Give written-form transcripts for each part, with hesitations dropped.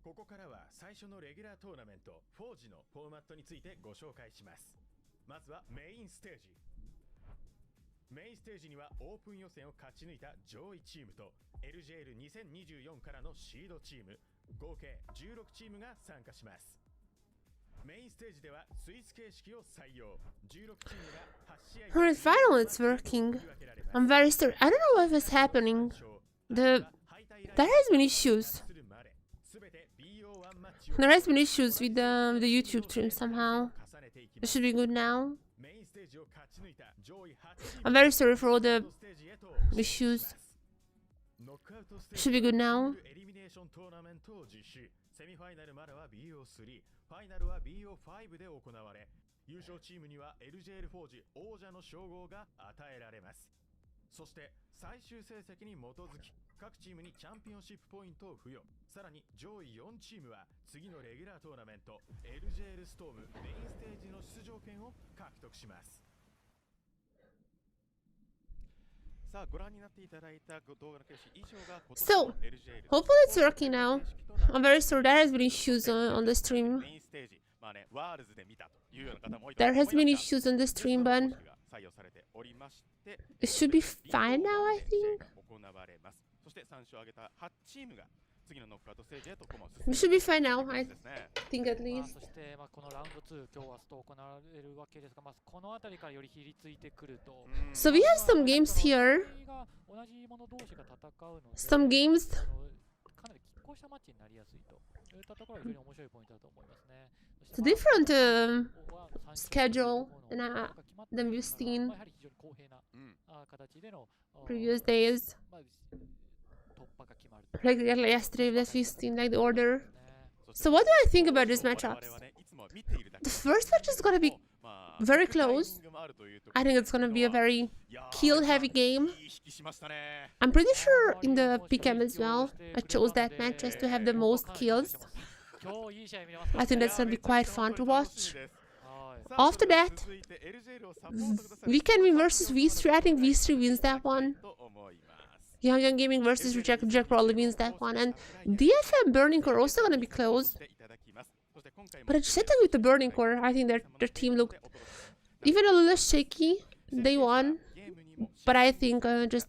ここからは最初のレギュラートーナメント4時のフォーマットについてご紹介します。まずはメインステージ。メインステージにはオープン予選を勝ち抜いた上位チームと LJL2024 からのシードチーム合計16チームが参加します。メインステージではスイス形式を採用。16チームが8試合。For the final, it's working. I'm very sorry. I don't know what is happening. There has been issues. There has been issues with the YouTube stream somehow. It should be good now. I'm very sorry for all the issues. Should be good now. セミファイナルまでは BO3、ファイナルは BO5 で行われ、優勝チームには LJL フォージ王者の称号が与えられます。そして最終成績に基づき、各チームにチャンピオンシップポイントを付与。さらに上位4チームは次のレギュラートーナメント LJL ストームメインステージの出場権を獲得します。So, hopefully it's working now. I'm very sorry, there has been issues on the stream. There has been issues on the stream, but it should be fine now, I think. We should be fine now, I think at least. So we have some games here. Some games. It's a different schedule than we've seen previous days. Like yesterday that we've seen like the order. So what do I think about these matchups? The first match is gonna be very close. I think it's gonna be a very kill heavy game. I'm pretty sure in the PCAM as well, I chose that match just to have the most kills. I think that's gonna be quite fun to watch. After that, Weekend versus V3. I think V3 wins that one. Young Gaming versus Reject probably wins that one. And DFM Burning Core also gonna be close. But I just said that with the Burning Core, I think their team looked even a little shaky. They won. But I think just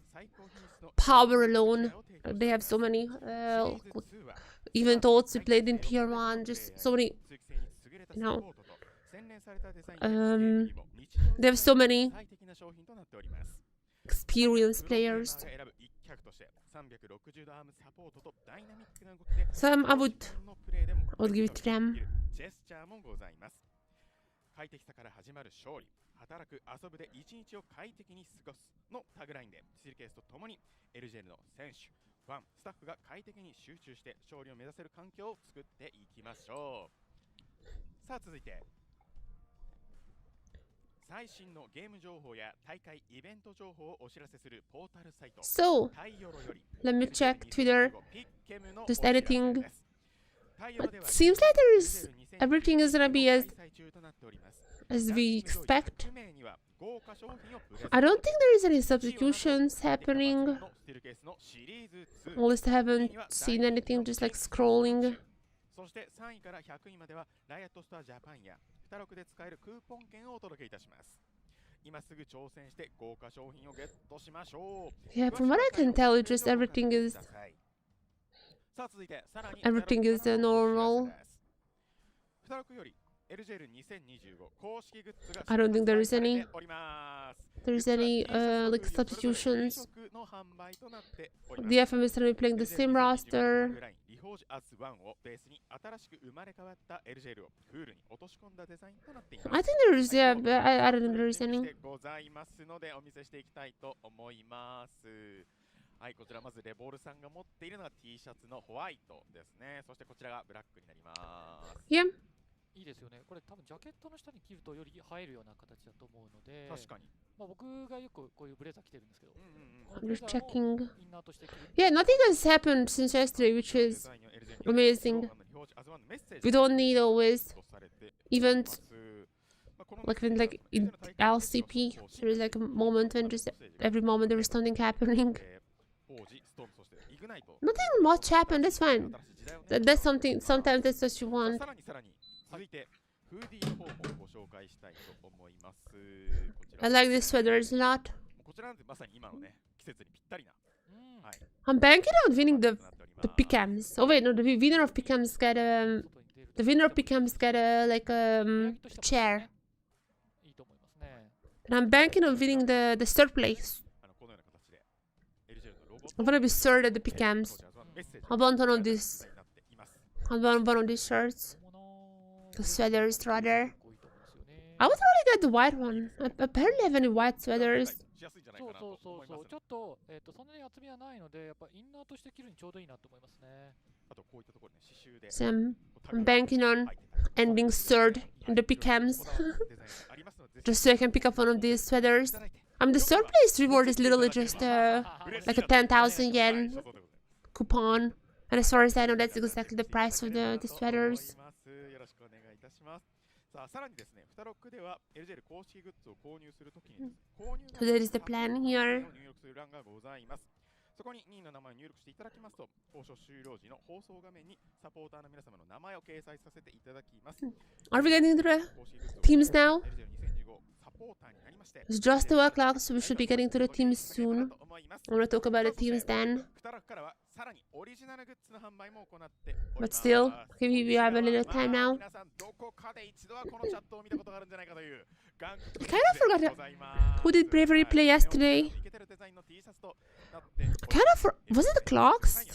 power alone. They have so many even thoughts we played in tier 1, just so many, you know, they have so many experienced players. So I would give it to them. 快適さから始まる勝利、働く遊ぶで一日を快適に過ごすのタグラインで、シルケースとともに LJL の選手、ファン、スタッフが快適に集中して勝利を目指せる環境を作っていきましょう。さあ続いて、最新のゲーム情報や大会イベント情報をお知らせするポータルサイト。So, let me check Twitter. Just anything. It seems like everything is gonna be as we expect. I don't think there is any substitutions happening. At least I haven't seen anything, just like scrolling. Yeah, from what I can tell, it just everything is normal. I don't think there is any like substitutions. DFMA is going to be playing the same roster. I think there is, yeah, but I don't think there is any. はい、こちらまずレボルさんが持っているのは T シャツのホワイトですね。そしてこちらがブラックになります。Yeah. いいですよね。これ多分ジャケットの下に着るとより映えるような形だと思うので。確かに。まあ僕がよくこういうブレザー着てるんですけど。I'm just checking. Yeah, nothing has happened since yesterday, which is amazing. We don't need always events. Like when like in LCP, there is like a moment when just every moment there is something happening. Nothing much happened, that's fine. that's something. Sometimes that's what you want. さらに続いてフーディーフォーもご紹介したいと思います。こち I ら like this sweaters a lot. こちらなんてまさに今のね季節にぴったりな。はい。 I'm banking on winning the PCAMs. Oh wait, no, the winner of PCAMs get the winner of PCAMs get like chair. いいと思いますね。 And I'm banking on winning the third place. このような形で LJL のロゴ I'm gonna be third at the PCAMs. メッセージ I want one of these. になっています。 I want one of these shirts. もの The sweaters rather. こういいと思うんですよね。 I would really get the white one. I barely have any white sweaters. しやすいんじゃないかなと思います。ちょっとそんなに厚みはないのでやっぱインナーとして着るにちょうどいいなと思いますね。あとこういったところね刺繍で So I'm banking on ending third in the PCAMs. Just so I can pick up one of these sweaters. The third place reward is literally just like a 10,000 yen coupon. And as far as I know, that's exactly the price of the sweaters. よろしくお願いいたします。さあさらにですね、フタロックでは LJL 公式グッズを購入するときに購入 So that is the plan here. 入力する欄がございます。そこに任意の名前を入力していただきますと、交渉終了時の放送画面にサポーターの皆様の名前を掲載させていただきます。 Are we getting to the teams now? It's just 2 o'clock, so we should be getting to the teams soon. I want to talk about the teams then. But still, okay, we have a little time now. I kind of forgot who did Bravery play yesterday. Was it the Clocks?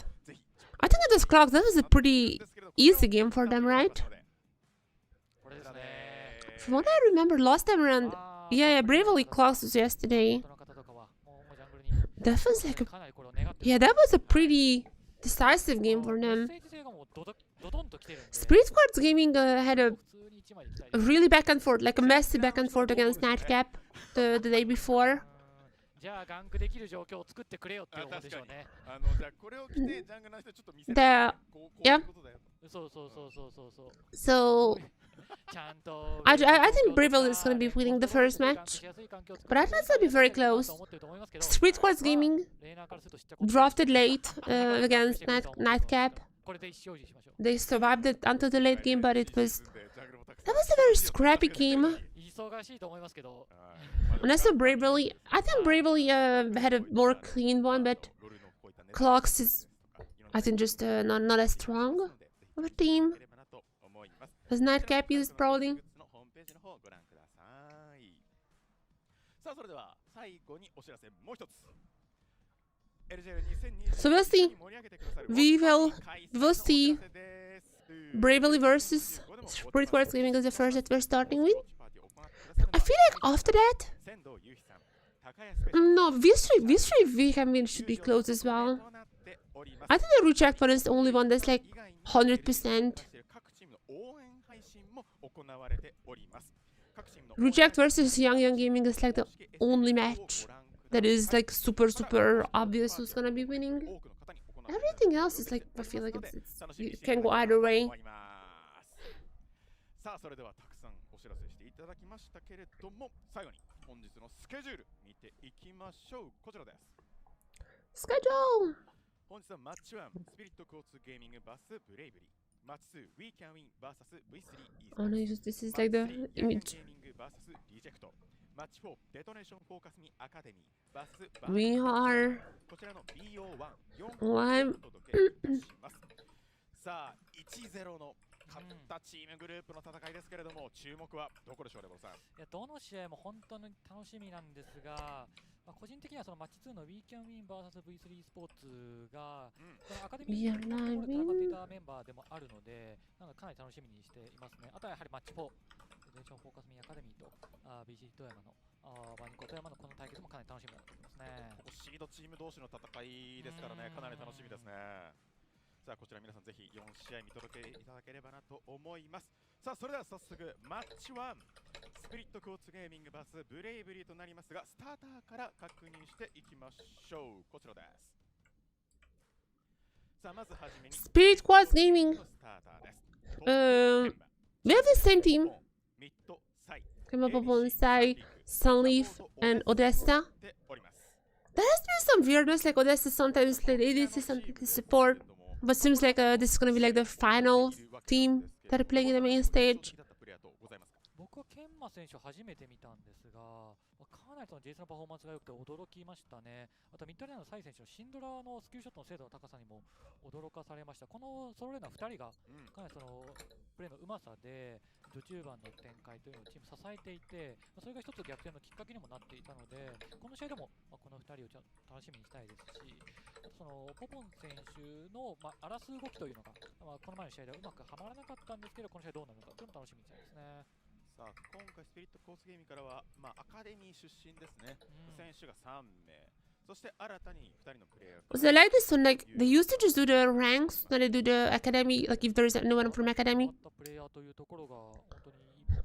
I think it was Clocks. That was a pretty easy game for them, right? From what I remember last time around, yeah, Bravely Clocks was yesterday. That was like that was a pretty decisive game for them. Spirit Quartz Gaming had a really back and forth, like a messy back and forth against Nightcap the day before. Yeah. So I think Bravely is gonna be winning the first match, but I think it's gonna be very close. Spirit Quartz Gaming drafted late against Nightcap. They survived it until the late game, but that was a very scrappy game. And as for Bravely, I think Bravely had a more clean one, but Clocks is, I think, just not as strong of a team as Nightcap is probably. So we'll see. We will see Bravely versus Spirit Quartz Gaming as the first that we're starting with. I feel like after that, no, V3 Campaign should be close as well. I think the reject one is the only one that's like 100%. Reject versus Young Gaming is like the only match that is like super obvious who's gonna be winning. Everything else is like, I feel like it can go either way. Schedule! Oh no, this is like the image. We are live. 勝ったチームグループの戦いですけれども、注目はどこでしょう、レボルさん。いや、どの試合も本当に楽しみなんですが、個人的にはそのマッチ2の We Can Win vs V3 Esports が、そのアカデミーのところで戦っていたメンバーでもあるので、かなり楽しみにしていますね。あとはやはりマッチ4、デジョンフォーカスミンアカデミーと BG 富山のワニコ富山のこの対決もかなり楽しみになっていますね。ここシードチーム同士の戦いですからね、かなり楽しみですね。さあこちら皆さんぜひ4試合見届けいただければなと思います。さあそれでは早速マッチ1スピリットクォーツゲーミング vs ブレイブリーとなりますが、スターターから確認していきましょう。こちらです。さあまずはじめにスピリットクォーツゲーミング、we have the same team. Sai, Sunleaf, and Odessa. There has been some weirdness, like Odessa sometimes played ADC, sometimes support. But seems like this is gonna be like the final team that are playing in the main stage. 僕はケンマ選手を初めて見たんですが、かなりその JS のパフォーマンスが良くて驚きましたね。あとミッドレーンのサイ選手のシンドラのスキルショットの精度の高さにも驚かされました。このソロレーナー2人がかなりそのプレーのうまさで序中盤の展開というのをチーム支えていて、それが一つ逆転のきっかけにもなっていたので、この試合でもこの2人を楽しみにしたいですし、そのポポン選手の荒らす動きというのが、この前の試合ではうまくはまらなかったんですけど、この試合どうなるのかというのを楽しみにしたいですね。さあ今回スピリットコースゲームからは、アカデミー出身ですね、選手が3名、そして新たに2人のプレイヤー。Was it like this one? Like they used to just do the ranks, then they do the academy. Like if there's no one from academy.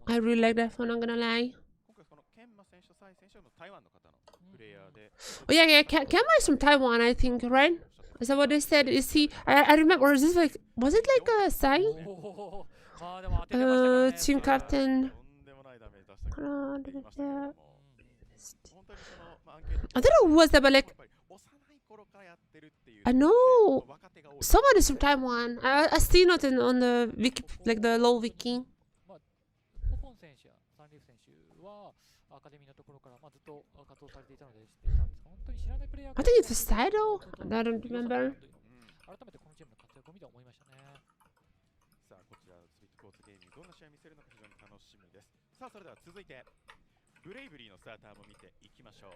I really like that one. I'm gonna lie. Oh yeah, yeah. Kenma is from Taiwan, I think, right? Is that what they said? Is he? I remember. Or is this like? Was it like a Sai? Team captain. I don't know who was that, but like, I know someone is from Taiwan. I seen it on the wiki, like the low wiki. I think it's a Saido. I don't remember. さあそれでは続いてブレイブリーのスターターも見ていきましょ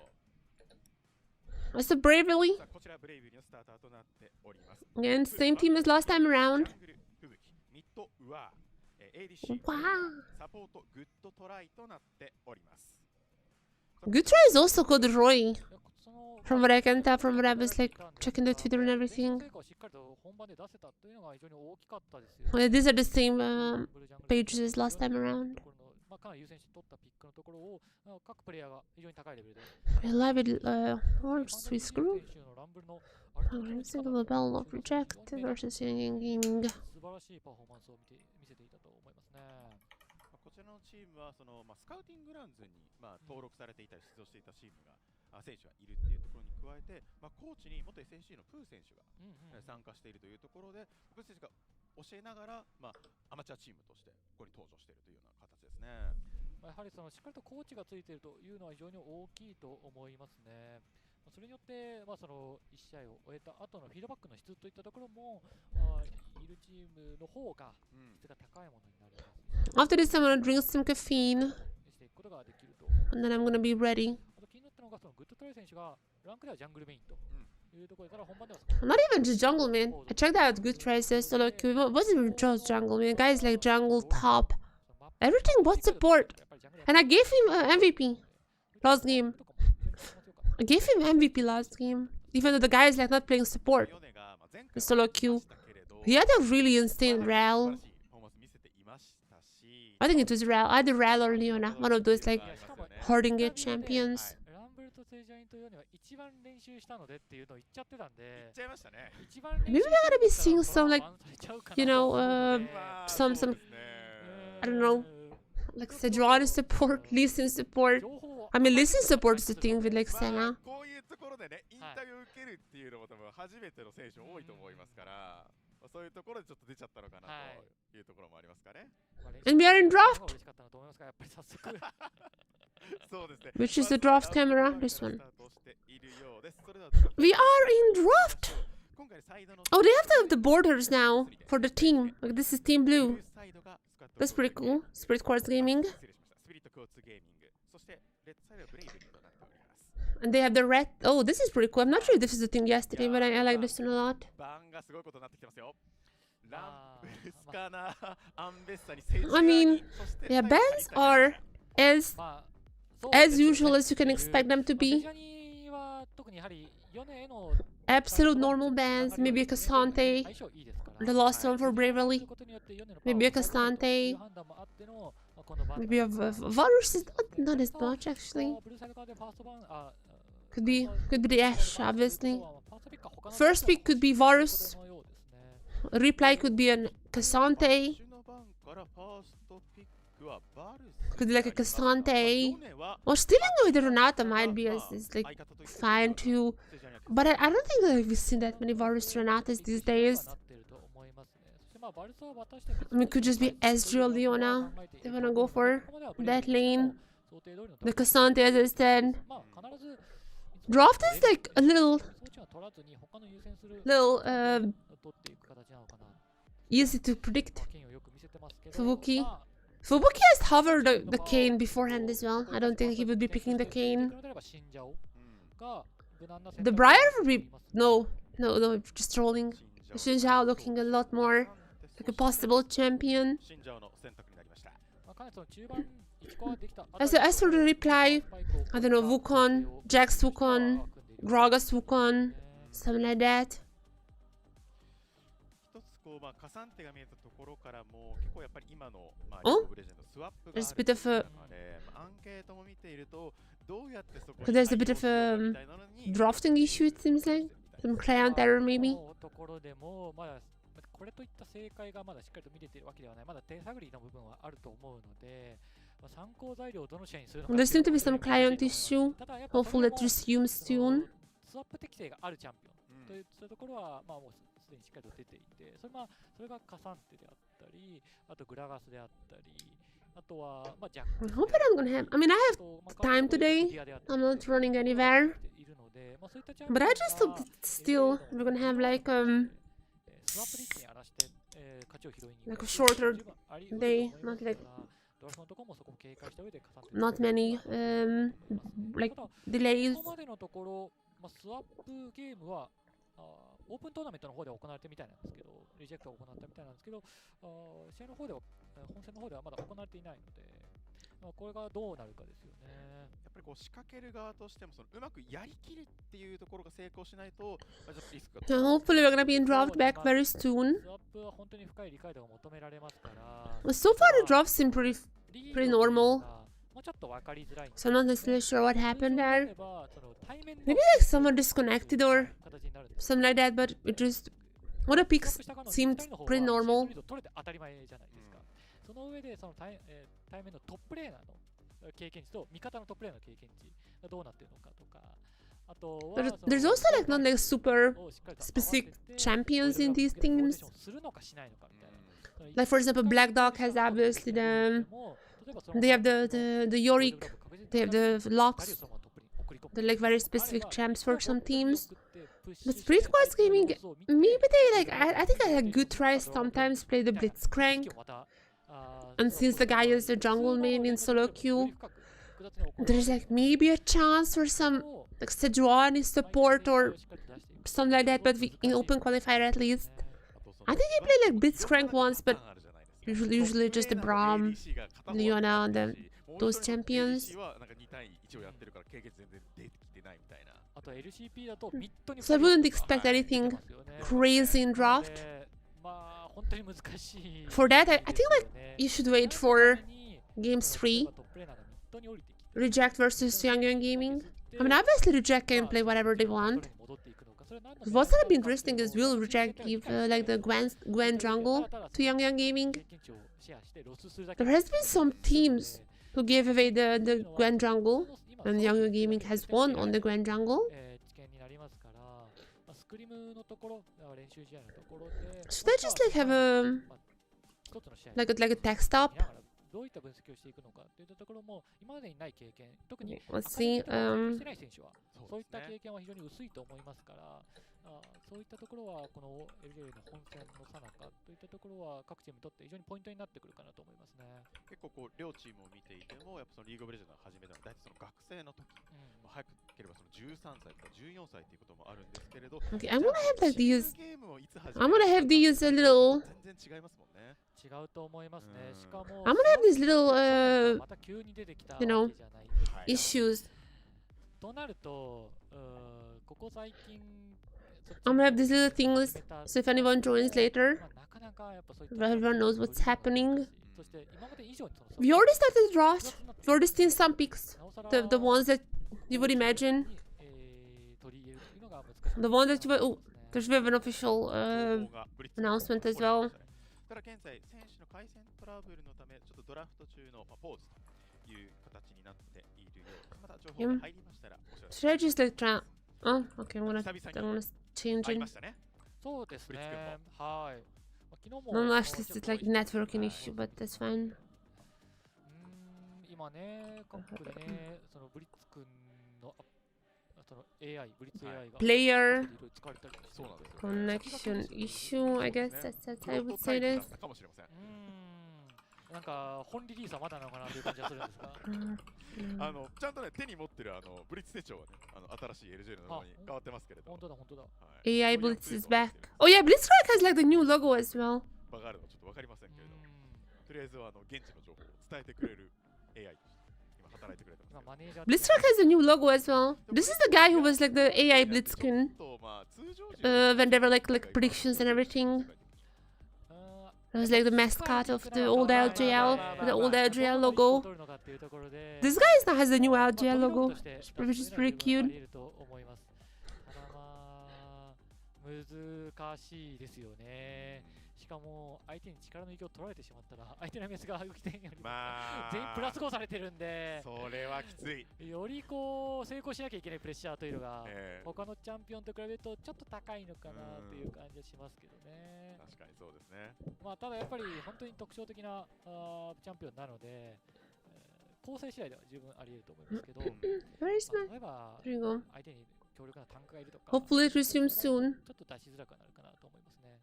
う。 What's the Bravely? こちらブレイブリーのスターターとなっております。 Again, same team as last time around. ミッドウアー ADC サポートグッドトライとなっております。 Good try is also good Roy. From what I can tell, from what I was like checking the Twitter and everything. Oh, yeah, these are the same pages as last time around. I love it. Orange Sweet Screw. Single bell of reject versus Young Gaming. こちらのチームはその、スカウティングラウンズに、登録されていたり出場していたチームが選手がいるっていうところに加えて、コーチに元 SNC のプー選手が、参加しているというところで、プー選手が教えながら、アマチュアチームとしてここに登場しているというような形ですね。やはりそのしっかりとコーチがついているというのは非常に大きいと思いますね。それによって、その1試合を終えた後のフィードバックの質といったところも、いるチームの方が質が高いものになります。After this, I'm gonna drink some caffeine, and then I'm gonna be ready. Not even just jungle, man. I checked out good tries, so like it wasn't even just jungle, man. Guys like jungle, top, everything but support. And I gave him MVP last game. I gave him MVP last game, even though the guy is like not playing support. The solo queue. He had a really insane RAL. I think it was RAL. Either RAL or Leona, one of those like hoarding it champions. Maybe we're gonna be seeing some like, you know, some I don't know, like Sejuani support, Lee Sin support. I mean, Lee Sin support is the thing with like Senna. And we are in draft. Which is the draft camera? This one. We are in draft. Oh, they have the borders now for the team. Like this is Team Blue. That's pretty cool. Spirit Quartz Gaming. And they have the red. Oh, this is pretty cool. I'm not sure if this is the thing yesterday, but I like this one a lot. I mean, yeah, bands are as usual as you can expect them to be. Absolute normal bands, maybe a Cassante, the last one for Bravely, maybe a Cassante, maybe a Varus is not as much actually. Could be the Ashe, obviously. First pick could be Varus. Reply could be a Cassante. Could be like a Cassante. Or stealing with the Renata might be is like fine too. But I don't think that we've seen that many Varus Renatas these days. I mean, it could just be Ezreal Leona. They wanna go for that lane. The Cassante, as I said. Draft is like a little easy to predict. Fubuki has hovered the Kayn beforehand as well. I don't think he would be picking the Kayn. The Briar would be... No, just trolling. Shinjao looking a lot more like a possible champion. As for the reply, I don't know, Wukong, Jax Wukong, Gragas Wukong, something like that. Oh, there's a bit of a... There's a bit of a drafting issue, it seems like. Some client error, maybe. There seems to be some client issue. Hopefully it resumes soon. I hope I'm gonna have... I mean, I have time today. I'm not running anywhere. But I just hope that still we're gonna have like a shorter day, not many like delays. オープントーナメントの方では行われてみたいなんですけど、リジェクトが行われたみたいなんですけど、試合の方では、本戦の方ではまだ行われていないので、これがどうなるかですよね。やっぱりこう仕掛ける側としてもそのうまくやりきるっていうところが成功しないと、リスクが。Hopefully we're gonna be in draft back very soon. スワップは本当に深い理解度が求められますから。So far the drafts seem pretty normal. So I'm not necessarily sure what happened there. Maybe like someone disconnected or something like that, but it just... All the picks seemed pretty normal. その上でその対面のトップレーナーの経験値と味方のトップレーナーの経験値がどうなっているのかとか、あとは There's also like not like super specific champions in these teams. Like for example, Black Dog has obviously they have the Yorick, they have the Lux. They're like very specific champs for some teams. But Spirit Quartz Gaming, maybe they like, I think I had good tries sometimes play the Blitzcrank. And since the guy is the jungle main in solo queue, there's like maybe a chance for some like Sejuani support or something like that, but in open qualifier at least. I think he played like Blitzcrank once, but usually just the Braum, Leona, and those champions. So I wouldn't expect anything crazy in draft. For that, I think like you should wait for games 3. Reject versus Young Gaming. I mean, obviously Reject can play whatever they want. What's gonna be interesting is will Reject give like the Gwen jungle to Young Gaming? There has been some teams who gave away the Gwen jungle, and Young Gaming has won on the Gwen jungle. Should I just like have a like a text up? Let's see. そういったところはこの LJL の本戦の最中といったところは各チームにとって非常にポイントになってくるかなと思いますね。結構こう両チームを見ていてもやっぱそのリーグオブレジェンドの始めたの大体その学生の時、早ければその13歳とか14歳っていうこともあるんですけれど。Okay, I'm gonna have like these. I'm gonna have these a little. 全然違いますもんね。違うと思いますね。しかも I'm gonna have these little you know issues. となるとここ最近 I'm gonna have these little things, so if anyone joins later, everyone knows what's happening. We already started the draft. We've already seen some picks, the ones that you would imagine. The one that you would... Oh, there's an official announcement as well. Yeah. Should I just like try... Oh, okay, I'm gonna change it. そうですね。はい。昨日 No, actually, it's like networking issue, but that's fine. 今ね、各国でね、そのブリッツ君のその AI、ブリッツ AI が Player 使われたりそうなんですよね。 connection issue, I guess that's I would say this. かもしれません。なんか本リリースはまだなのかなという感じがするんですがちゃんとね手に持ってるブリッツ手帳はね新しい LJL の方に変わってますけれども。本当だ本当だ。AI Blitz is back. Oh yeah, Blitzcrank has like the new logo as well. バカあるのちょっとわかりませんけれども、とりあえずは現地の情報を伝えてくれる AI として今働いてくれてます。Blitzcrank has a new logo as well. This is the guy who was like the AI Blitzkin when there were like predictions and everything. It was like the mascot of the old LJL, the old LJL logo. This guy now has the new LJL logo, which is pretty cute. 難しいですよね。しかも相手に力の影響を取られてしまったら相手のメスが動き点より全員プラス5されてるんで、それはきつい。よりこう成功しなきゃいけないプレッシャーというのが他のチャンピオンと比べるとちょっと高いのかなという感じはしますけどね。確かにそうですね。まあただやっぱり本当に特徴的なチャンピオンなので、構成次第では十分あり得ると思いますけど、例えば相手に強力なタンクがいるとか、 Hopefully it resumes soon. ちょっと出しづらくなるかなと思いますね。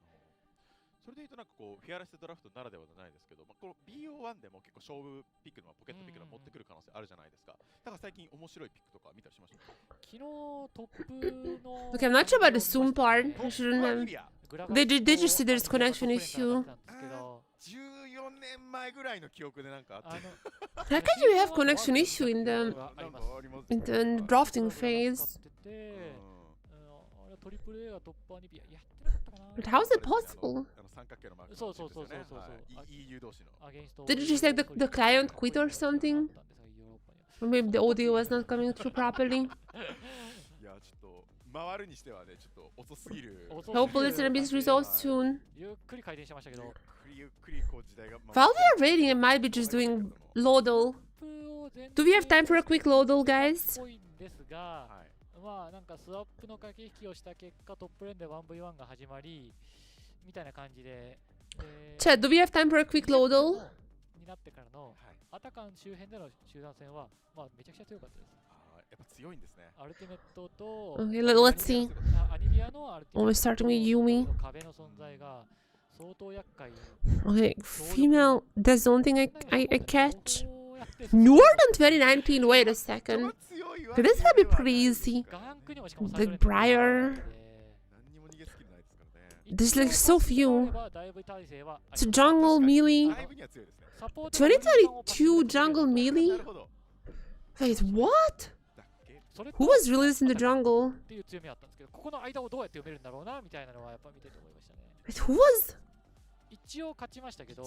それでいうとなんかこうフィアレスドラフトならではじゃないですけど、この BO1 でも結構勝負ピックのポケットピックの持ってくる可能性あるじゃないですか。だから最近面白いピックとか見たりしました。昨日トップの Okay, I'm not sure about the soon part. I shouldn't have. They just see there's connection issue. 14年前ぐらいの記憶でなんかあって。How can you have connection issue in the drafting phase? But how is it possible? Did you just like the client quit or something? Or maybe the audio was not coming through properly? Hopefully it's gonna be resolved soon. While we are waiting, I might be just doing Lodal. Do we have time for a quick Lodal, guys? まあなんかスワップの駆け引きをした結果トップレーンで 1v1 が始まりみたいな感じで、Chat, do we have time for a quick Lodal? になってからのアタカン周辺での集団戦はまあめちゃくちゃ強かったです。やっぱ強いんですね。アルティメットと Okay, let's see. アニビアのアルティメ Always ット starting with Yumi. の壁の存在が相当厄介。 Okay, female. That's the only thing I catch. Newer than 2019. Wait a second. Okay, this is gonna be pretty easy. Like Briar. There's like so few. So jungle melee. 2022 jungle melee. Wait, what? Who was released in the jungle? っていう強みあったんですけど、ここの間をどうやって読めるんだろうなみたいなのはやっぱ見てて思いましたね。Wait, who was? 一応勝ちましたけど、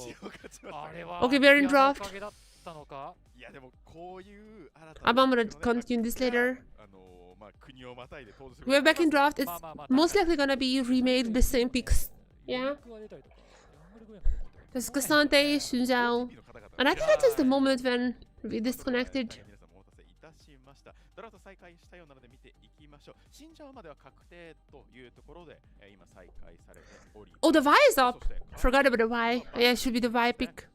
あれは Okay, we're in draft. おかげだったのか。いやでもこういうI'm gonna continue this later. We're back in draft. It's most likely gonna be remade the same picks. Yeah. There's Cassante, Shunzhao. And I think that is the moment when we disconnected. Oh, the Y is up. Forgot about the Y. Yeah, it should be the Y pick.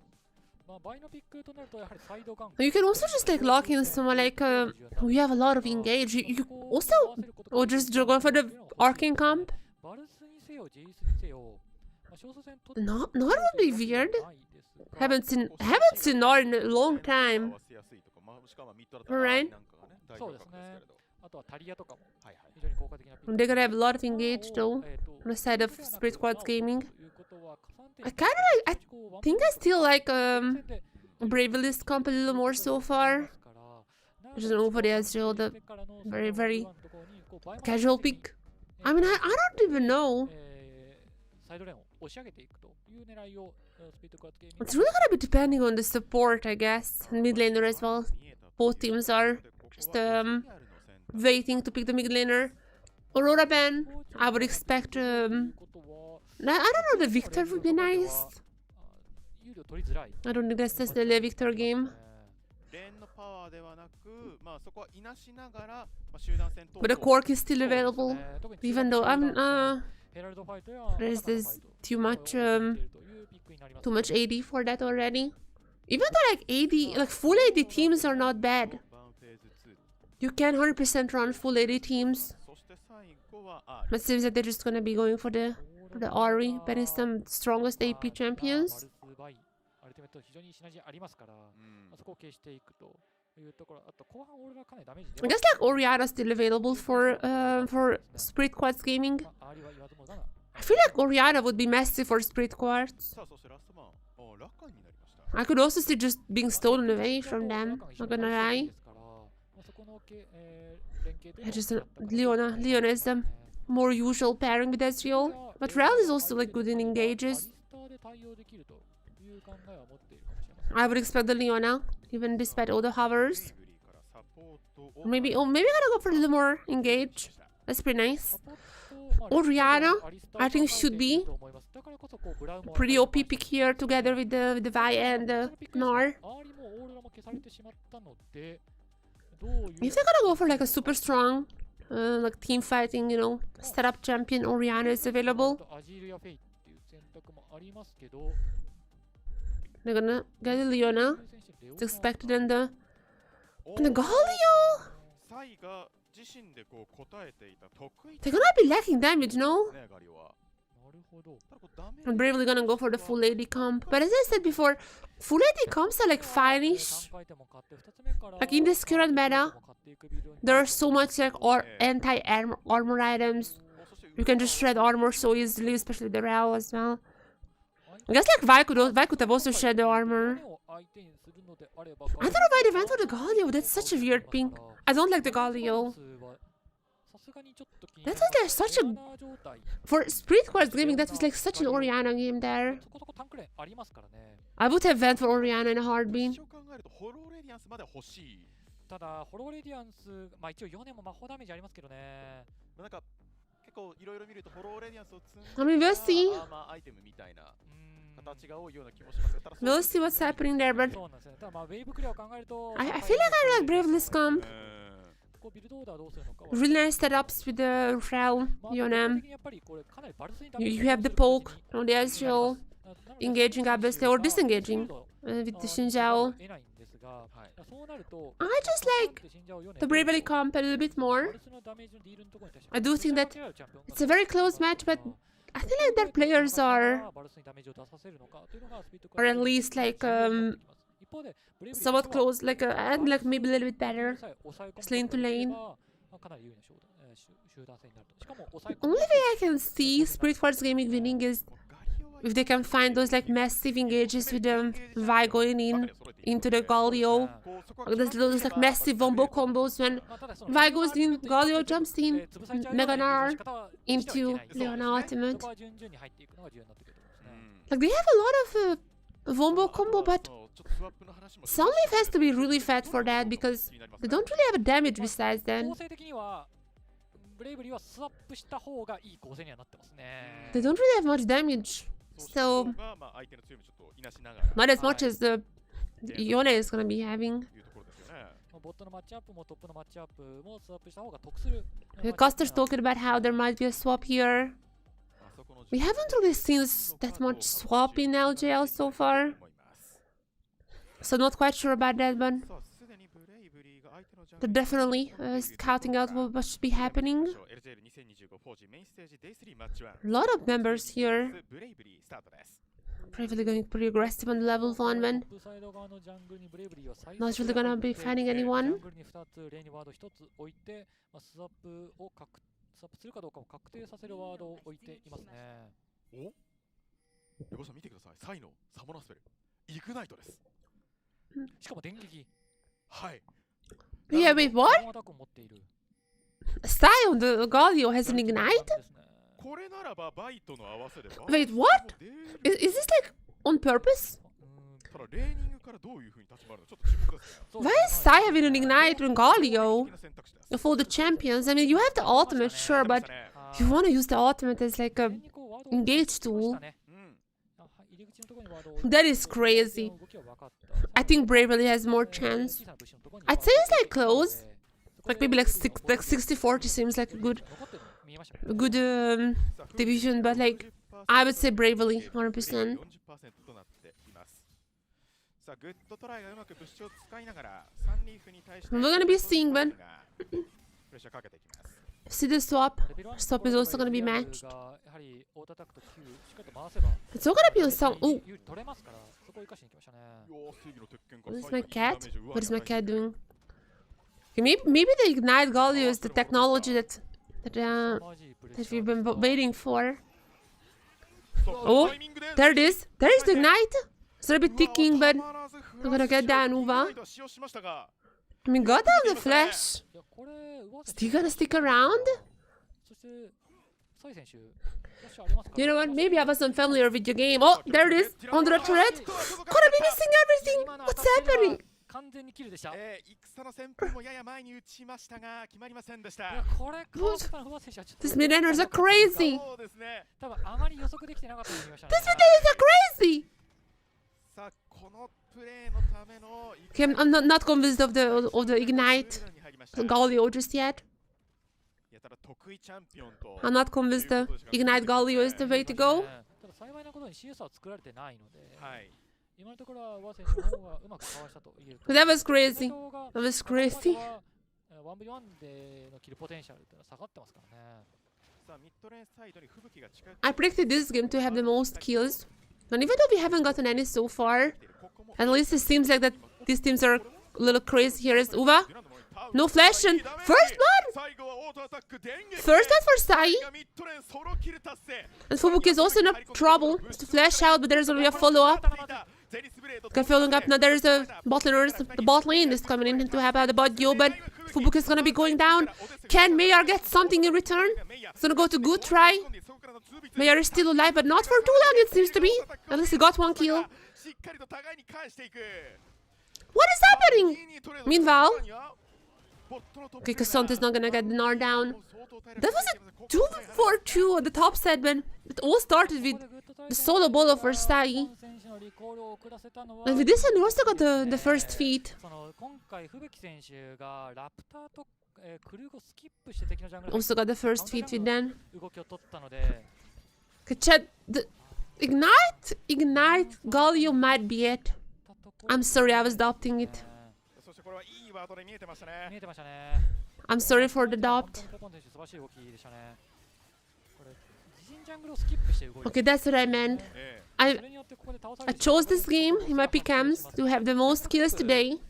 You can also just like lock in someone like we have a lot of engage. You also or just go for the arcane comp. Not really weird. Haven't seen Nor in a long time. Alright. They're gonna have a lot of engage though on the side of Spirit Quartz Gaming. I think I still like Bravely comp a little more so far. I just don't know for the SGL, the very casual pick. I mean, I don't even know. It's really gonna be depending on the support, I guess, and mid laner as well. Both teams are just waiting to pick the mid laner. Aurora ban, I would expect. I don't know, the Victor would be nice. I don't think that's just the Victor game. But the Quark is still available, even though there's too much too much AD for that already. Even though like AD, like full AD teams are not bad. You can 100% run full AD teams. But it seems that they're just gonna be going for the Ori, betting some strongest AP champions. I guess like Oriana's still available for Spirit Quartz Gaming. I feel like Oriana would be massive for Spirit Quartz. I could also see just being stolen away from them, not gonna lie. I just Leona is the more usual pairing with Ezreal. But Rel is also like good in engages. I would expect the Leona, even despite all the hovers. Maybe maybe I gotta go for a little more engage. That's pretty nice. Oriana, I think should be pretty OP pick here together with the Vi and the Gnar. If they're gonna go for like a super strong like team fighting, you know, setup champion, Oriana is available. They're gonna get a Leona. It's expected and the Galio. They're gonna be lacking damage, no? I'm bravely gonna go for the full AD comp. But as I said before, full AD comps are like fine-ish. Like in this current meta, there are so much like anti-armor items. You can just shred armor so easily, especially the Rao as well. I guess like Vi could have also shed the armor. I don't know why they went for the Galio. That's such a weird ping. I don't like the Galio. That was like such a... For Spirit Quartz Gaming, that was like such an Oriana game there. I would have went for Oriana in a heartbeat. I mean, we'll see. We'll see what's happening there, but I feel like I like Bravely's comp. Really nice setups with the Frau, Yonam. You have the poke on the Ezreal, engaging obviously, or disengaging with the Xinjiao. I just like the Bravely comp a little bit more. I do think that it's a very close match, but I feel like their players are, or at least like somewhat close, like and like maybe a little bit better. Lane to lane. Only way I can see Spirit Quartz Gaming winning is if they can find those like massive engages with the Vi going into the Galio. Like those like massive wombo combos when Vi goes in, Galio jumps in, Mega Gnar into Leona ultimate. Like they have a lot of wombo combo, but Sunleaf has to be really fat for that because they don't really have a damage besides that. They don't really have much damage. So, not as much as the Yone is gonna be having. Custer's talking about how there might be a swap here. We haven't really seen that much swap in LJL so far. So not quite sure about that, but they're definitely scouting out what should be happening. A lot of members here. Bravely going pretty aggressive on level 1, man. Not really gonna be finding anyone. Yeah, wait, what? Sai on the Galio has an ignite? Wait, what? Is this like on purpose? Why is Sai having an ignite on Galio? Of all the champions? I mean, you have the ultimate, sure, but you want to use the ultimate as like a engage tool. That is crazy. I think Bravely has more chance. I'd say it's like close. Like maybe like 60-40 seems like a good division, but like I would say bravely, 100%. We're gonna be seeing one. See the swap. Swap is also gonna be matched. It's all gonna be on some. Oh, where's my cat? What is my cat doing? Okay, maybe the Ignite Galio is the technology that we've been waiting for. Oh, there it is. There is the Ignite. It's a bit ticking, but I'm gonna get down, Uva. I mean, got down the flash. Is he gonna stick around? You know what? Maybe I was unfamiliar with your game. Oh, there it is. Under the turret. Gonna be missing everything. What's happening? These mid-enders are crazy. These mid-enders are crazy. Okay, I'm not convinced of the Ignite Galio just yet. I'm not convinced the Ignite Galio is the way to go. But that was crazy. That was crazy. I predicted this game to have the most kills. And even though we haven't gotten any so far, at least it seems like that these teams are a little crazy. Here is Uva. No flash and first one! First one for Sai. And Fubuki is also in trouble. It's to flash out, but there's only a follow-up. Okay, following up now, there's a bot laners. The bot lane is coming in to help out the bot yo, but Fubuki is gonna be going down. Can Mayar get something in return? It's gonna go to good try. Mayar is still alive, but not for too long, it seems to be. At least he got one kill. What is happening? Meanwhile, okay, Cassant is not gonna get the Gnar down. That was a 2-4-2 on the top segment. It all started with the solo bolo for Sai. And with this one, we also got the first feed. Also got the first feed with them. Okay, chat, the Ignite Galio might be it. I'm sorry, I was adopting it. I'm sorry for the adopt. Okay, that's what I meant. I chose this game in my PKMs to have the most kills today.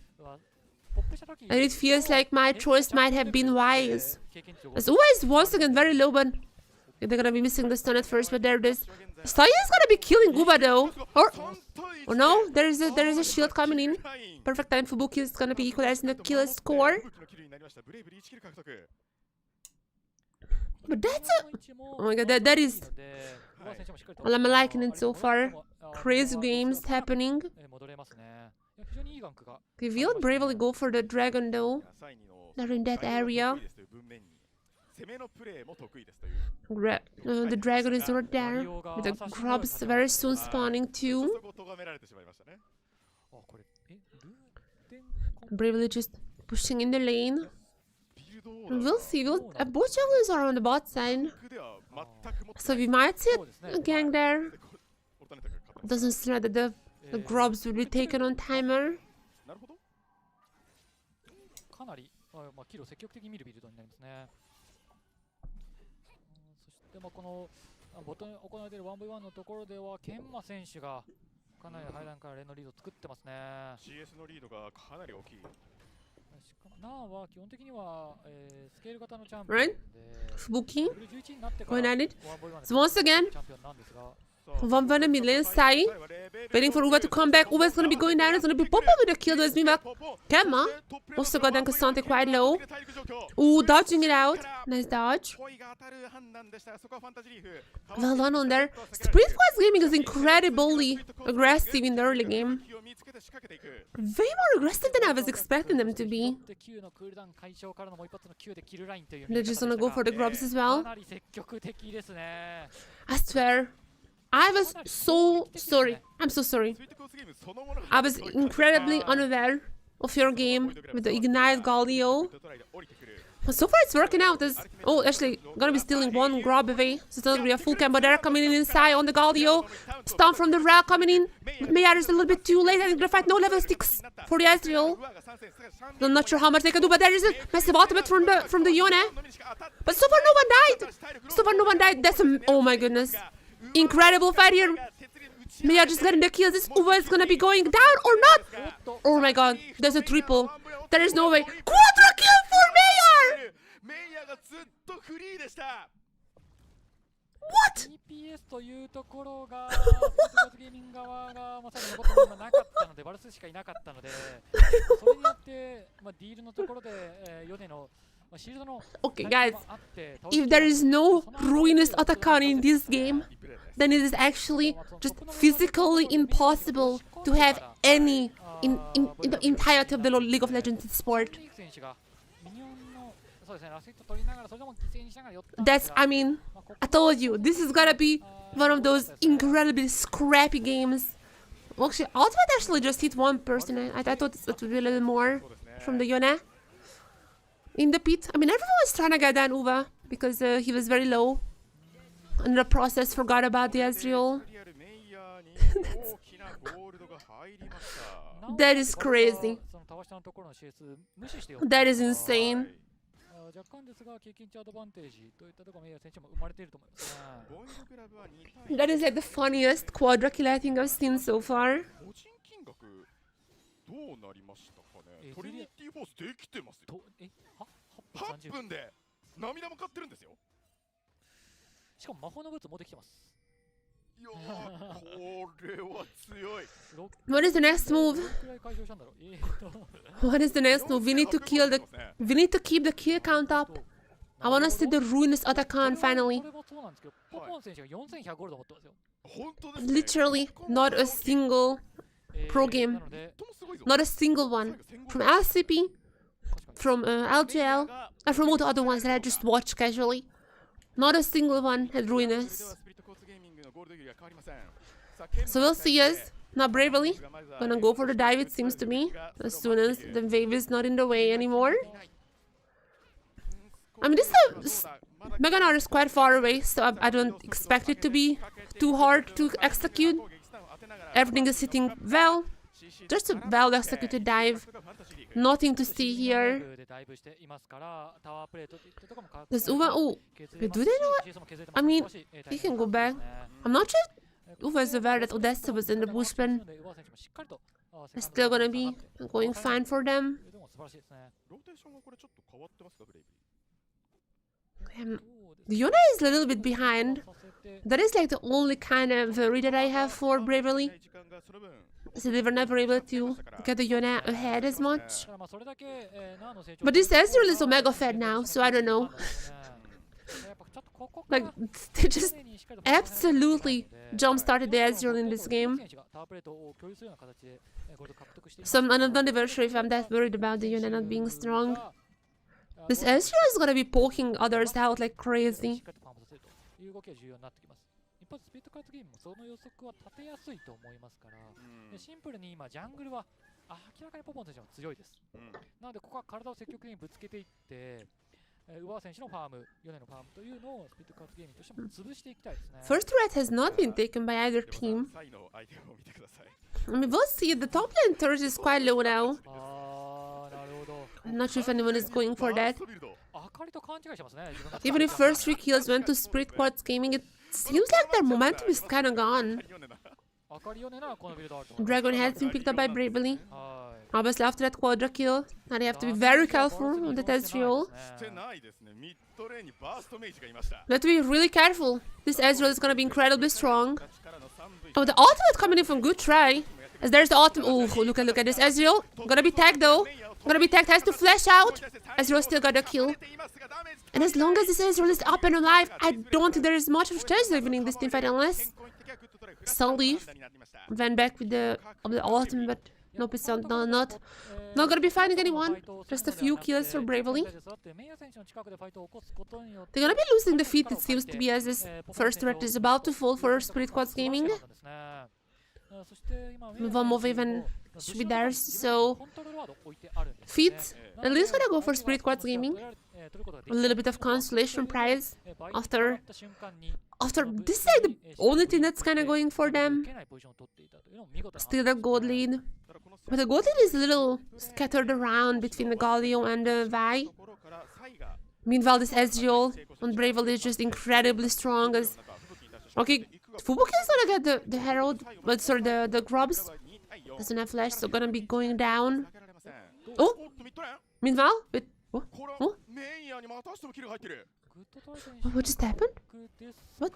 And it feels like my choice might have been wise. As always, once again, very low, but they're gonna be missing the stun at first, but there it is. Saya is gonna be killing Guba though. Or no, there is a shield coming in. Perfect time for Fubuki is gonna be equalizing the kill score. But that's a... Oh my god, that is... Well, I'm liking it so far. Crazy games happening. Okay, we'll bravely go for the dragon though. They're in that area. The dragon is right there. With the grubs very soon spawning too. Bravely just pushing in the lane. We'll see. Both junglers are on the bot side. So we might see a gang there. Doesn't seem like that the grubs will be taken on timer. Right? Fubuki going at it. So once again, 1v1 mid lane, Sai waiting for Uva to come back. Uva is gonna be going down, it's gonna be Popo with a kill though. Meanwhile, Kemma also got down Cassante quite low. Ooh, dodging it out. Nice dodge. Well done on there. Spreadwise Gaming is incredibly aggressive in the early game. Way more aggressive than I was expecting them to be. They're just gonna go for the grubs as well. I swear, I was so sorry. I'm so sorry. I was incredibly unaware of your game with the Ignite Galio. Well, so far it's working out. Oh, actually, gonna be stealing one grab away. So it's not gonna be a full combo there. Coming in inside on the Galdio. Stomp from the rail coming in. Maillard is a little bit too late. I think gonna fight no level 6 for the Ezreal. I'm not sure how much they can do, but there is a massive ultimate from the Yone. But so far no one died. So far no one died. That's a, oh my goodness. Incredible fight here. Maillard just getting the kills. This Uva is gonna be going down or not. Oh my god. There's a triple. There is no way. Quadra kill for Maillard! What? TPS というところが、スポーツゲーミング側がまさに残ったものがなかったので、バルスしかいなかったので、それによって、ディールのところで、ヨネのシールドの Okay, guys, if there is no ruinous Atakan in this game, then it is actually just physically impossible to have any in the entirety of the League of Legends sport. That's, I mean, I told you, this is gonna be one of those incredibly scrappy games. Well, actually, Ultimate actually just hit one person. I thought it would be a little more from the Yone. In the pit. I mean, everyone was trying to get down Uva because he was very low. And the process forgot about the Ezreal. That is crazy. That is insane. That is like the funniest quadra kill I think I've seen so far. 8分で涙も買ってるんですよ。しかも魔法のブーツ持ってきてます。いやー、これは強い。What is the next move? What is the next move? We need to kill the. We need to keep the kill count up. I want to see the ruinous Atakan finally. Literally, not a single pro game, not a single one from LCP, from LJL, and from all the other ones that I just watched casually. Not a single one had ruinous. So we'll see us. Now Bravely gonna go for the dive, it seems to me, as soon as the wave is not in the way anymore. I mean, this Mega Nord is quite far away, so I don't expect it to be too hard to execute. Everything is sitting well. Just a well executed dive. Nothing to see here. Does Uva... Oh, wait, do they know it? I mean, he can go back. I'm not sure Uva is aware that Odessa was in the bushpen. It's still gonna be going fine for them. The Yone is a little bit behind. That is like the only kind of worry that I have for Bravely. So they were never able to get the Yone ahead as much. But this Ezreal is Omega fed now, so I don't know. Like, they just absolutely jump-started the Ezreal in this game. So I'm not even sure if I'm that worried about the Yone not being strong. This Ezreal is gonna be poking others out like crazy. First threat has not been taken by either team. I mean, we'll see. The top lane turret is quite low now. I'm not sure if anyone is going for that. Even if first 3 kills went to Spirit Quartz Gaming, it seems like their momentum is kind of gone. Dragon has been picked up by Bravely. Obviously after that quadra kill, now they have to be very careful on the Ezreal. They have to be really careful. This Ezreal is gonna be incredibly strong. Oh, the ultimate coming in from good try. As there's the ultimate. Oh, look at this Ezreal. Gonna be tagged though. Gonna be tagged, has to flash out. Ezreal still got a kill. And as long as this Ezreal is up and alive, I don't think there is much of a chance of winning this teamfight unless Sunleaf went back with the ultimate, but nope, it's not gonna be finding anyone. Just a few kills for Bravely. They're gonna be losing the feed, it seems to be, as this first threat is about to fall for Spirit Quartz Gaming. One move even should be theirs. So Feet at least gonna go for Spirit Quartz Gaming. A little bit of consolation prize after this is like the only thing that's kind of going for them. Still the gold lead, but the gold lead is a little scattered around between the Galio and the Vi. Meanwhile, this SGL on Bravely is just incredibly strong. As okay, Fubuki is gonna get the Herald, but sorry, the Grubs doesn't have flash, so gonna be going down. Oh, meanwhile, wait, what just happened? What?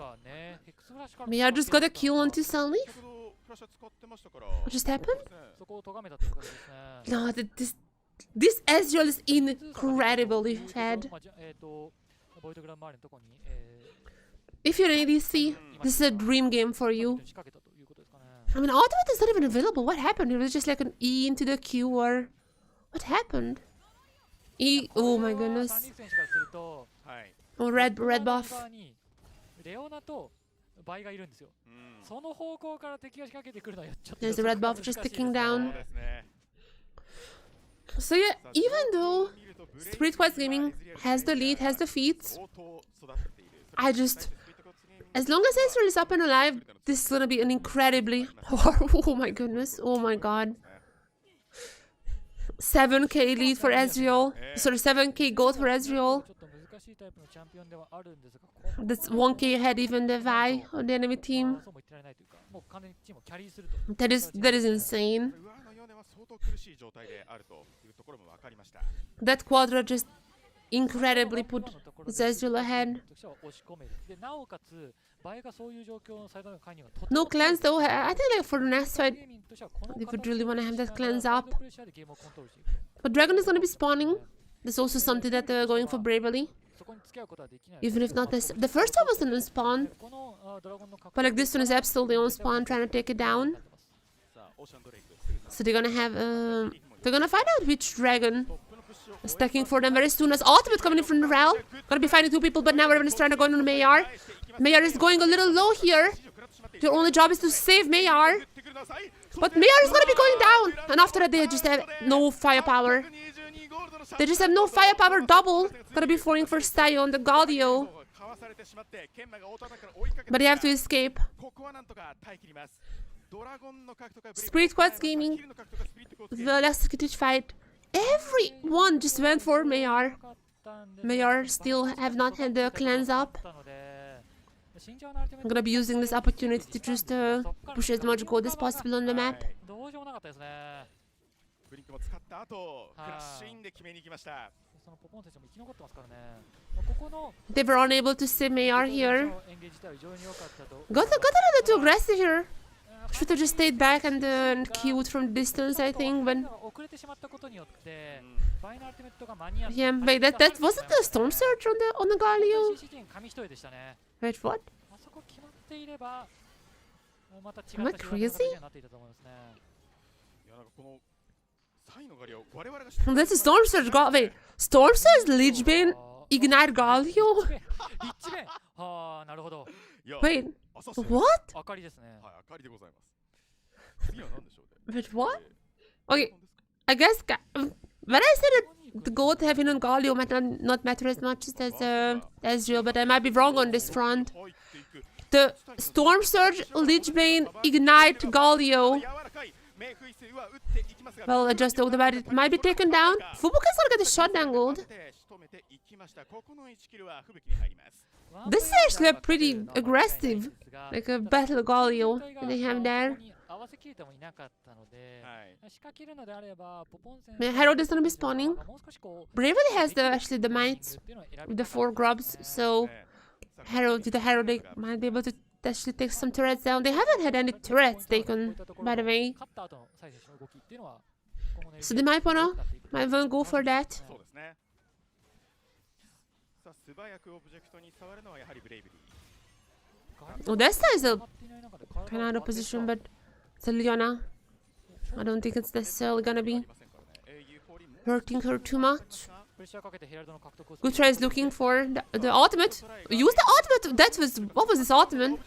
Mia just got a kill onto Sunleaf? What just happened? No, this Ezreal is incredibly fed. If you're an ADC, this is a dream game for you. I mean, ultimate is not even available. What happened? It was just like an E into the Q, or what happened? E. Oh my goodness. Oh, red buff. There's a red buff just ticking down. So yeah, even though Spirit Quartz Gaming has the lead, has the feats, as long as Ezreal is up and alive, this is gonna be an incredibly oh my goodness, oh my god. 7k lead for Ezreal, sorry, 7k gold for Ezreal. That's 1k ahead even the Vi on the enemy team. That is insane. That Quadra just incredibly put Ezreal ahead. No cleanse though. I think like for the next fight, they would really want to have that cleanse up. But Dragon is going to be spawning. There's also something that they're going for Bravely. Even if not this. The first one wasn't on spawn. But like this one is absolutely on spawn, trying to take it down. So they're gonna have they're gonna find out which dragon is stacking for them very soon. As ultimate coming in from the Rel. Gonna be fighting two people, but now everyone is trying to go on Mayar. Mayar is going a little low here. Your only job is to save Mayar. But Mayar is gonna be going down. And after that they just have no firepower. They just have no firepower double. Gonna be falling for Sayo on the Galio. But they have to escape. Spirit Quartz Gaming, the last fight, everyone just went for Mayar. Mayar still have not had the cleanse up. I'm gonna be using this opportunity to just push as much gold as possible on the map. They were unable to save Mayar here. Got a little too aggressive here. Should have just stayed back and queued from distance, I think, but yeah, wait, that wasn't the Storm Surge on the Galio? Wait, what? Am I crazy? That's a Storm Surge wait, Storm Surge, Lichbane, Ignite Galio? Wait, what? Wait, what? Okay, I guess when I said that the gold having on Galio might not matter as much as Ezreal, but I might be wrong on this front. The Storm Surge, Lichbane, Ignite Galio. Well, I just talked about it. Might be taken down. Fubuki's gonna get the shutdown gold. This is actually a pretty aggressive, like a battle Galio that they have there. Herald is gonna be spawning. Bravely has actually the might with the 4 grubs, so Herald with the Herald they might be able to actually take some turrets down. They haven't had any turrets taken, by the way. So they might wanna go for that. Odessa is a kind of out of position, but it's a Leona. I don't think it's necessarily gonna be hurting her too much. Good try is looking for the ultimate. Use the ultimate. That was what was this ultimate?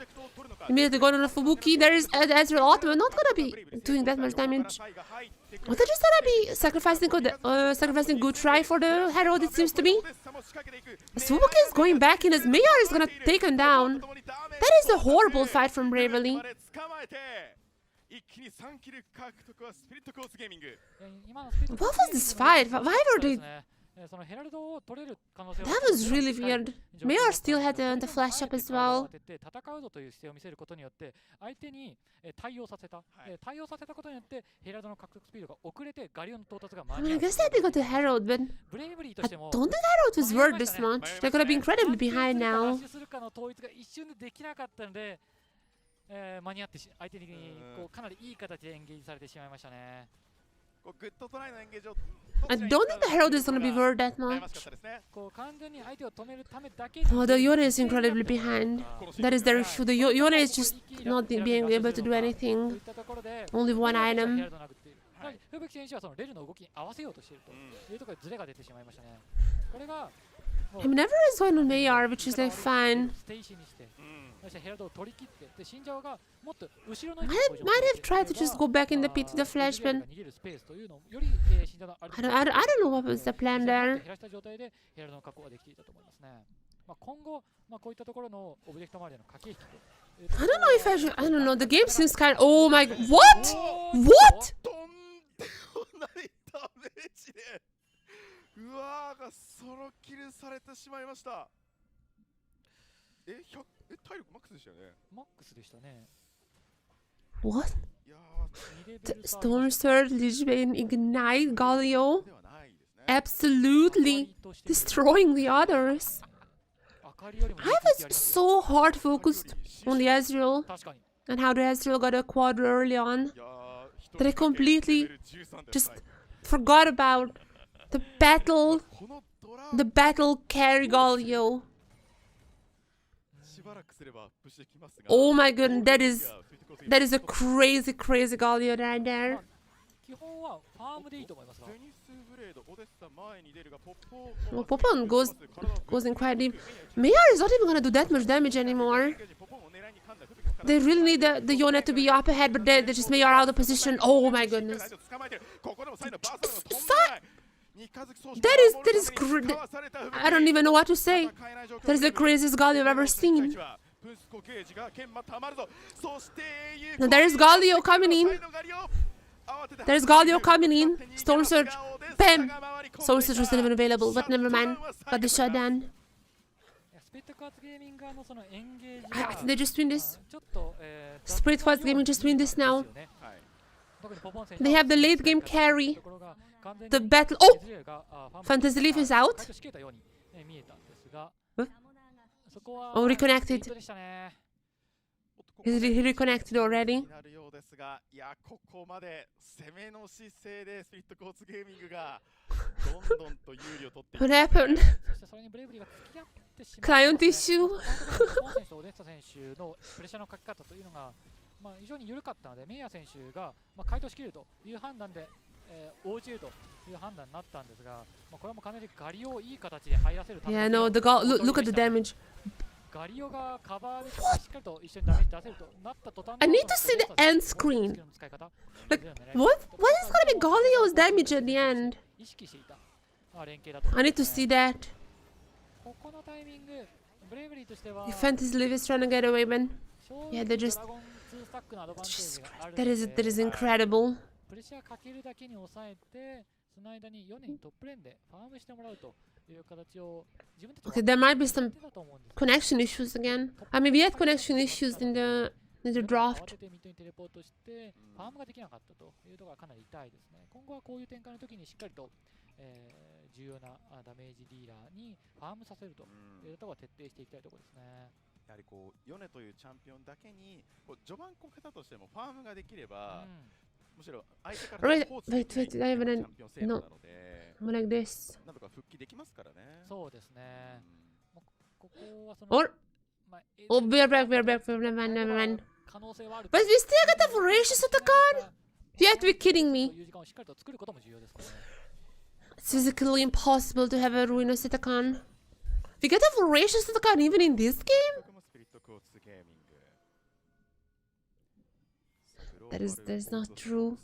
Immediately going on a Fubuki. There is Ezreal ultimate. Not gonna be doing that much damage. Or they're just gonna be sacrificing good try for the Herald. It seems to be. Fubuki is going back in as Mayar is gonna take him down. That is a horrible fight from Bravely. What was this fight? Why were they? That was really weird. Mayor still had the flash up as well. I mean, I guess they got the Herald, but I don't think Herald was worth this much. They're gonna be incredibly behind now. 間に合って相手にこうかなりいい形でエンゲージされてしまいましたね。 I don't think the Herald is gonna be worth that much. Oh, the Yone is incredibly behind. That is their issue. The Yone is just not being able to do anything. Only one item. I mean, everyone is going on Mayar, which is like fine. Might have tried to just go back in the pit to the flash, but I don't know what was the plan there. I don't know if I should. I don't know. The game seems kind of. Oh my. What? What? うわーがソロキルされてしまいました。体力マックスでしたよね。マックスでしたね。What? The Storm Surge, Lijbane, Ignite, Galio. Absolutely destroying the others. I was so hard focused on the Ezreal and how the Ezreal got a quadra early on that I completely just forgot about the battle carry Galio. Oh my goodness, that is a crazy Galio right there. Well, Popon goes in quite deep. Mayar is not even gonna do that much damage anymore. They really need the Yone to be up ahead, but they just Mayar out of position. Oh my goodness. That is I don't even know what to say. That is the craziest Galio I've ever seen. Now there is Galio coming in. There's Galio coming in. Storm Surge. Bam! Storm Surge was still even available, but never mind. Got the shot done. I think they just win this. Spirit Quartz Gaming just win this now. They have the late game carry. The battle. Oh! Fantasy Leaf is out. Huh? Oh, reconnected. He reconnected already. What happened? Client issue. 非常に緩かったので、メイヤー選手が回答しきるという判断で応じるという判断になったんですが、これはもうかなりガリをいい形で入らせるために。Yeah, no, look at the damage. ガリオがカバーでしっかりと一緒にダメージ出せるとなった途端。I need to see the end screen. Like, what is gonna be Galio's damage at the end? I need to see that. ここのタイミング、ブレイブリーとしては。If Fantasy Leaf is trying to get away, man. Yeah, they're just. That is incredible. Okay, there might be some connection issues again. I mean, we had connection issues in the draft. Right, wait, I have an no. I'm like this. Or oh, we're back. Never mind. But we still got the voracious Otakan? You have to be kidding me. It's physically impossible to have a ruinous Setakan. We get a voracious Setakan even in this game? That is not true.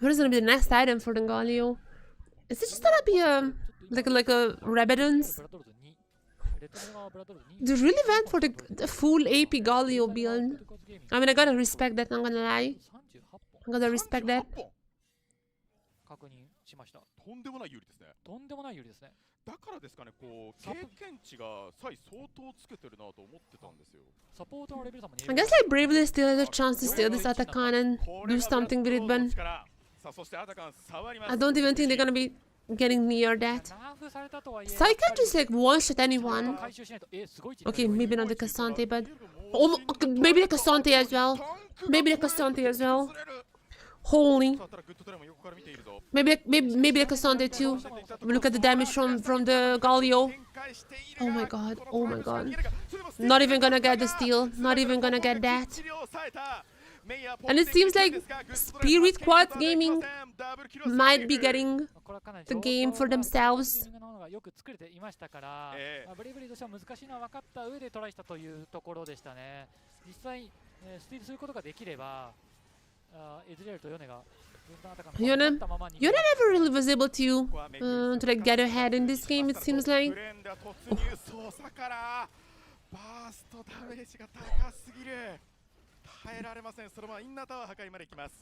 What is gonna be the next item for the Galio? Is it just gonna be like a Rabadon's? They really went for the full AP Galio build. I mean, I gotta respect that, I'm gonna lie. I gotta respect that. だからですかね、こう経験値が相当つけてるなと思ってたんですよ。サポートのレベル差も I guess like Bravely still has a chance to steal this Atakan and do something with it, but I don't even think they're gonna be getting near that. So I can't just like one-shot anyone. Okay, maybe not the Cassante, but okay, maybe the Cassante as well. Maybe the Cassante as well. Holy. Maybe the Cassante too. Look at the damage from the Galio. Oh my god, oh my god. Not even gonna get the steal. Not even gonna get that. And it seems like Spirit Quartz Gaming might be getting the game for themselves. Yona never really was able to like get ahead in this game, it seems like.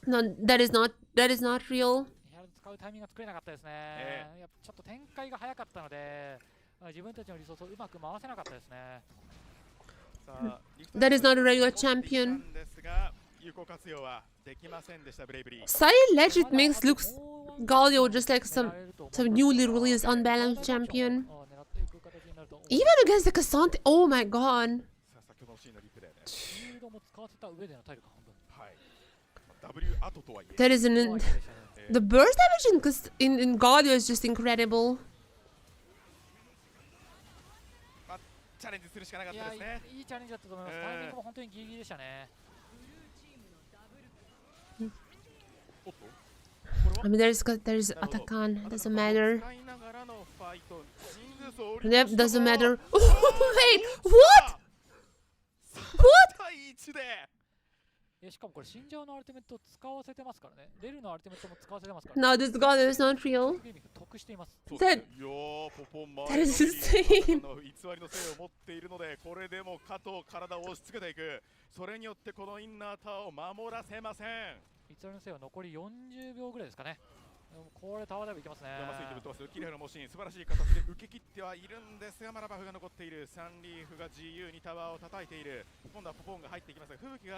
No, that is not real. That is not a regular champion. Sai legit makes looks Galio just like some newly released unbalanced champion. Even against the Cassante, oh my god. That is the burst damage in Galio is just incredible. I mean, there's Atakan, doesn't matter. Yep, doesn't matter. Wait, what? What? No, this god is not real. That is insane.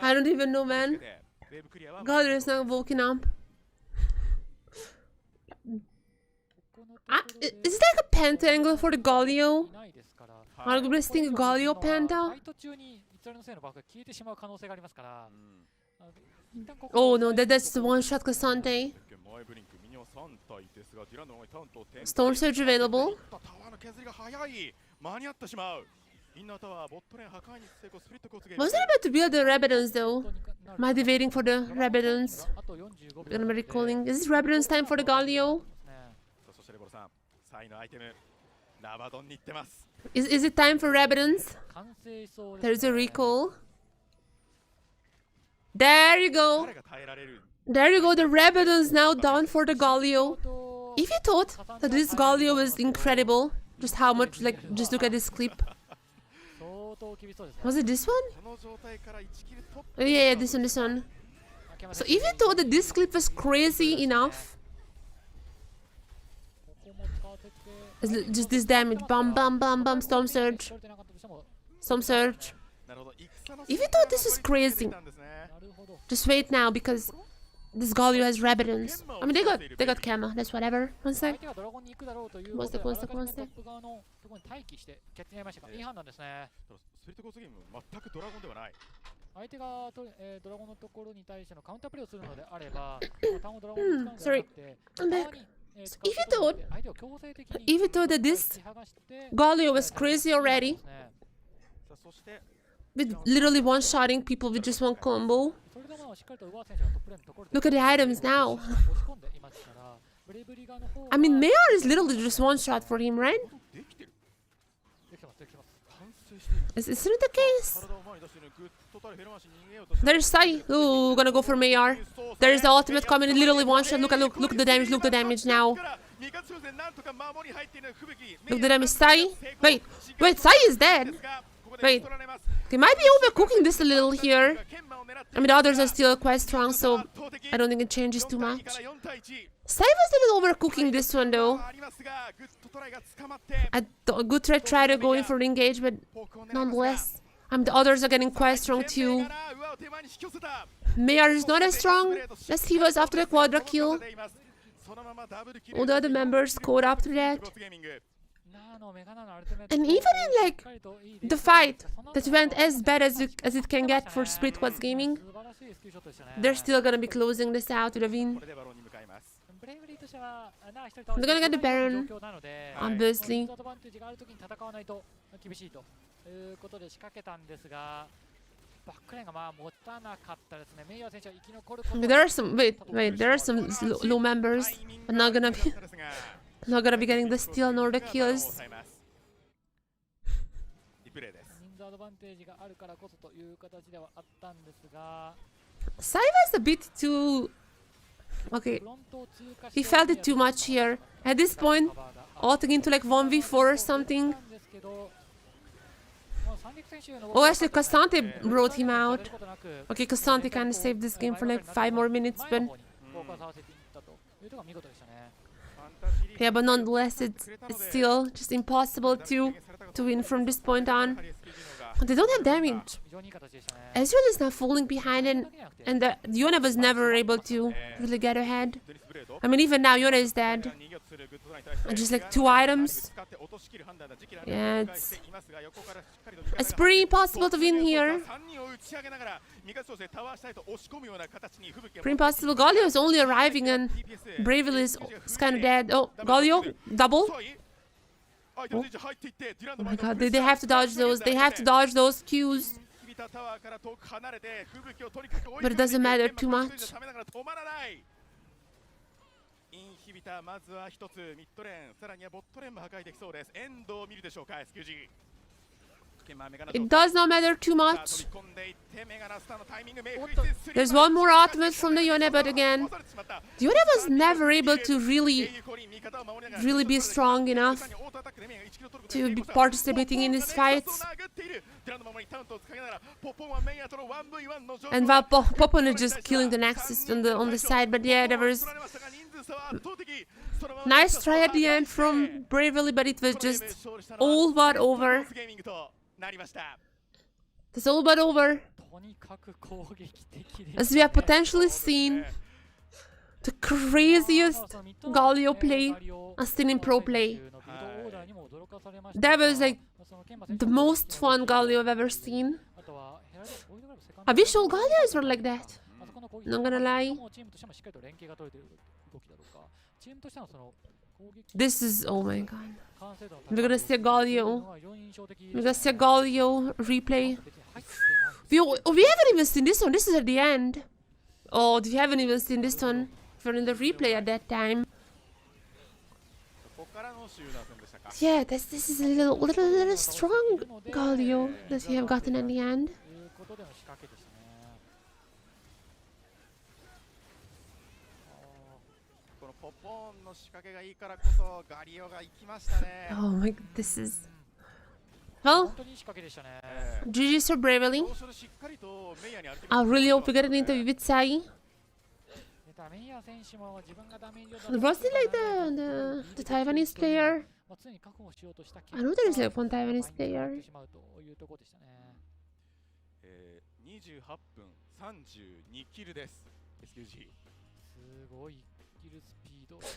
I don't even know, man. God, is not woken up. Is it like a penta angle for the Galio? Are we listing Galio penta? Oh no, that's the one-shot Cassante. Stone Surge available. Was there about to build the Rabadons though? Might be waiting for the Rabadons. Gonna be recalling. Is this Rabadons time for the Galio? Is it time for Rabadons? There's a recall. There you go. There you go. The Rabadon's now down for the Galio. If you thought that this Galio was incredible, just how much, like, just look at this clip. Was it this one? Oh, yeah, this one. So if you thought that this clip was crazy enough, just this damage, bam, bam, bam, bam, Storm Surge. If you thought this was crazy, just wait now because this Galio has Rabadons. I mean, they got Kama. That's whatever. One sec. One sec. Sorry. I'm back. So if you thought that this Galio was crazy already, with literally one-shotting people with just one combo. Look at the items now. I mean, Mayor is literally just one shot for him, right? Isn't it the case? There's Sai. Ooh, gonna go for Mayor. There's the ultimate coming in literally one shot. Look at the damage, look the damage now. Look the damage, Sai. Wait, Sai is dead. Wait, they might be overcooking this a little here. I mean, the others are still quite strong, so I don't think it changes too much. Sai was a little overcooking this one, though. A good try to go in for the engage, but nonetheless. The others are getting quite strong, too. Mayor is not as strong as he was after the quadra kill. All the other members caught up to that. And even in like the fight that went as bad as it can get for Split Quartz Gaming, they're still gonna be closing this out with a win. They're gonna get the Baron, obviously. There are some there are some low members, but not gonna be getting the steal nor the kills. Sai was a bit too okay. He felt it too much here. At this point, ulting into like 1v4 or something. Oh, actually, Cassante wrote him out. Okay, Cassante kind of saved this game for like 5 more minutes, but... Yeah, but nonetheless, it's still just impossible to win from this point on. They don't have damage. Ezreal is now falling behind, and Yone was never able to really get ahead. I mean, even now, Yone is dead. And just like 2 items. Yeah, it's pretty impossible to win here. Pretty impossible. Galio is only arriving, and Bravely is kind of dead. Oh, Galio, double. Oh. Oh my god, they have to dodge those. They have to dodge those Qs. But it doesn't matter too much. It does not matter too much. There's one more ultimate from the Yone, but again, the Yone was never able to really be strong enough to be participating in these fights. And while Popon is just killing the Nexus on the side, but yeah, there was nice try at the end from Bravely, but it was just all but over. It's all but over. As we have potentially seen the craziest Galio play still in pro play. That was like the most fun Galio I've ever seen. I wish all Galios were like that. Not gonna lie. This is, oh my god. We're gonna see a Galio. We're gonna see a Galio replay. We haven't even seen this one. This is at the end. Oh, we haven't even seen this one. We're in the replay at that time. Yeah, this is a little strong Galio that we have gotten at the end. Oh my, this is... Well, GG's for Bravely. I really hope we get an interview with Sai. Was it like the Taiwanese player? I know there is like one Taiwanese player.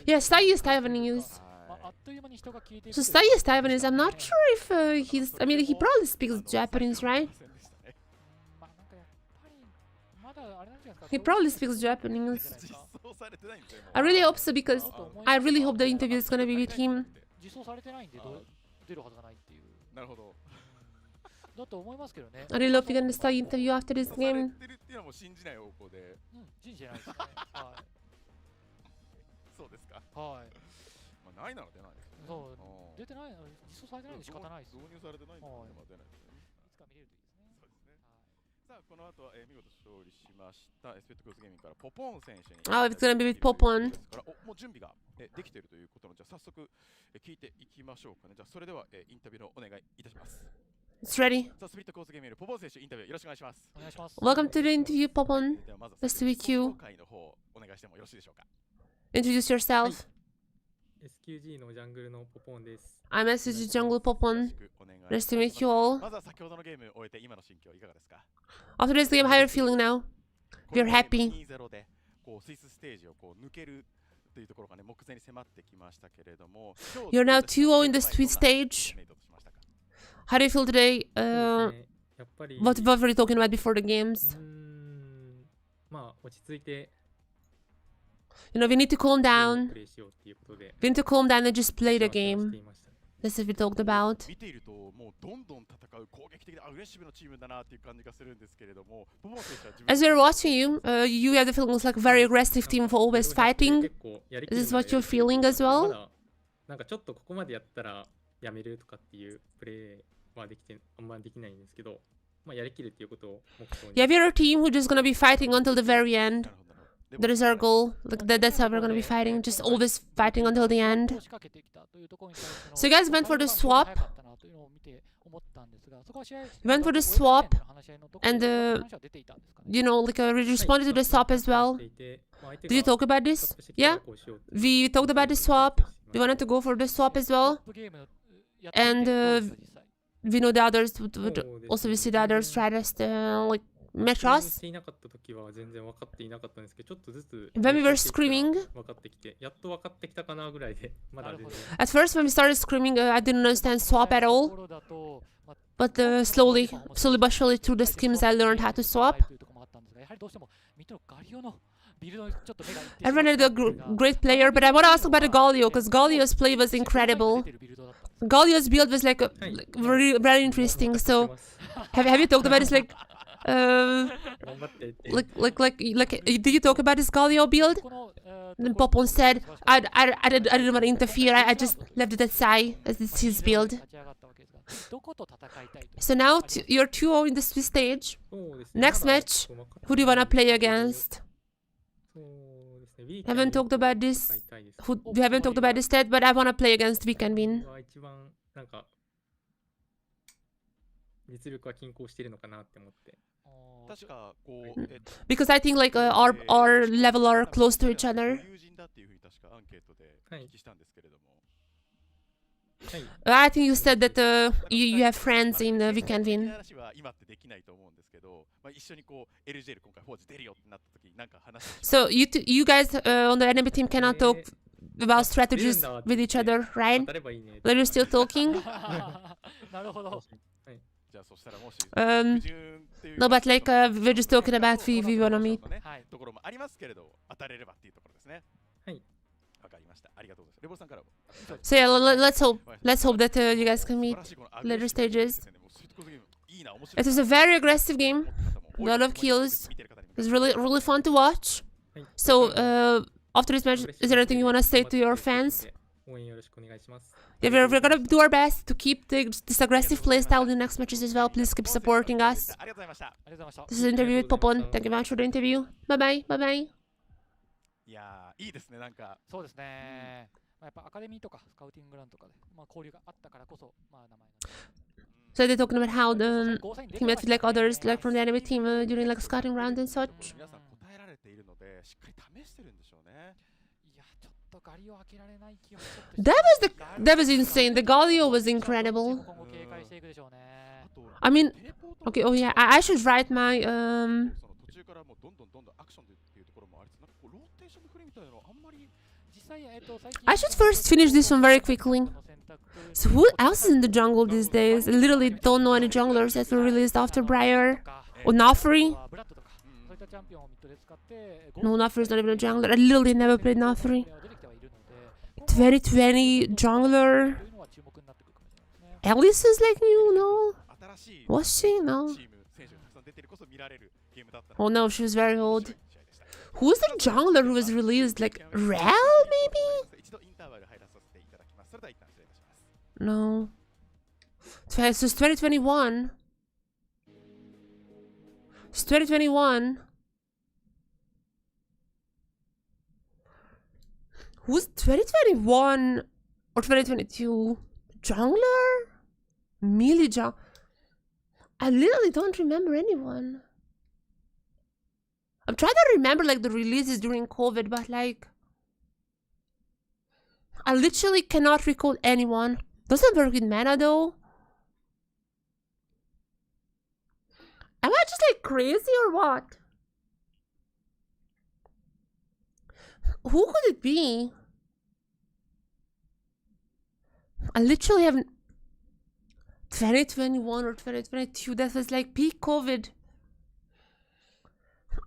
Yeah, Sai is Taiwanese. So Sai is Taiwanese. I'm not sure if he's... I mean, he probably speaks Japanese, right? He probably speaks Japanese. I really hope so, because I really hope the interview is gonna be with him. I really hope you're gonna start interview after this game. 信じない方向で。信じてないですね。はい。そうですか。はい。まあないなら出ないですね。そう。出てない、実装されてないんで仕方ないです。導入されてないんで出ないですね。いつか見れるといいですね。そうですね。さあこの後は見事勝利しましたエスペットクロスゲーミングからポポン選手に。Oh, it's gonna be with Popon. もう準備ができているということなので、じゃあ早速聞いていきましょうかね。じゃあそれではインタビューのお願いいたします。It's ready. さあスプリットコースゲーミングポポン選手インタビューよろしくお願いします。お願いします。Welcome to the interview, Popon. ではまず Nice to meet you. 紹介の方お願いしてもよろしいでしょうか。Introduce yourself. SQG のジャングルのポポンです。I'm SQG Jungle Popon. Nice to meet you all. まずは先ほどのゲームを終えて今の心境いかがですか。 After this game, how are you feeling now? You're happy. 2-0でこうスイスステージをこう抜けるというところがね目前に迫ってきましたけれども。You're now 2-0 in the Sweet stage. How do you feel today? What were you talking about before the games? まあ落ち着いて。You know, we need to calm down. We need to calm down and just play the game. This is what we talked about. As we're watching you, you have the feeling it's like a very aggressive team for always fighting. Is this what you're feeling as well? なんかちょっとここまでやったらやめるとかっていうプレーはあんまできないんですけど、まあやりきるっていうことを目標に。Yeah, we're a team who's just gonna be fighting until the very end. That is our goal. Like that's how we're gonna be fighting. Just always fighting until the end. So you guys went for the swap. You went for the swap, and you know, like responded to the swap as well. Did you talk about this? Yeah, we talked about the swap. We wanted to go for the swap as well, and we know the others would also we see the others try to like match us. When we were screaming, at first when we started screaming, I didn't understand swap at all. But slowly but surely through the schemes I learned how to swap. Everyone is a great player, but I want to ask about the Galio, because Galio's play was incredible. Galio's build was like very interesting. So have you talked about this like did you talk about this Galio build? Then Popon said, I didn't want to interfere, I just left it aside as it's his build. So now you're 2-0 in the Swiss stage. Next match, who do you want to play against? Haven't talked about this. We haven't talked about this yet, but I want to play against Weekend Win. Because I think like our level are close to each other. I think you said that you have friends in Weekend Win. So you guys on the enemy team cannot talk about strategies with each other, right? Are you still talking? No, but like we're just talking about we wanna meet. So yeah, let's hope that you guys can meet later stages. It was a very aggressive game, a lot of kills. It was really fun to watch. So after this match, is there anything you wanna say to your fans? Yeah, we're gonna do our best to keep this aggressive playstyle in the next matches as well. Please keep supporting us. This is an interview with Popon. Thank you very much for the interview. Bye bye. Bye bye. いやーいいですねなんかそうですね、やっぱアカデミーとかスカウティングランとかで交流があったからこそ名前 So they're talking about how the teammates like others like from the enemy team during like scouting round and such. That was insane. The Galio was incredible. I mean, okay, oh yeah, I should write my I should first finish this one very quickly. So who else is in the jungle these days? I literally don't know any junglers that were released after Briar. Or Nafri? No, Nafri is not even a jungler. I literally never played Nafri. 2020 jungler. Alice is like new, no? Was she? No. Oh no, she was very old. Who's the jungler who was released? Like, Rel, maybe? No. So it's 2021. It's 2021. Who's 2021 or 2022? Jungler? Melee jungler? I literally don't remember anyone. I'm trying to remember like the releases during COVID, but like I literally cannot recall anyone. Doesn't work with mana though. Am I just like crazy or what? Who could it be? I literally haven't. 2021 or 2022, that was like peak COVID.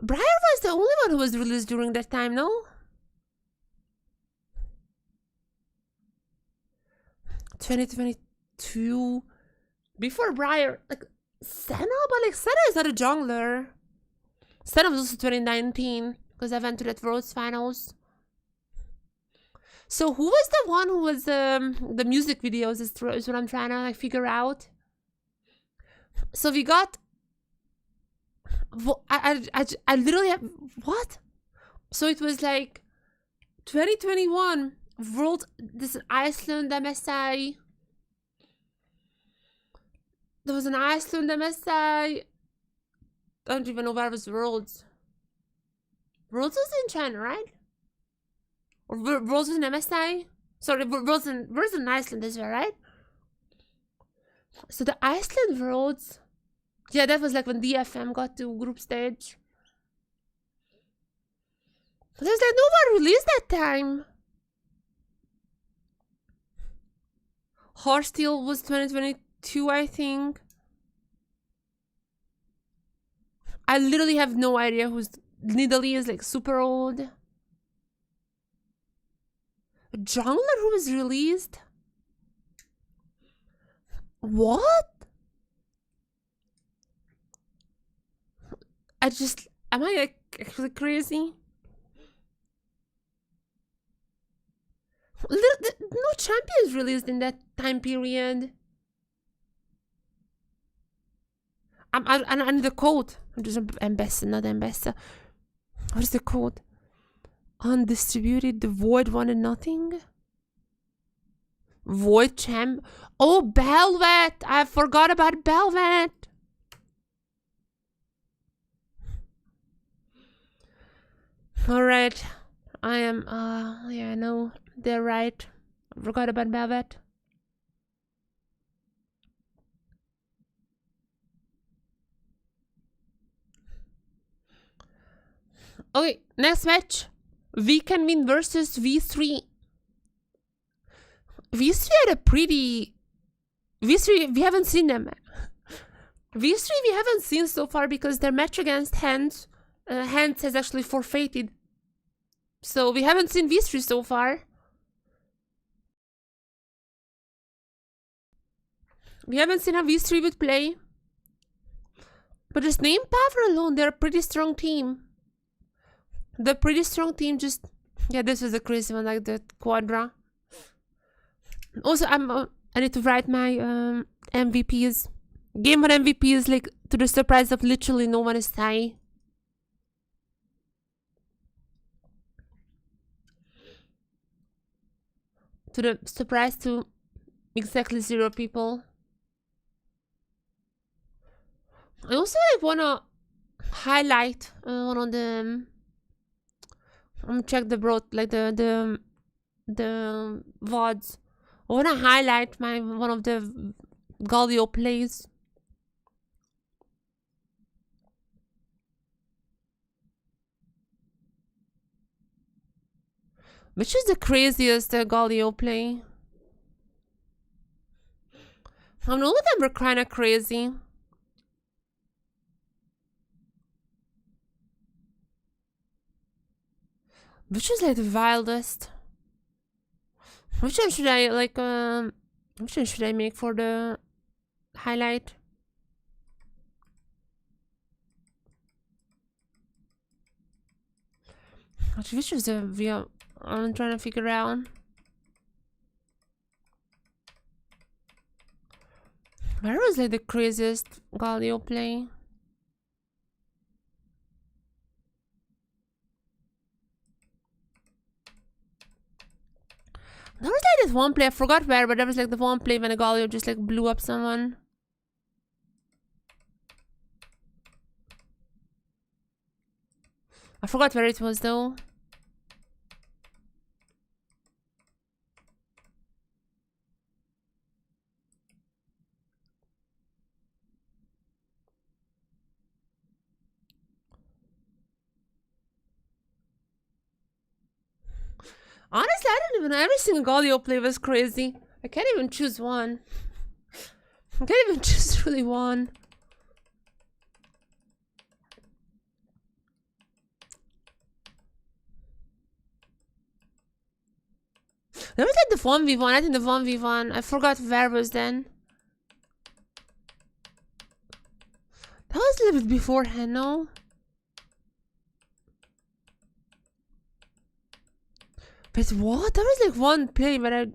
Briar was the only one who was released during that time, no? 2022. Before Briar, like Senna, but like Senna is not a jungler. Senna was also 2019 because I went to that Worlds finals. So who was the one who was the music videos is what I'm trying to like figure out. So we got I literally have what? So it was like 2021 World, this Iceland MSI. There was an Iceland MSI. I don't even know where was Worlds. Worlds was in China, right? Or Worlds was in MSI? Sorry, Worlds in Iceland as well, right? So the Iceland Worlds, yeah, that was like when DFM got to group stage. There's like no one released that time. Heartsteel was 2022, I think. I literally have no idea who's. Nidalee is like super old. A jungler who was released? What? Am I like actually crazy? No champions released in that time period. I need the code. I'm just ambassador, not ambassador. What is the code? Undistributed, the void one and nothing. Void champ. Oh, Belvet! I forgot about Belvet. Alright. I am, yeah, no, they're right. I forgot about Belvet. Okay, next match. We can win versus V3. V3 had a pretty... V3, we haven't seen them. V3 we haven't seen so far because their match against Hands, Hands has actually forfeited. So we haven't seen V3 so far. We haven't seen how V3 would play. But just name power alone, they're a pretty strong team. The pretty strong team just... Yeah, this was a crazy one, like the Quadra. Also, I need to write my MVPs. Game 1 MVPs, like, to the surprise of literally no one is high. To the surprise to exactly 0 people. I also like wanna highlight one of the... check the broad, like the VODs. I wanna highlight one of the Galio plays. Which is the craziest Galio play? I know that them were kinda crazy. Which is like the wildest? Which one should I like which one should I make for the highlight? Actually, which was the view I'm trying to figure out. Where was like the craziest Galio play? There was like this one play, I forgot where, but there was like the one play when a Galio just like blew up someone. I forgot where it was though. Honestly, I don't even know. Every single Galio play was crazy. I can't even choose one. I can't even choose really one. There was like the 1v1. I think the 1v1. I forgot where was then. That was a little bit beforehand, no? But what? There was like one play, but I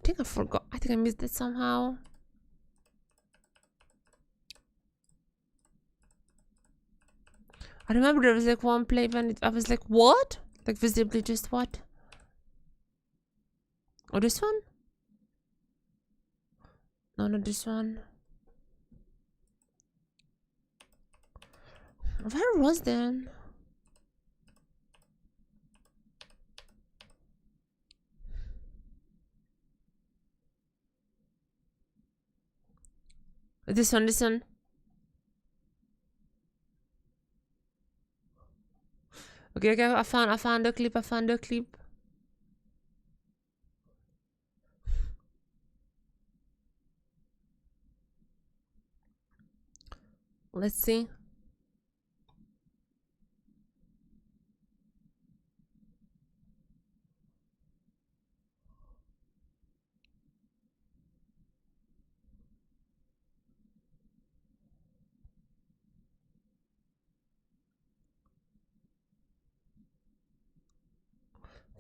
think I forgot. I think I missed it somehow. I remember there was like one play when I was like, what? Like visibly just what? Oh, this one? No, not this one. Where was then? This one, this one. Okay, okay, I found the clip, I found the clip. Let's see.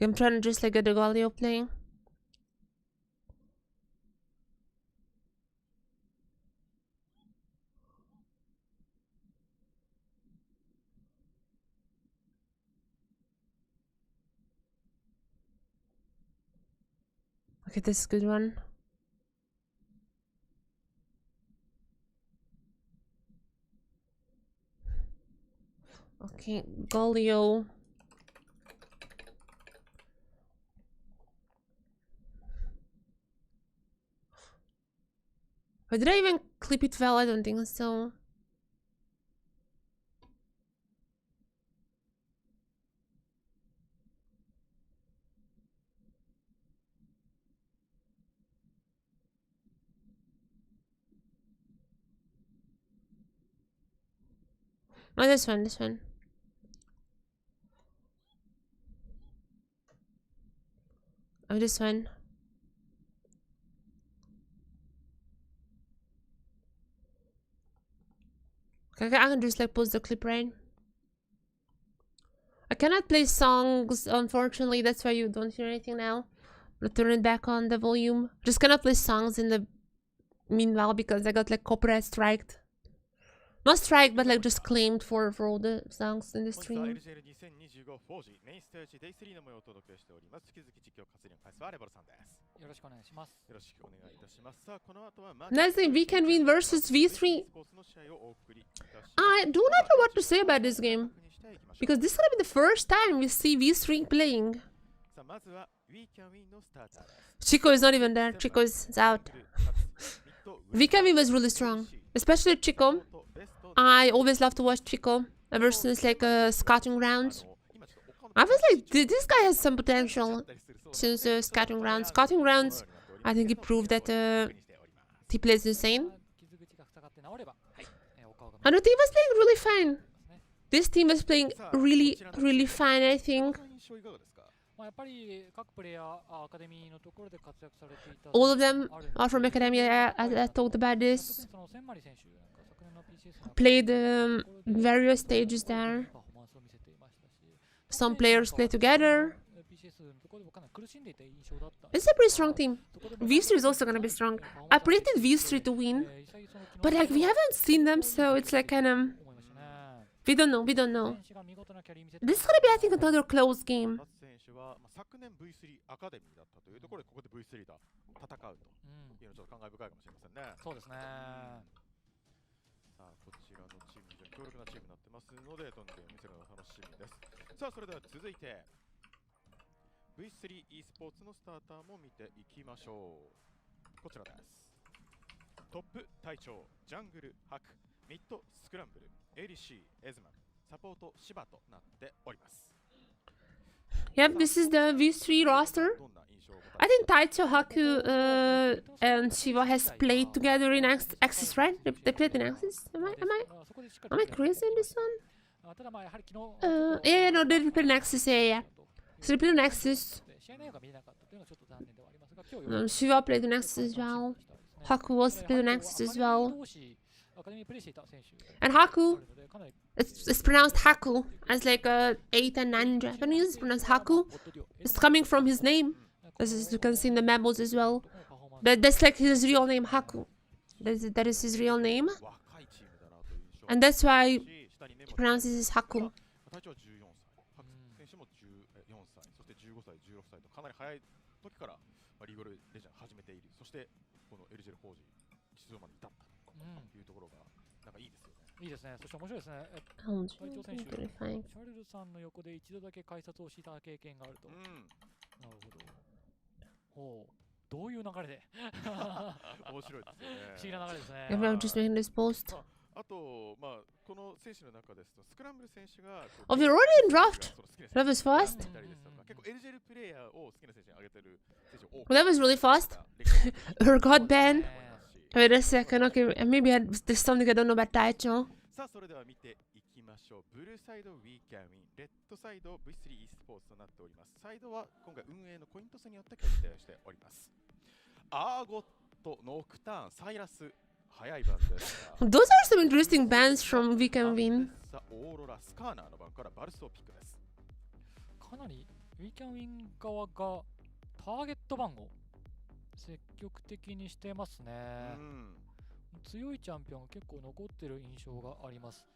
I'm trying to just like get the Galio playing. Okay, this is a good one. Okay, Galio. But did I even clip it well? I don't think so. Oh, this one, this one. Oh, this one. Okay, I can just like pause the clip, right? I cannot play songs, unfortunately. That's why you don't hear anything now. I'll turn it back on the volume. Just cannot play songs in the meanwhile because I got like copyright striked. Not strike, but like just claimed for all the songs in the stream. Next thing, Weekend Win versus V3. I do not know what to say about this game. Because this is gonna be the first time we see V3 playing. Chico is not even there. Chico is out. Weekend Win was really strong. Especially Chico. I always love to watch Chico ever since like scouting rounds. I was like, this guy has some potential since scouting rounds. Scouting rounds, I think he proved that he plays insane. And the team was playing really fine. This team was playing really, really fine, I think. All of them are from Academia. I talked about this. Played various stages there. Some players play together. It's a pretty strong team. V3 is also gonna be strong. I predicted V3 to win, but like we haven't seen them, so it's like kind of we don't know. This is gonna be, I think, another close game. 昨年 V3 アカデミーだったというところでここで V3 だ戦うというのちょっと感慨深いかもしれませんね。そうですね。さあこちらのチーム非常に強力なチームになってますのでどんどん見せるのが楽しみです。さあそれでは続いて V3 Esports のスターターも見ていきましょう。こちらです。トップ隊長ジャングルハクミッドスクランブル ADC エズマンサポートシバとなっております。Yep, this is the V3 roster. I think Taicho, Haku, and Shiva has played together in Axis, right? They played in Axis. Am I crazy in this one? Yeah, no, they played in Axis. Yeah. So they played in Axis. Shiva played in Axis as well. Haku was played in Axis as well. And Haku, it's pronounced Haku, as like 8 and 9 Japanese. It's pronounced Haku. It's coming from his name, as you can see in the memos as well. That's like his real name, Haku. That is his real name. And that's why he pronounces his Haku. いいですね。そして面白いですね。隊長選手、シャルルさんの横で一度だけ改札をした経験があると。なるほど。ほう、どういう流れで面白いですね。不思議な流れですね。I'm just making this post. あと、まあ、この選手の中ですと、スクランブル選手が Oh, we're already in draft. That was fast. 結構 LJL プレイヤーを好きな選手に挙げてる選手多く。Well, that was really fast. Got banned. Wait a second, okay, maybe there's something I don't know about Taicho. さあそれでは見ていきましょう。ブルーサイド We Can Win、レッドサイド V3 Esports となっております。サイドは今回運営のコイント数によって決定しております。アーゴット、ノクターン、サイラス、早い番です。Those are some interesting bands from We Can Win. オーロラ、スカーナーの番からバルスをピックです。かなり We Can Win 側がターゲット番号積極的にしてますね。強いチャンピオンが結構残ってる印象があります。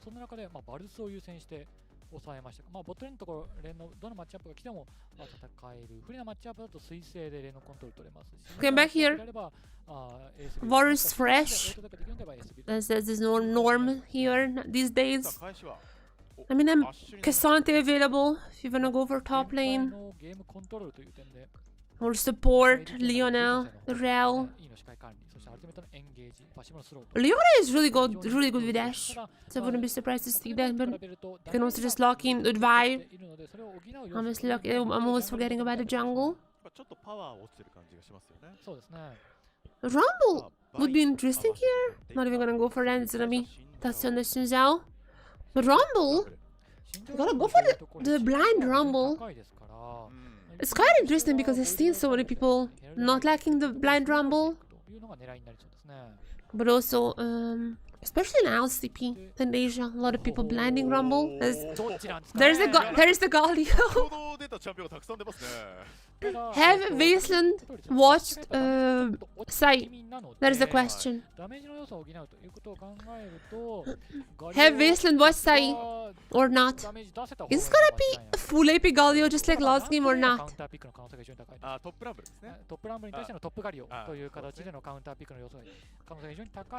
そんな中で、バルスを優先して抑えました。ボットレーンのところ、レーンのどのマッチアップが来ても戦える。不利なマッチアップだと水星でレーンのコントロール取れますし。Come back here. Varus fresh. There's no norm here these days. I mean, I'm Cassante available if you wanna go for top lane. Or support, Leona, Rel. Leona is really good with dash, so I wouldn't be surprised to see that, but you can also just lock in with Vibe. I'm almost forgetting about the jungle. Rumble would be interesting here. Not even gonna go for that, it's gonna be Tatsun the Shinzao. But Rumble, you gotta go for the blind Rumble. It's quite interesting because I've seen so many people not liking the blind rumble, but also, especially in LCP in Asia, a lot of people blinding rumble. There's the Galio. Have Wasteland watched Sai? That is the question. Have Wasteland watched Sai or not? Is it gonna be a full AP Galio just like last game or not?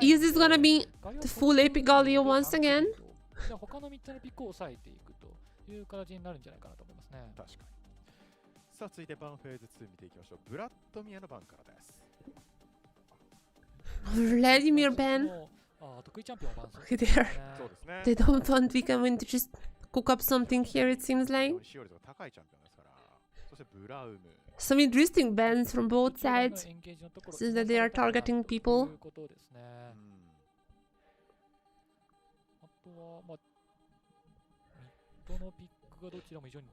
Is this gonna be the full AP Galio once again? 他の3つのピックを抑えていくという形になるんじゃないかなと思いますね。確かに。さあ続いてバンフェーズ2見ていきましょう。ブラッドミアのバンからです。Vladimir ban. Okay, they don't want We Can Win to just cook up something here, it seems like. Some interesting bans from both sides, since that they are targeting people.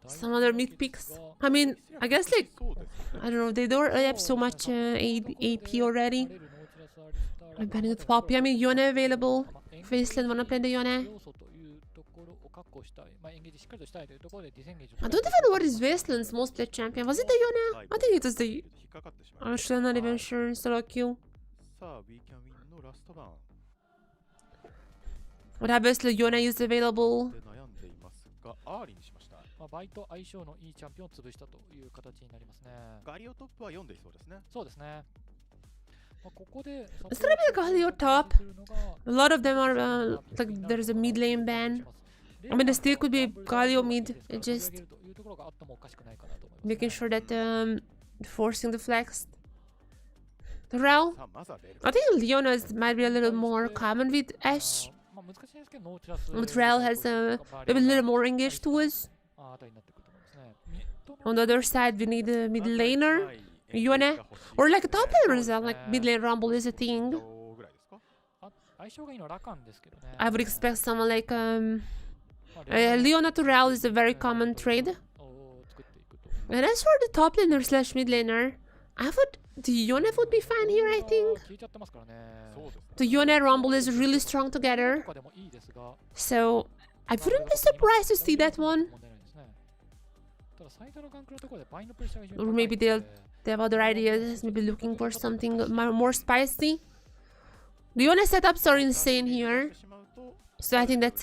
Some other mid picks. I mean, I guess like, I don't know, they don't really have so much AP already. I'm banning the Poppy. I mean, Yone available. Wasteland wanna play the Yone. 行したい、エンゲージしっかりとしたいというところでディセンゲージ I don't even know what is Wasteland's most played champion. Was it the Yone? I think it was the... I'm still not even sure. Solo Q. What obviously Yone is available. バイと相性のいいチャンピオンを潰したという形になりますね。ガリオトップは読んでいそうですね。そうですね。ここで It's gonna be a Galio top. A lot of them are like there's a mid lane ban. I mean, the still could be Galio mid. It's just making sure that forcing the flex. The Rel. I think Leona's might be a little more common with Ash. But Rel has maybe a little more engaged to us. On the other side, we need a mid laner, Yone, or like a top laner as well, like mid lane rumble is a thing. I would expect someone like Leona to Rel is a very common trade. And as for the top laner slash mid laner, the Yone would be fine here, I think. The Yone rumble is really strong together, so I wouldn't be surprised to see that one. Or maybe they have other ideas, maybe looking for something more spicy. The Yone setups are insane here, so I think that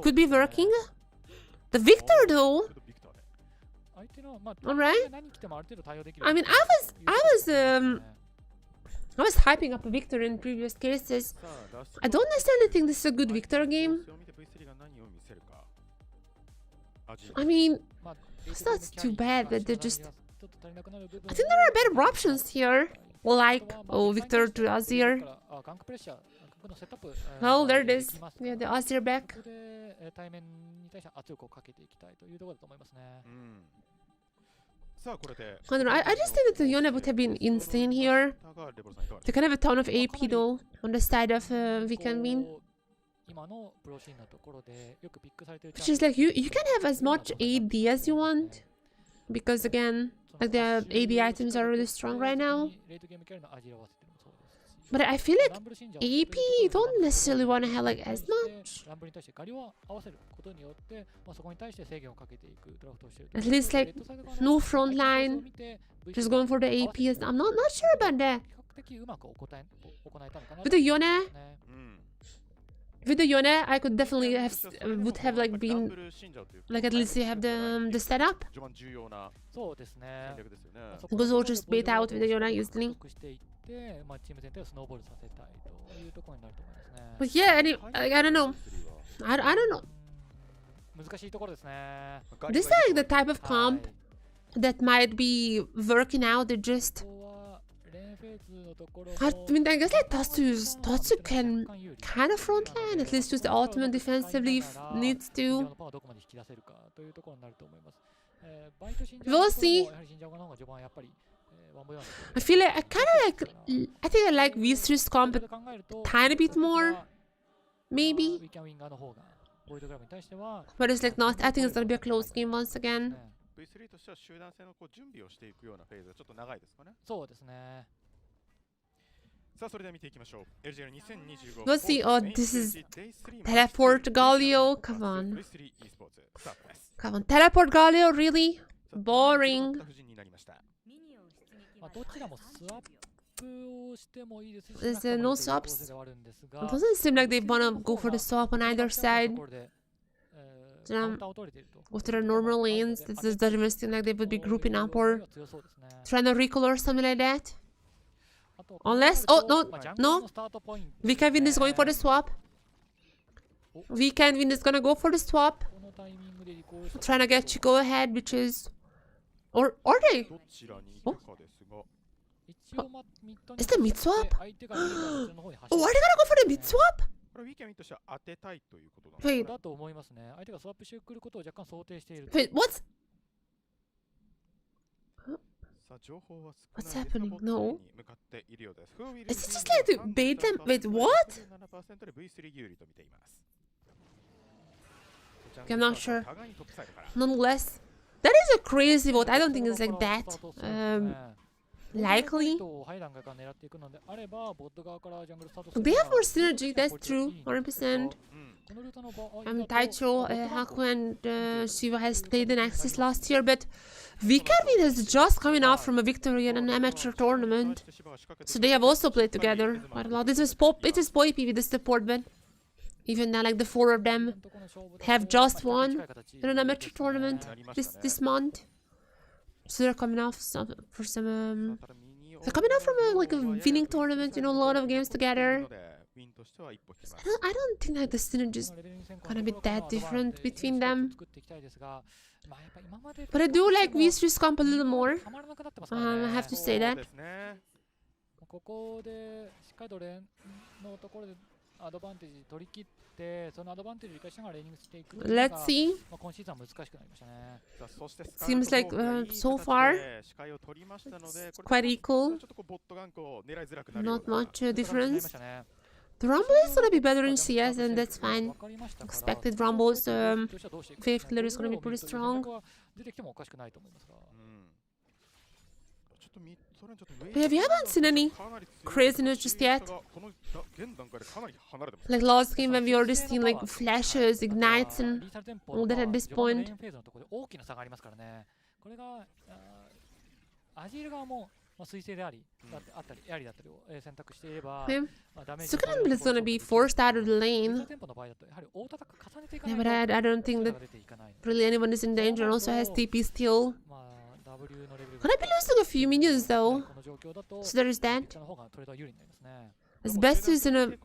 could be working. The Victor though, alright. I mean, I was hyping up a Victor in previous cases. I don't necessarily think this is a good Victor game. I mean, it's not too bad, but they're just... I think there are better options here. Like, Victor to Azir. Oh, there it is. We have the Azir back. I don't know, I just think that the Yone would have been insane here. They can have a ton of AP though, on the side of Weekend Win. Which is like, you can have as much AD as you want. Because again, like the AD items are really strong right now. But I feel like AP, you don't necessarily want to have like as much. At least like no front line, just going for the APs. I'm not sure about that. With the Yone, I could definitely would have like been like at least you have the setup. Because we'll just bait out with the Yone usually. But yeah, I don't know. I don't know. This is like the type of comp that might be working out. It just... I mean, I guess like Tatsu can kind of frontline, at least use the ultimate defensively if needs to. We'll see. I feel like I think I like V3's comp a tiny bit more, maybe. But it's like not, I think it's gonna be a close game once again. Let's see, oh, this is Teleport Galio, come on. Come on, Teleport Galio, really? Boring. Is there no swaps? It doesn't seem like they wanna go for the swap on either side. Go to their normal lanes. This doesn't even seem like they would be grouping up or trying to recall or something like that. Unless, oh no, Weekend Win is going for the swap. Weekend Win is gonna go for the swap. Trying to get you go ahead, which is... Or are they? Oh? Is the mid swap? Oh, are they gonna go for the mid swap? Wait. Wait, what? What's happening? No. Is it just like to bait them? Wait, what? Okay, I'm not sure. Nonetheless, that is a crazy vote. I don't think it's like that. likely. They have more synergy, that's true, 100%. Taicho, Haku and Shiva has played in Axis last year, but V3 is just coming off from a victory in an amateur tournament. So they have also played together quite a lot. It is Poipy with the support, but even now, like the four of them have just won in an amateur tournament this month. So they're coming off for some. They're coming off from a winning tournament, you know, a lot of games together. I don't think that the synergy is gonna be that different between them. But I do like V3's comp a little more. I have to say that. Let's see. Seems like so far it's quite equal. Not much difference. The Rumble is gonna be better in CS, and that's fine. Expected Rumble's wave killer is gonna be pretty strong. But we haven't seen any craziness just yet. Like last game when we already seen like flashes, ignites and all that at this point. Scramble is gonna be forced out of the lane. Yeah, but I don't think that really anyone is in danger. Also has TP still. Could I be losing a few minions though? So there is that. As best is in a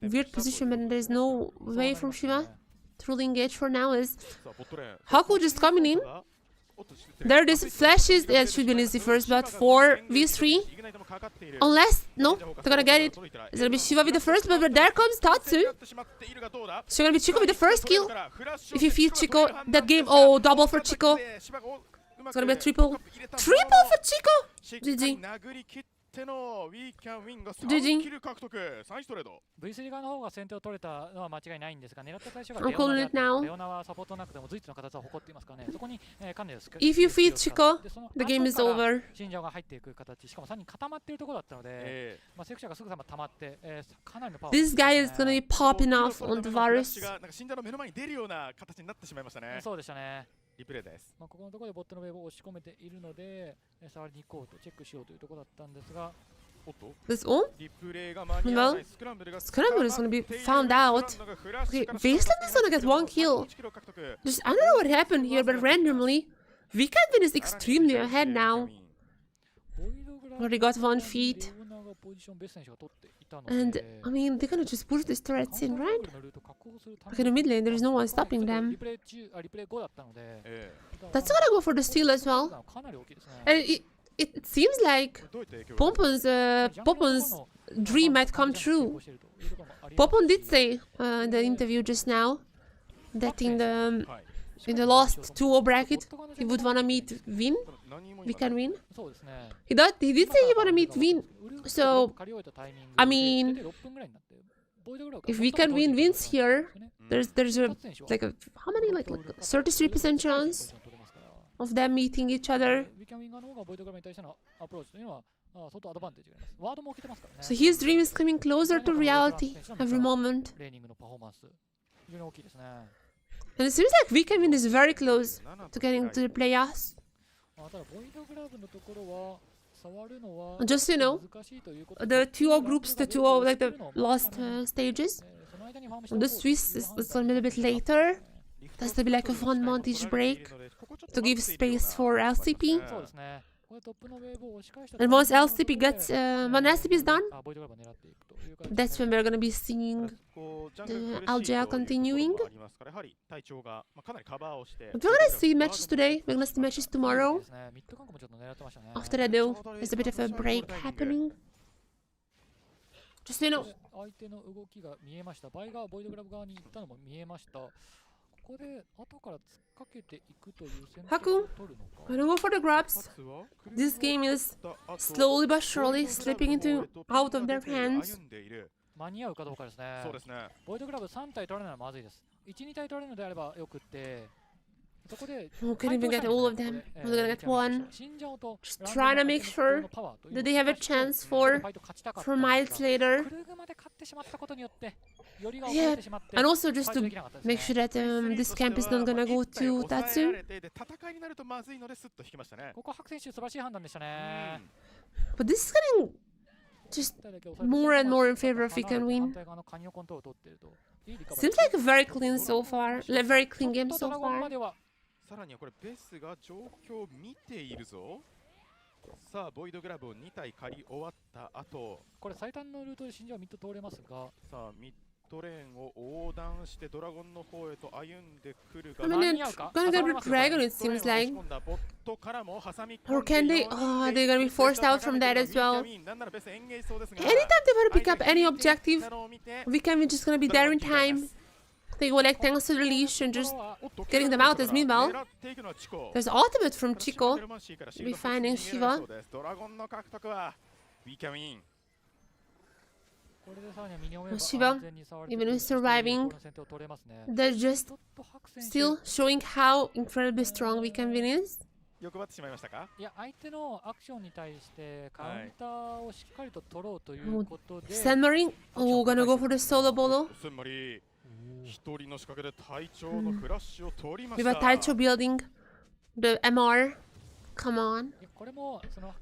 weird position, but there's no way from Shiva to really engage for now. Is Haku just coming in? There it is, flashes. Yeah, it should be an easy first, but for V3, unless no, they're gonna get it. It's gonna be Shiva with the first, but there comes Tatsu. It's gonna be Chico with the first kill. If you feed Chico that game, oh, double for Chico. It's gonna be a triple. Triple for Chico! GG. GG. I'm calling it now. If you feed Chico, the game is over. This guy is gonna be popping off on the virus. This all? Well, Scramble is gonna be found out. Okay, Baseline is gonna get one kill. Just, I don't know what happened here, but randomly, Weekend is extremely ahead now. Already got 1 feed. And, I mean, they're gonna just push this turret in, right? Like in the mid lane, there is no one stopping them. That's gonna go for the steal as well. And it seems like Popon's dream might come true. Popon did say in the interview just now that in the last 2-0 bracket he would wanna meet Win. We can win. He did say he wanna meet Win. So I mean, if we can win wins here, there's a how many 33% chance of them meeting each other. So his dream is coming closer to reality every moment. And it seems like Weekend is very close to getting to the playoffs. Just you know, the 2-0 groups, the 2-0 like the last stages. The Swiss is a little bit later. There's to be like a 1 month-ish break to give space for LCP. And once LCP gets, when LCP is done, that's when we're gonna be seeing the LJL continuing. But we're gonna see matches today, we're gonna see matches tomorrow. After that though, there's a bit of a break happening. Just so you know. Haku, gonna go for the grabs. This game is slowly but surely slipping out of their hands. Who can even get all of them? Who's gonna get one? Just trying to make sure that they have a chance for miles later. Yeah, and also just to make sure that this camp is not gonna go to Tatsu. But this is getting just more and more in favor of we can win. Seems like a very clean so far, like a very clean game so far. さらにはこれベスが状況を見ているぞ。さあボイドグラブを2体借り終わった後、これ最短のルートで死んじゃミッド通れますが、さあミッドレーンを横断してドラゴンの方へと歩んでくるが、 I mean, they're gonna get a dragon, it seems like. Or can they? Oh, they're gonna be forced out from that as well. Anytime they want to pick up any objective, we can be just gonna be there in time. They go like thanks to the leash and just getting them out. As meanwhile, there's ultimate from Chico. Be finding Shiva. Shiva, even with surviving, they're just still showing how incredibly strong we can win is. 欲張ってしまいましたか？いや、相手のアクションに対してカウンターをしっかりと取ろうということで。Senmarin, oh, gonna go for the solo bolo. We have Taicho building the MR. Come on.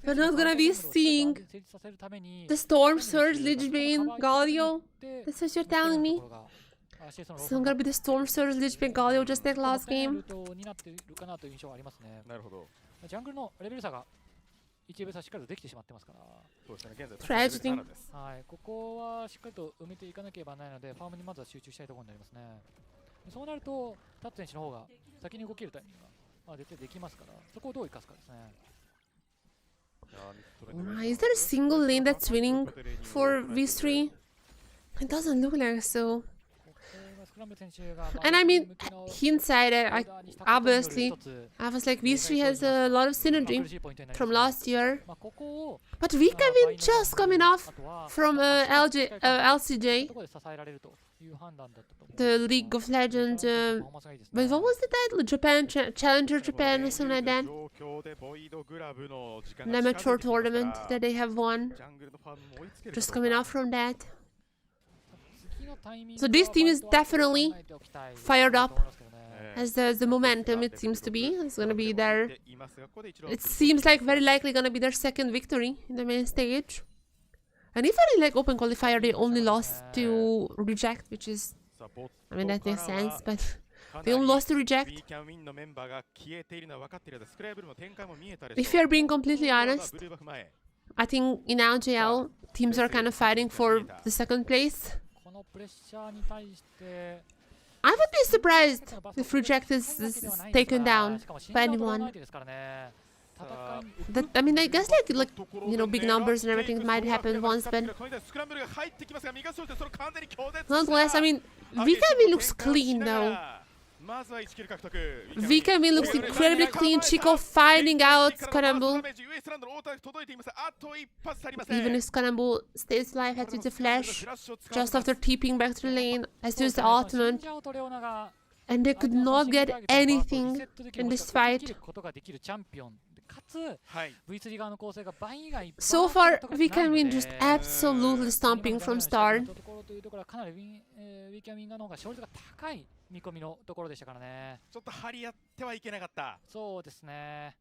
We're not gonna be seeing the Storm Surge, Lich Bane, Galio. That's what you're telling me. It's not gonna be the Storm Surge, Lich Bane, Galio just like last game. なるほど。ジャングルのレベル差が1レベル差しっかりとできてしまってますから。そうですね、現在 Tragedy. はい、ここはしっかりと埋めていかなければならないので、ファームにまずは集中したいところになりますね。そうなると、タッツ選手の方が先に動けるタイミングが絶対できますから、そこをどう生かすかですね。Is there a single lane that's winning for V3? It doesn't look like so. And I mean, hindsight, obviously, I was like, V3 has a lot of synergy from last year. But we can win just coming off from LCJ, the League of Legends. But what was the title? Japan Challenger Japan or something like that. An amateur tournament that they have won. Just coming off from that. So this team is definitely fired up, as the momentum it seems to be. It's gonna be their, it seems like very likely gonna be their second victory in the main stage. And if I like open qualifier, they only lost to Reject, which is, I mean, that makes sense, but they only lost to Reject. If you're being completely honest, I think in LJL, teams are kind of fighting for the second place. I would be surprised if Reject is taken down by anyone. That, I mean, I guess like you know, big numbers and everything might happen once, but nonetheless, I mean, VKB looks clean though. VKB looks incredibly clean. Chico finding out Skarambul. Even if Skarambul stays alive, had to use the flash just after TPing back to the lane, has to use the ultimate. And they could not get anything in this fight. So far, VKB just absolutely stomping from start. 見込みのところでしたからね。ちょっと張り合ってはいけなかった。そうですね。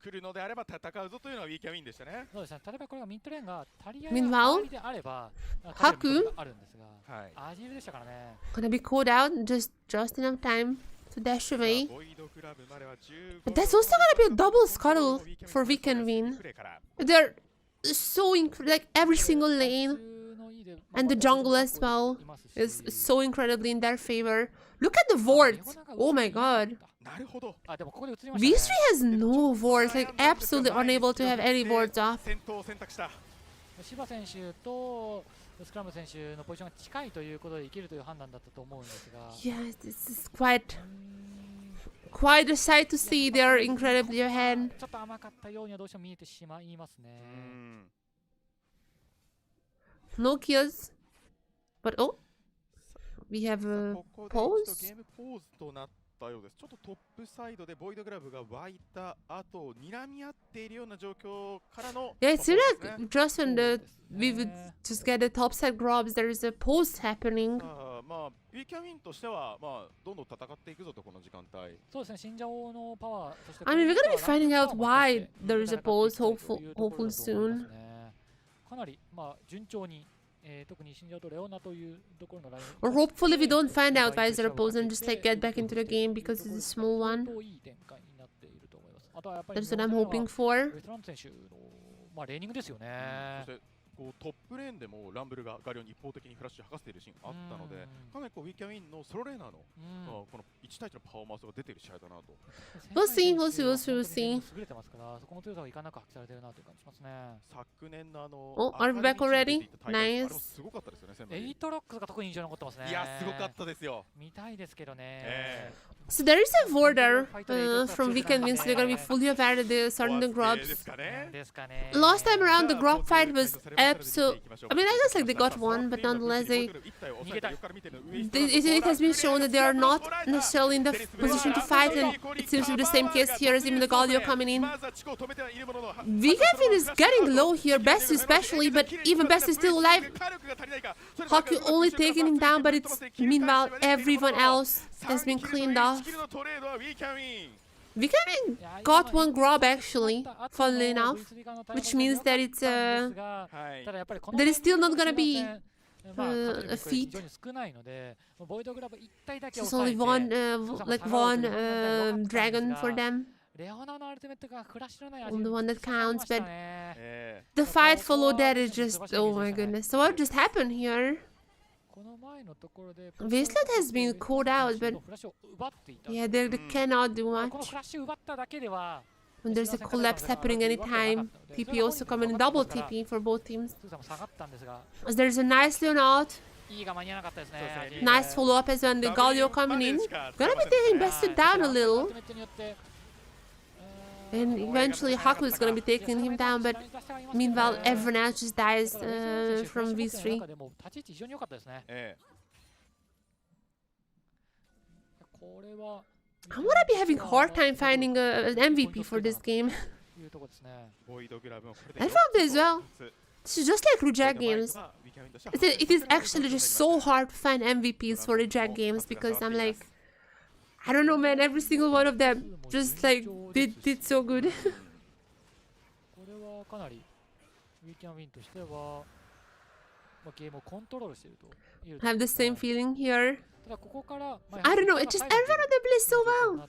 来るのであれば戦うぞというのはウィーキャウィンでしたね。そうですね。例えばこれがミッドレーンが足り合いであれば、ハクあるんですが、アジルでしたからね。Gonna be called out just enough time to dash away. But that's also gonna be a double scuttle for Weekend Win. They're so like every single lane and the jungle as well is so incredibly in their favor. Look at the wards. Oh my god. V3 has no wards, like absolutely unable to have any wards off. 芝選手とスクラム選手のポジションが近いということでいけるという判断だったと思うんですが。Yes, this is quite a sight to see. They are incredibly ahead. ちょっと甘かったようにはどうしても見えてしまいますね。No kills. But oh, we have a pause. たようです。ちょっとトップサイドでボイドグラブが湧いた後、睨み合っているような状況からの。Yeah, it seemed like just when we would just get the top side grabs, there is a post happening. まあ、ウィキャミンとしては、まあ、どんどん戦っていくぞと、この時間帯。そうですね、信者王のパワー、そして I mean, we're gonna be finding out why there is a post, hopefully soon. かなり、まあ、順調に、特に信者とレオナというところのライン。Or hopefully we don't find out why is there a post and just like get back into the game because it's a small one. That's what I'm hoping for. ベテラン選手の、まあ、レーニングですよね。こうトップレーンでもランブルがガリオンに一方的にフラッシュを吐かせているシーンがあったので、かなりこうウィキャミンのソロレーナーの、この1対1のパフォーマンスが出ている試合だなと。We'll see, we'll see, we'll see, we'll see. 優れてますから、そこの強さがいかなく発揮されてるなという感じしますね。昨年のOh, are we back already? Nice. すごかったですよね。8ロックスが特に印象に残ってますね。いや、すごかったですよ。見たいですけどね。So there is a border from weekend wins. They're gonna be fully aware that they're starting the grabs. Last time around, the grab fight was absolute. I mean, I guess like they got one, but nonetheless, it has been shown that they are not necessarily in the position to fight, and it seems to be the same case here as even the Galio coming in. Weekend is getting low here, Best especially, but even Best is still alive. Hockey only taking him down, but it's meanwhile everyone else has been cleaned off. Weekend got one grab actually, funnily enough, which means that it's that is still not gonna be a feat. It's only one dragon for them. The one that counts, but the fight followed that is just, oh my goodness. So what just happened here? Wasteland has been called out, but yeah, they cannot do much. When there's a collapse happening anytime, TP also coming in double TP for both teams. As there's a nice Leon out. Nice follow up as well, the Galio coming in. Gonna be taking Bested down a little. And eventually Haku is gonna be taking him down, but meanwhile everyone else just dies from V3. I'm gonna be having a hard time finding an MVP for this game. I found it as well. This is just like reject games. It is actually just so hard to find MVPs for reject games because I'm like, I don't know, man, every single one of them just like did so good. I have the same feeling here. I don't know, it just everyone of them plays so well.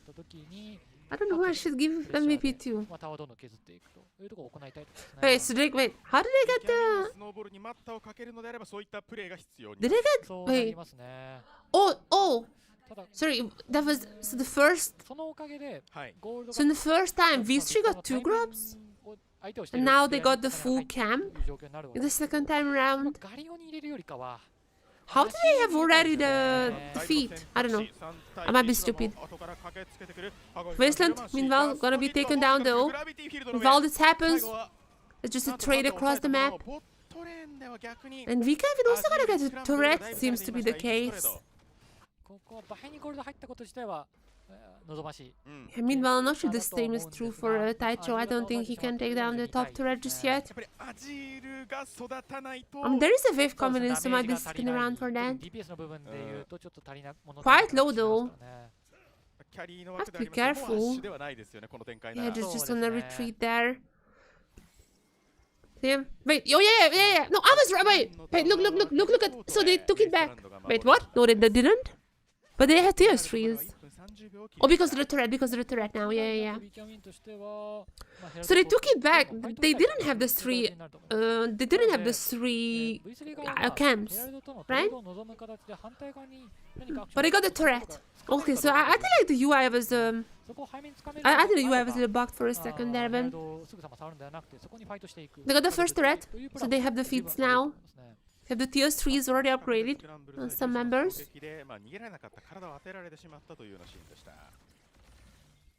I don't know who I should give MVP to. Wait, so wait, how did I get the... Did I get... Wait. Oh! Sorry, that was... So the first... So in the first time, V3 got 2 grabs? And now they got the full camp? In the second time around? How do they have already the feat? I don't know. I might be stupid. Wasteland, meanwhile, gonna be taken down though. While this happens, it's just a trade across the map. And VK is also gonna get a turret, seems to be the case. Yeah, meanwhile, I'm not sure the same is true for Taicho. I don't think he can take down the top turret just yet. There is a wave coming in, so might be sticking around for that. Quite low though. Have to be careful. Yeah, just on a retreat there. Yeah. Wait, oh yeah. No, I was right. Wait, look at. So they took it back. Wait, what? No, they didn't. But they had tier 3s. Oh, because of the turret now, yeah. So they took it back. They didn't have the 3, camps, right? But they got the turret. Okay, so I think like the UI was, I think the UI was a little bugged for a second there, but... They got the first turret, so they have the feats now. Have the tier 3s already upgraded on some members.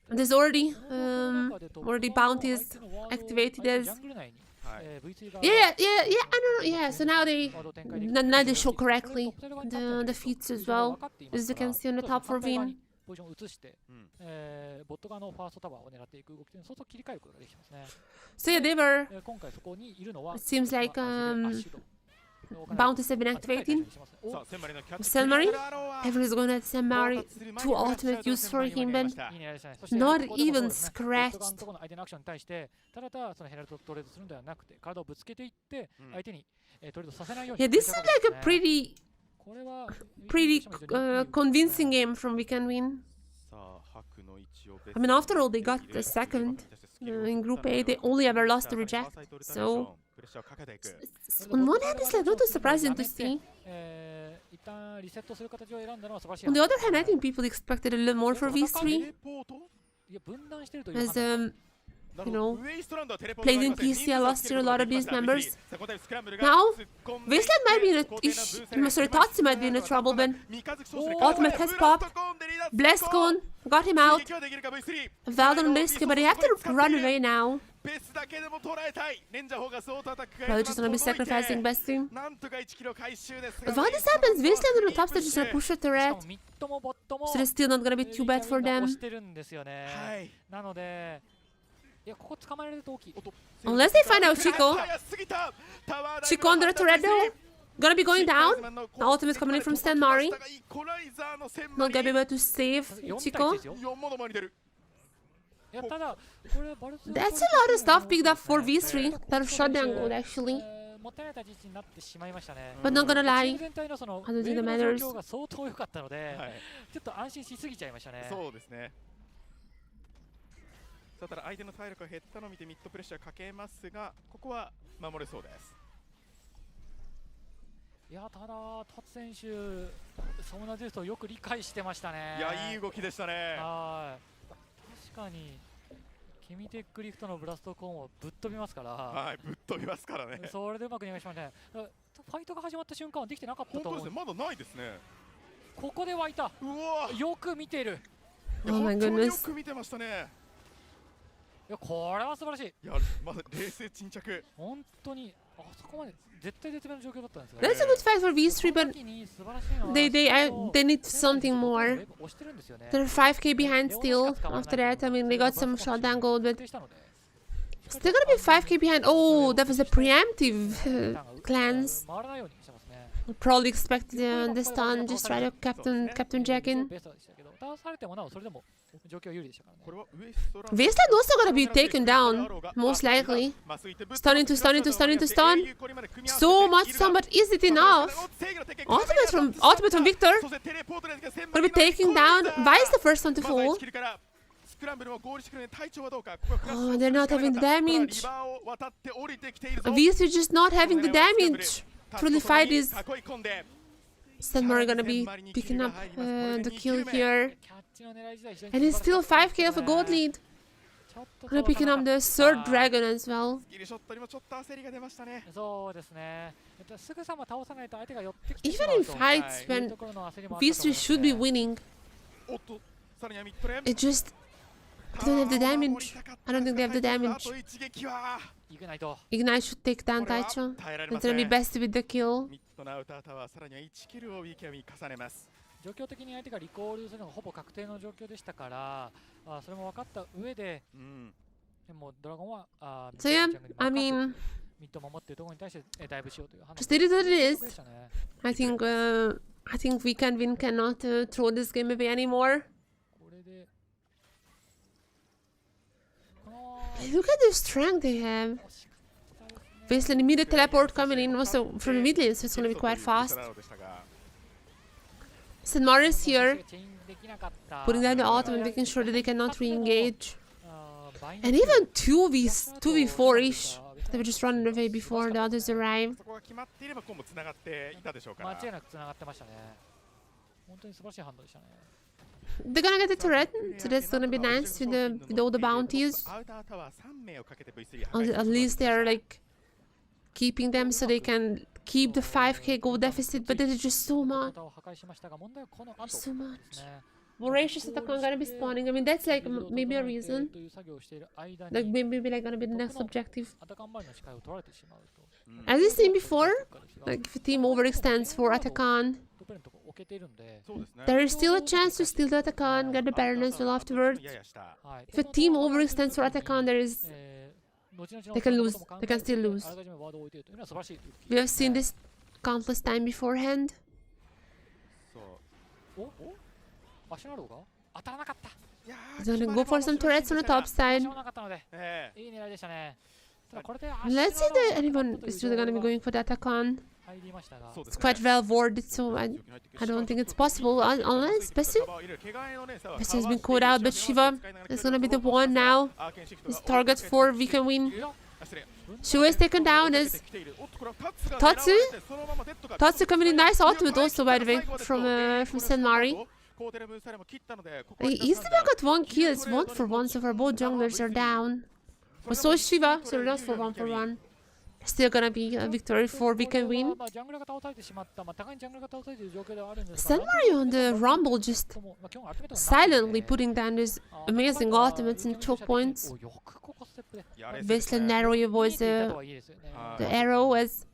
There's already bounties activated as... Yeah, I don't know, yeah, so now they show correctly the feats as well, as you can see on the top for Vin. ポジションを移して、ボット側のファーストタワーを狙っていく動きというのを相当切り替えることができてますね。So yeah, they were. 今回そこにいるのは It seems like bounties have been activating. Senmari, everyone's going at Senmari. 2 ultimate use for him, but not even scratched. Yeah, this seems like a pretty convincing game from Weekend Win. I mean, after all, they got the second in Group A. They only ever lost to Reject, so on one hand, it's like not too surprising to see. On the other hand, I think people expected a little more for V3, as you know, played in PCL last year, a lot of these members. Now, Wasteland might be in a Tatsu might be in a trouble, but Ultimate has popped. Blessed Cone got him out. Valdon Lisk, but they have to run away now. Probably just gonna be sacrificing best team. But while this happens, Wasteland on the top stage is gonna push a turret. So it's still not gonna be too bad for them. Unless they find out Chico. Chico under a turret though. Gonna be going down. The ultimate coming in from Senmari. Not gonna be able to save Chico. That's a lot of stuff picked up for V3. That of shutdown gold actually. But not gonna lie, I don't think it matters. ただ相手の体力が減ったのを見てミッドプレッシャーかけますが、ここは守れそうです。いやただタツ選手、サムナジェストをよく理解してましたね。いやいい動きでしたね。はい。確かにケミテックリフトのブラストコーンをぶっ飛びますから。はい、ぶっ飛びますからね。それでうまく逃がしましたね。ファイトが始まった瞬間はできてなかったと思う。本当ですね。まだないですね。ここで湧いた。うわ。よく見てる。Oh my goodness。よく見てましたね。いやこれは素晴らしい。いやまだ冷静沈着。本当にあそこまで絶対絶命の状況だったんですよ。That's a good fight for V3, but they need something more. They're 5k behind still. After that, I mean, they got some shutdown gold, but still gonna be 5k behind. Oh, that was a preemptive glance. Probably expected the stun, just try to Captain Jack in. Wasteland also gonna be taken down, most likely. Stun into stun into stun into stun. So much stun, but is it enough? Ultimate from Victor. Gonna be taken down. Why is the first one to fall? Oh, they're not having the damage. V3 just not having the damage. Through the fight is Senmari gonna be picking up the kill here. And it's still 5k of a gold lead. Gonna picking up the third dragon as well. Even in fights when V3 should be winning, it just don't have the damage. I don't think they have the damage. Ignite should take down Taicho. It's gonna be best with the kill. 状況的に相手がリコールするのがほぼ確定の状況でしたから、それも分かった上で、でもドラゴンはSo yeah, I mean, ミッド守っているところに対してダイブしようという話 just it is what it is. I think Weekend Win cannot throw this game away anymore. Look at the strength they have. Wasteland immediate teleport coming in also from the mid lane, so it's gonna be quite fast. Senmari is here, putting down the ultimate, making sure that they cannot re-engage. And even 2v4-ish. They were just running away before the others arrived. They're gonna get the turret, so that's gonna be nice with all the bounties. At least they're like keeping them so they can keep the 5k gold deficit, but that is just so much. So much. Voracious attack are gonna be spawning. I mean, that's like maybe a reason. Like maybe like gonna be the next objective. As we've seen before, like if a team overextends for Atakan, There is still a chance to steal the Atakan, get the Baron as well afterwards. If a team overextends for Atakan, they can lose. They can still lose. We have seen this countless time beforehand. He's gonna go for some turrets on the top side. Let's see that anyone is really gonna be going for the Atakan. It's quite well worded, so I don't think it's possible unless Bessie has been called out, but Shiva is gonna be the one now. His target for we can win. Shiva is taken down as Tatsu. Tatsu coming in nice ultimate also, by the way, from Senmari. He's still got 1 kill. It's 1 for 1 so far. Both junglers are down. But so is Shiva, so not for 1 for 1. Still gonna be a victory for we can win. Senmari on the Rumble just silently putting down his amazing ultimates and choke points. Basically narrow avoids the arrow as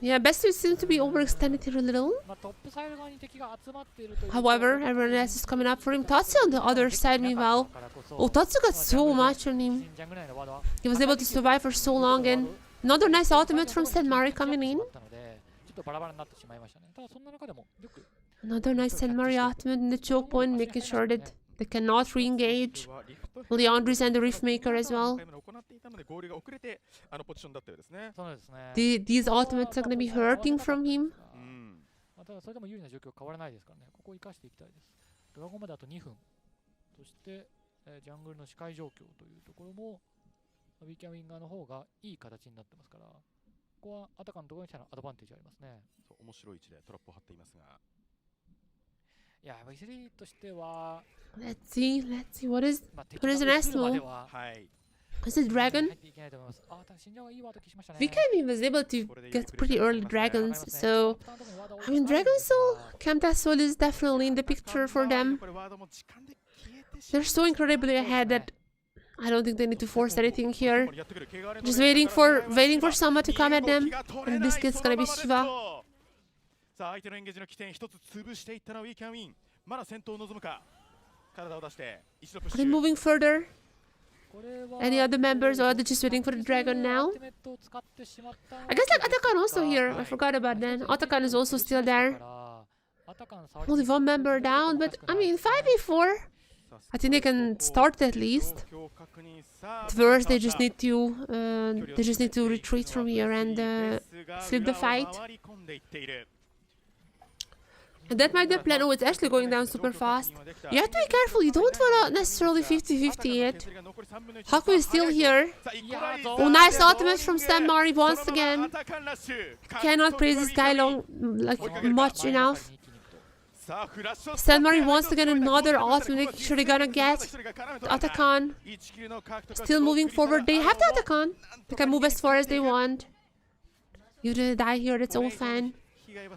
yeah, Bestu seems to be overextended here a little. However, everyone else is coming up for him. Tatsu on the other side, meanwhile. Oh, Tatsu got so much on him. He was able to survive for so long, and another nice ultimate from Senmari coming in. Another nice Senmari ultimate in the choke point, making sure that they cannot re-engage. Leandris and the Rift Maker as well. These ultimates are going to be hurting from him. Let's see what is the next move? Is it dragon? VKB was able to get pretty early dragons, so I mean Dragon Soul, Camta Soul is definitely in the picture for them. They're so incredibly ahead that I don't think they need to force anything here. Just waiting for someone to come at them, and this kid's gonna be Shiva. Are they moving further? Any other members, or are they just waiting for the dragon now? I guess like Atakan also here. I forgot about that. Atakan is also still there. Only 1 member down, but I mean 5v4. I think they can start at least. At first, they just need to retreat from here and flip the fight. And that might be the plan. Oh, it's actually going down super fast. You have to be careful. You don't want to necessarily 50-50 yet. Haku is still here. Oh, nice ultimate from Senmari once again. Cannot praise this guy much enough. Senmari once again another ultimate. Sure they're gonna get Atakan. Still moving forward. They have the Atakan. They can move as far as they want. You didn't die here. That's all fine. They're gonna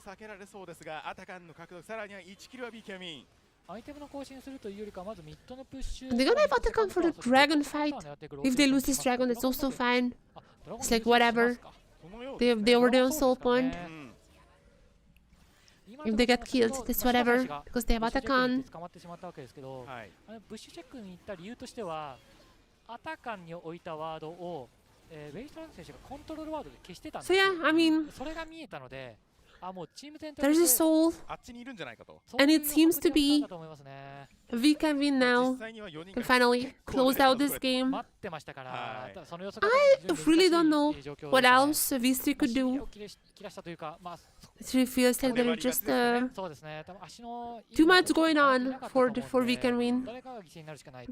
have Atakan for the dragon fight. If they lose this dragon, that's also fine. It's like whatever. They already on soul point. If they get killed, that's whatever. Because they have Atakan. So yeah, I mean, there's a soul, and it seems to be we can win now. Can finally close out this game. I really don't know what else V3 could do. It really feels like there is just too much going on for we can win,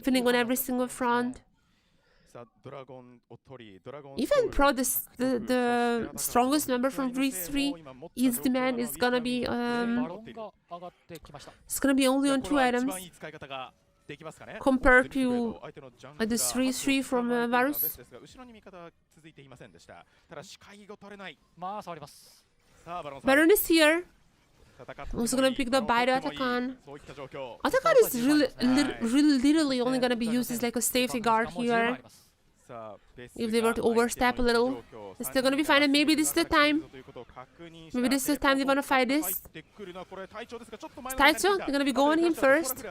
winning on every single front. Even Pro, the strongest member from V3, East Demand is gonna be it's gonna be only on 2 items compared to the 3-3 from Varus. Baron is here. Also gonna pick up by the Atakan. Atakan is really literally only gonna be used as like a safety guard here. If they were to overstep a little, it's still gonna be fine. And maybe this is the time. Maybe this is the time they wanna fight this. Taicho, they're gonna be going him first.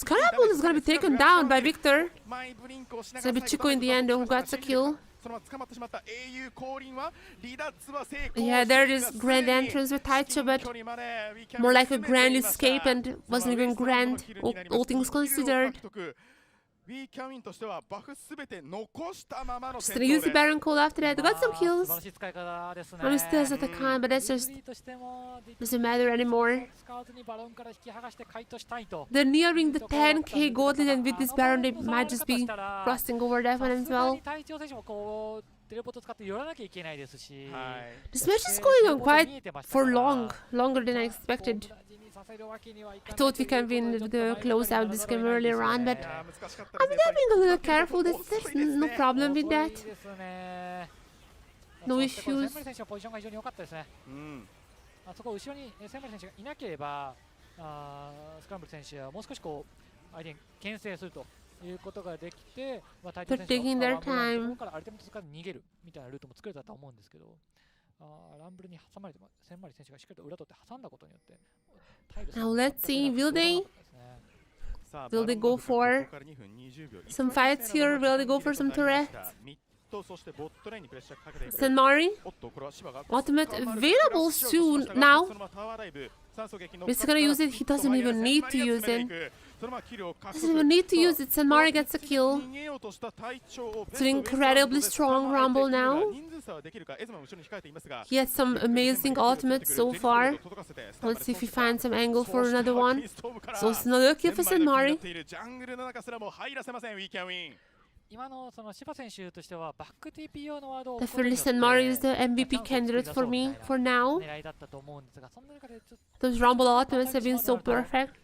Scarabul is gonna be taken down by Victor. It's gonna be Chico in the end who got the kill. Yeah, there is grand entrance with Taicho, but more like a grand escape and wasn't even grand, all things considered. Just gonna use the Baron Call after that. Got some kills. I'm still at the con, but that's just doesn't matter anymore. They're nearing the 10k gold lead, and with this Baron they might just be crossing over that one as well. This match is going on quite for longer than I expected. I thought we can win the closeout this game earlier on, but I'm being a little careful. There's no problem with that. No issues. そこ後ろにセンマリ選手がいなければスクランブル選手はもう少しこう相手に牽制するということができて、タイトル選手がからアルティメットから逃げるみたいなルートも作れたと思うんですけど、ランブルに挟まれてセンマリ選手がしっかりと裏取って挟んだことによって。Now let's see, will they go for some fights here? Will they go for some turrets? Senmari, ultimate available soon. Now, he's gonna use it. He doesn't even need to use it. Doesn't even need to use it. Senmari gets a kill. It's an incredibly strong Rumble now. He has some amazing ultimates so far. Let's see if we find some angle for another one. So it's another kill for Senmari. Definitely Senmari is the MVP candidate for me for now. Those Rumble ultimates have been so perfect.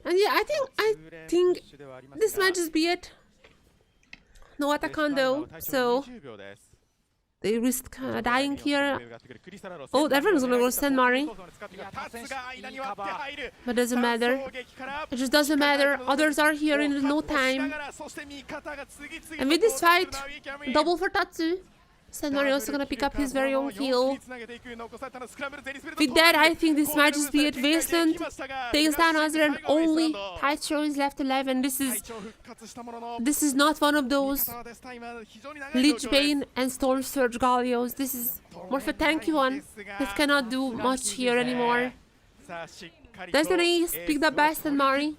And yeah, I think this might just be it. No Atakan though, so they risk dying here. Oh, everyone's gonna go Senmari. But doesn't matter. It just doesn't matter. Others are here in no time. And with this fight, double for Tatsu. Senmari also gonna pick up his very own kill. With that, I think this might just be it. Wasteland takes down Azir and only Taicho is left alive, and this is not one of those Lich Bane and Storm Surge Gallios. This is more of a tanky one that cannot do much here anymore. There's an ace picked up by Senmari.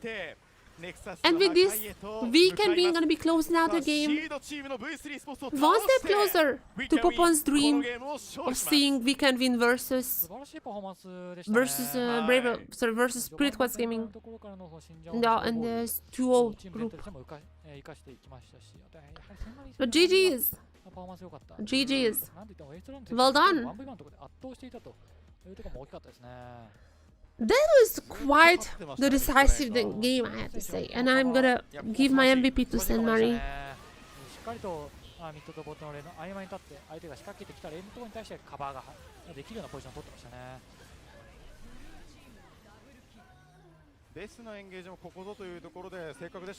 And with this, we're gonna be closing out the game. One step closer to Popon's dream of seeing Weekend Win versus Spirit Quartz Gaming in the 2-0 group. But GG's. GG's. Well done. That was quite the decisive game, I have to say, and I'm gonna give my MVP to Senmari.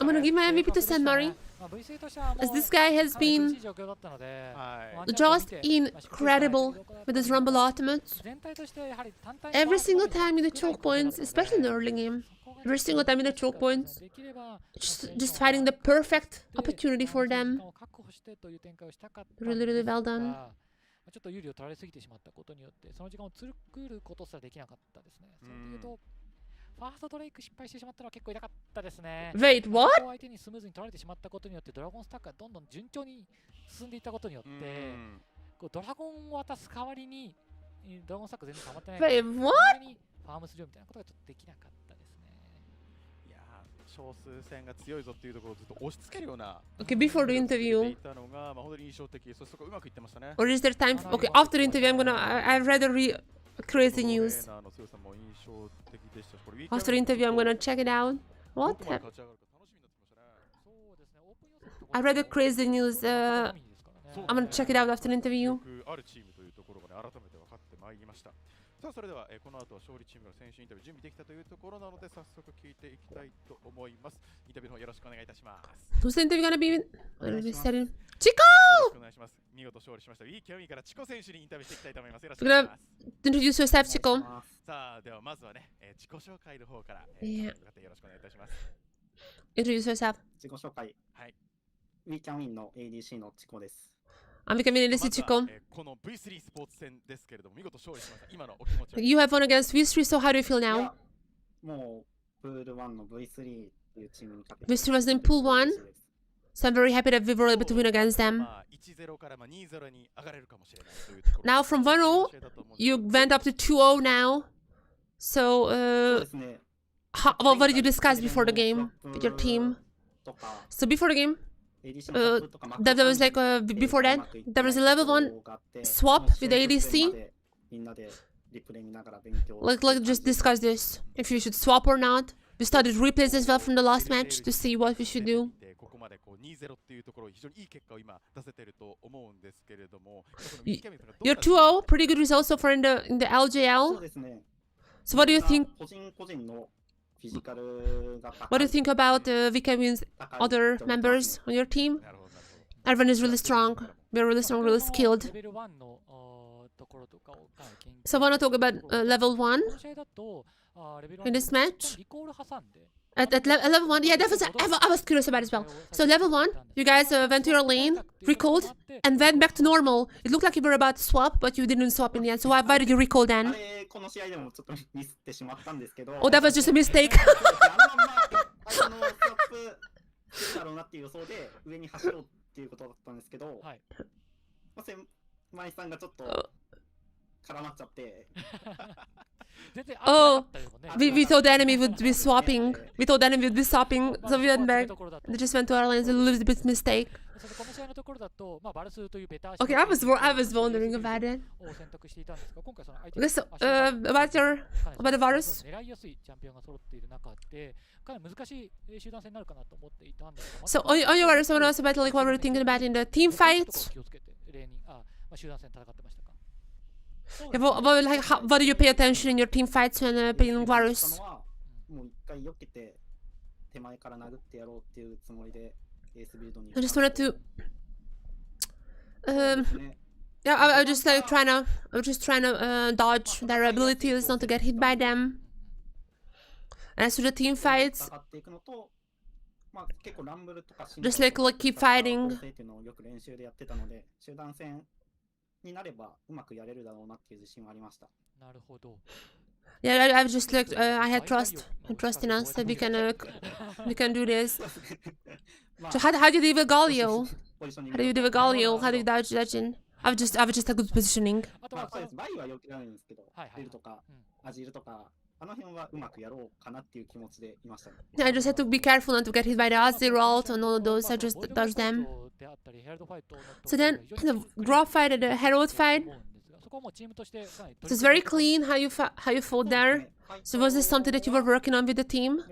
I'm gonna give my MVP to Senmari, as this guy has been just incredible with his Rumble ultimates. Every single time in the choke points, especially in the early game, every single time in the choke points, just finding the perfect opportunity for them. Really, really well done. ちょっと有利を取られすぎてしまったことによってその時間を作ることすらできなかったですね。それでいうとファーストドレイク失敗してしまったのは結構痛かったですね。Wait, what? 相手にスムーズに取られてしまったことによってドラゴンスタックがどんどん順調に進んでいったことによってこうドラゴンを渡す代わりにドラゴンスタック全然溜まってない。Wait, what? にファームするみたいなことがちょっとできなかったですね。いや少数戦が強いぞっていうところをずっと押し付けるような。Okay, before the interview. 本当に印象的。そこうまくいってましたね。Or is there time? Okay, after the interview, I've read a crazy news. After the interview, I'm gonna check it out. What? I read the crazy news. I'm gonna check it out after the interview. さあそれでは、この後は勝利チームの選手インタビュー準備できたというところなので早速聞いていきたいと思います。インタビューの方よろしくお願いいたします。Who's the interview gonna be with? Chico! よろしくお願いします。見事勝利しました V キャミからチコ選手にインタビューしていきたいと思います。よろしくお願いします。Introduce yourself, Chico. さあではまずはね、自己紹介の方から、Yeah. よろしくお願いいたします。Introduce yourself. 自己紹介。はい。ウィーキャンウィンの ADC のチコです。I'm becoming a Chico. この V3 スポーツ戦ですけれども見事勝利しました。今のお気持ちは You have won against V3, so how do you feel now? もうプール1の V3 っていうチームに勝て V3 was in Pool 1, so I'm very happy that we were able to win against them. 1-0から2-0に上がれるかもしれないというところ。 Now from 1-0, you went up to 2-0 now. So, そうですね。 what did you discuss before the game with your team? So before the game, that was like before that, there was a level 1 swap with the ADC. Like just discuss this, if you should swap or not. We studied replays as well from the last match to see what we should do. ここまでこう2-0っていうところ非常にいい結果を今出せていると思うんですけれども、 You're 2-0, pretty good result so far in the LJL. そうですね。 So what do you think? 個人個人のフィジカルが What do you think about VKWin's other members on your team? Everyone is really strong. We're really strong, really skilled. So I want to talk about level 1 in this match. At level 1, yeah, that was I was curious about as well. So level 1, you guys went to your lane, recalled, and went back to normal. It looked like you were about to swap, but you didn't swap in the end. So why did you recall then? この試合でもちょっとミスってしまったんですけど。 Oh, that was just a mistake. 相手のスワップするだろうなっていう予想で上に走ろうっていうことだったんですけど、先輩さんがちょっと絡まっちゃって。Oh, we thought the enemy would be swapping. We thought the enemy would be swapping, so we went back. They just went to our lanes, a little bit mistake. Okay, I was wondering about it. So, about the virus. So on your virus, I want to ask about like what were you thinking about in the team fights? Yeah, what do you pay attention in your team fights when playing virus? もう一回避けて手前から殴ってやろうっていうつもりでエースビルドに。 I just wanted to. Yeah, I was just like trying to dodge their abilities, not to get hit by them. And as to the team fights, just like keep fighting. になればうまくやれるだろうなっていう自信はありました。なるほど。 Yeah, I was just like I had trust in us that we can do this. So how do you deal with Galio? How do you deal with Galio? How do you dodge in? I was just a good positioning. まあそうです。バイはよくやるんですけど、ビルとかアジールとかあの辺はうまくやろうかなっていう気持ちでいましたね。Yeah, I just had to be careful not to get hit by the Azir ult and all of those. I just dodged them. So then the drop fight and the Herald fight. So it's very clean how you fought there. So was this something that you were working on with the team?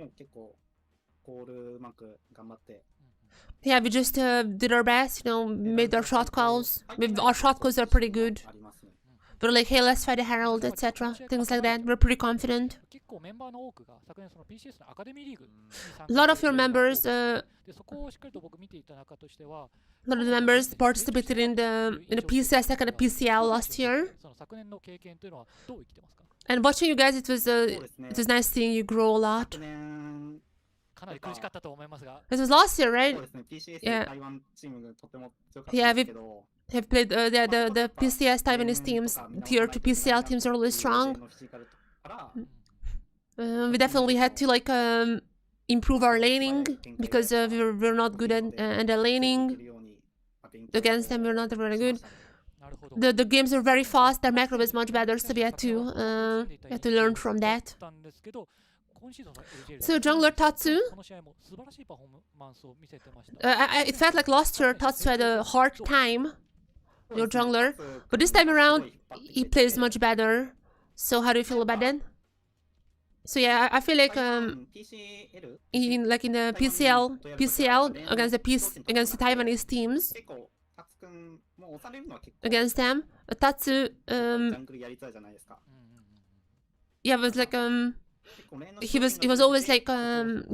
Yeah, we just did our best, you know, made our shot calls. Our shot calls are pretty good. We're like, hey, let's fight the Herald, etc. Things like that. We're pretty confident. A lot of your members, participated in the PCS and the PCL last year. And watching you guys, it was nice seeing you grow a lot. It was last year, right? Yeah. Yeah, we have played the PCS Taiwanese teams. Tier 2 PCL teams are really strong. We definitely had to like improve our laning because we're not good at the laning. Against them, we're not very good. The games are very fast. Their macro is much better, so we had to learn from that. So jungler Tatsu, it felt like last year Tatsu had a hard time, your jungler, but this time around he plays much better. So how do you feel about that? So yeah, I feel like in the PCL against the Taiwanese teams, against them, Tatsu yeah, it was like he was always like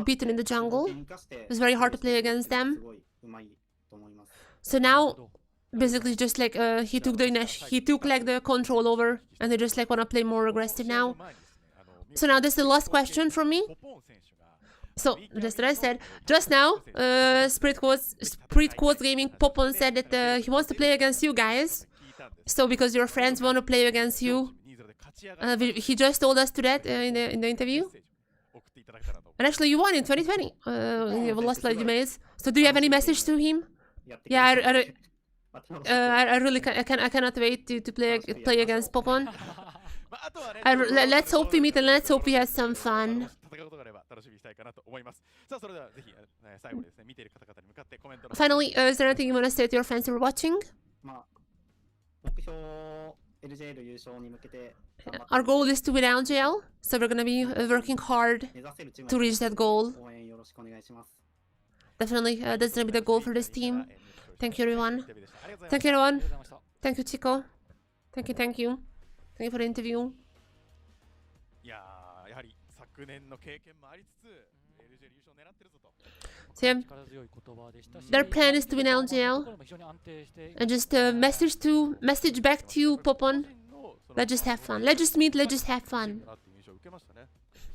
beaten in the jungle. It was very hard to play against them. So now basically just like he took like the control over, and they just like wanna play more aggressive now. So now this is the last question from me. So just as I said just now, Spirit Quartz Gaming Popon said that he wants to play against you guys. So because your friends want to play against you, he just told us to that in the interview. And actually you won in 2020. You lost by DMAs. So do you have any message to him? Yeah, I really I cannot wait to play against Popon. Let's hope we meet and let's hope we have some fun. Finally, is there anything you want to say to your friends who are watching? Our goal is to win LJL, so we're gonna be working hard to reach that goal. Definitely, that's gonna be the goal for this team. Thank you, everyone. Thank you, everyone. Thank you, Chico. Thank you, thank you. Thank you for the interview. So yeah, their plan is to win LJL, and just message back to you, Popon. Let's just have fun. Let's just meet. Let's just have fun.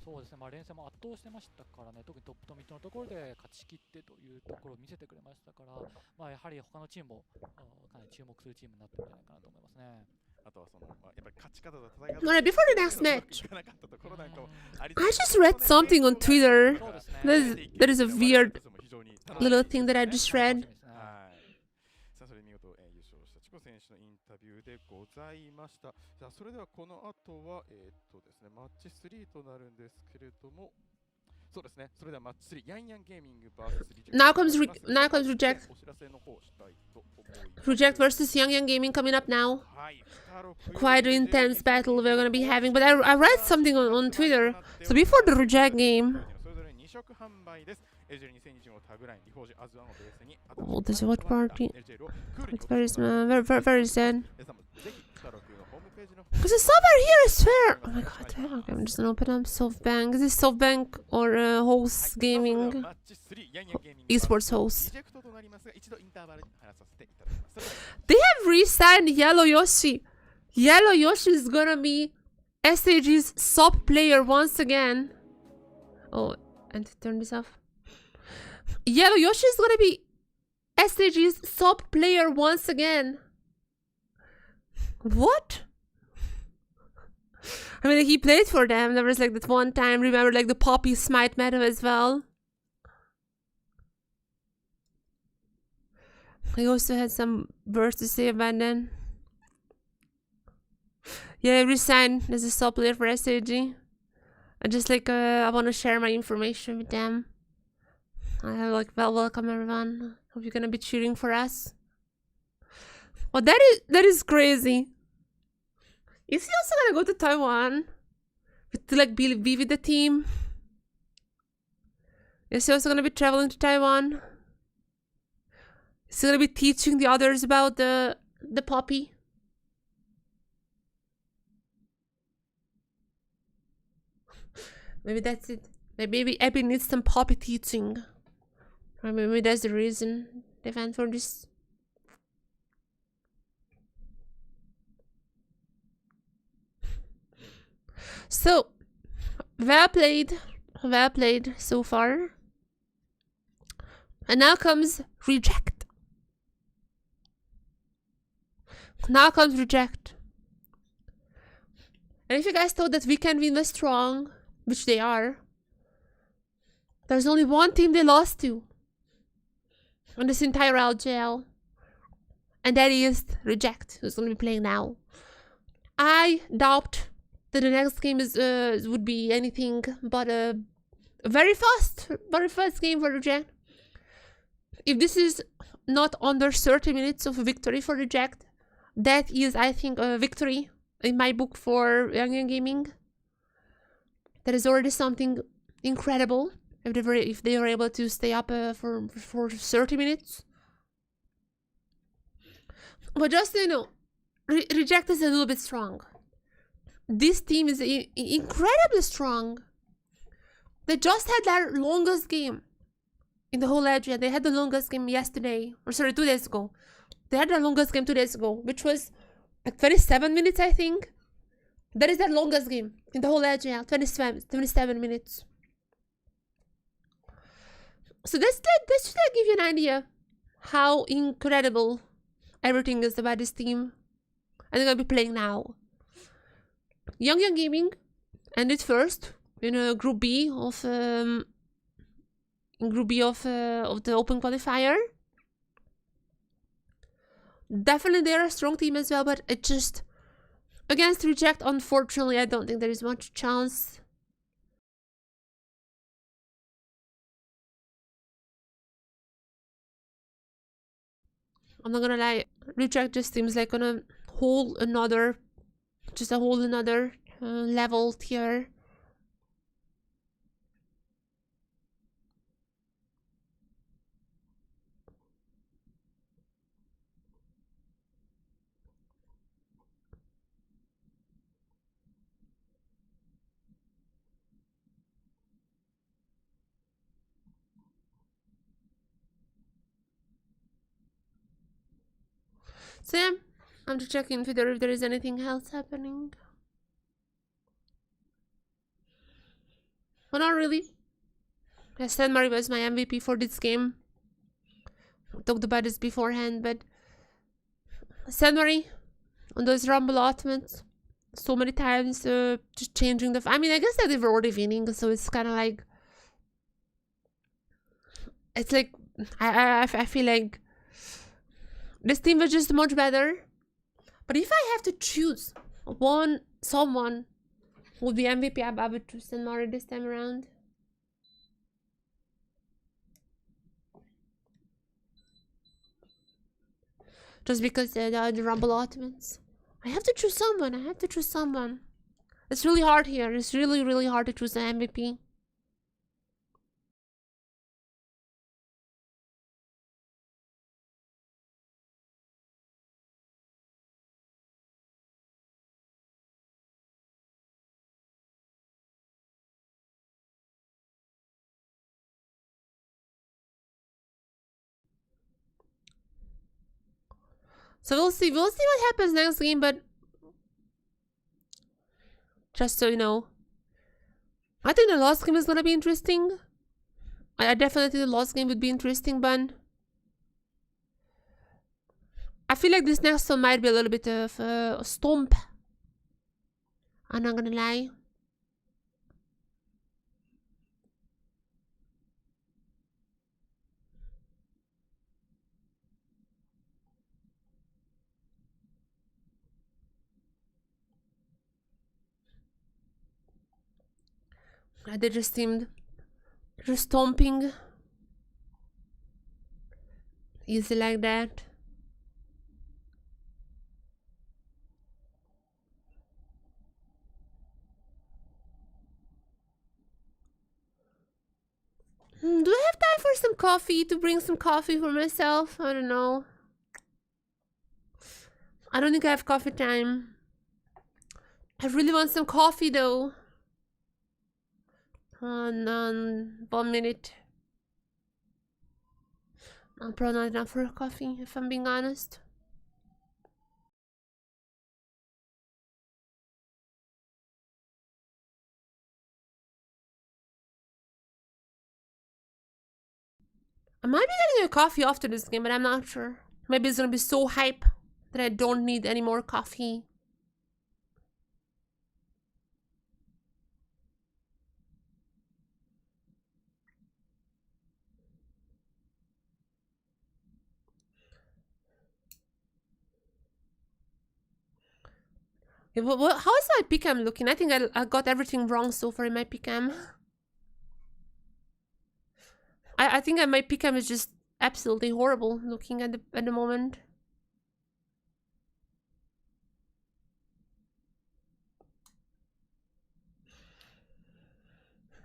そうですね、連戦も圧倒してましたからね、特にトップとミッドのところで勝ち切ってというところを見せてくれましたから、やはり他のチームもかなり注目するチームになってるんじゃないかなと思いますね。Alright, before the next match, I just read something on Twitter. That is a weird little thing that I just read. Now comes Reject. Reject versus Yang Gaming coming up now. Quite an intense battle we're gonna be having. But I read something on Twitter. So before the Reject game. Oh, this is what party? It's very small, very sad. Because the sub are here, I swear! Oh my god, okay, I'm just gonna open up SoftBank. Is this SoftBank or Host Gaming? Esports Host. They have re-signed Yellow Yoshi. Yellow Yoshi is gonna be SAG's sub player once again. Oh, and to turn this off. Yellow Yoshi is gonna be SAG's sub player once again. What? I mean, he played for them. There was like that one time, remember, like the Poppy Smite meta as well. He also had some words to say about then. Yeah, resigned as a sub player for SAG. I just like, I want to share my information with them. I like, welcome everyone. Hope you're gonna be cheering for us. Oh, that is crazy. Is he also gonna go to Taiwan to like be with the team? Is he also gonna be traveling to Taiwan? Is he gonna be teaching the others about the Poppy? Maybe that's it. Maybe Abby needs some Poppy teaching. Or maybe that's the reason they went for this. So, well played so far. And now comes Reject. Now comes Reject. And if you guys thought that Weekend Win was strong, which they are, there's only one team they lost to on this entire LJL. And that is Reject, who's going to be playing now. I doubt that the next game would be anything but a very fast game for Reject. If this is not under 30 minutes of a victory for Reject, that is, I think, a victory in my book for Yang Gaming. That is already something incredible if they were able to stay up for 30 minutes. But just so you know, Reject is a little bit strong. this team is incredibly strong. They just had their longest game in the whole LJL. They had the longest game yesterday, or sorry, 2 days ago. They had their longest game 2 days ago, which was like 27 minutes, I think. That is their longest game in the whole LJL, 27 minutes. So this should give you an idea how incredible everything is about this team. And they're gonna be playing now. Young Gaming ended first in Group B of the Open Qualifier. Definitely they're a strong team as well, but it just against Reject, unfortunately, I don't think there is much chance. I'm not gonna lie, Reject just seems like on a whole another level tier. So yeah, I'm just checking if there is anything else happening. Well, not really. Stan Murray was my MVP for this game. I talked about this beforehand, but Stan Murray on those rumble ultimates so many times, just changing the. I mean, I guess that they were already winning, so it's kind of like. It's like I feel like this team was just much better. But if I have to choose someone who would be MVP, I would choose Stan Murray this time around. Just because the Rumble Ultimates. I have to choose someone. It's really hard here. It's really, really hard to choose an MVP. So we'll see what happens next game, but just so you know, I think the last game is gonna be interesting. I definitely the last game would be interesting, but I feel like this next one might be a little bit of a stomp. I'm not gonna lie. They just seemed just stomping easy like that. Do I have time for some coffee? To bring some coffee for myself? I don't know. I don't think I have coffee time. I really want some coffee though. No, 1 minute. I'm probably not enough for coffee, if I'm being honest. I might be getting a coffee after this game, but I'm not sure. Maybe it's gonna be so hype that I don't need any more coffee. How is my pick'em looking? I think I got everything wrong so far in my pick'em. I think my pick'em is just absolutely horrible looking at the moment.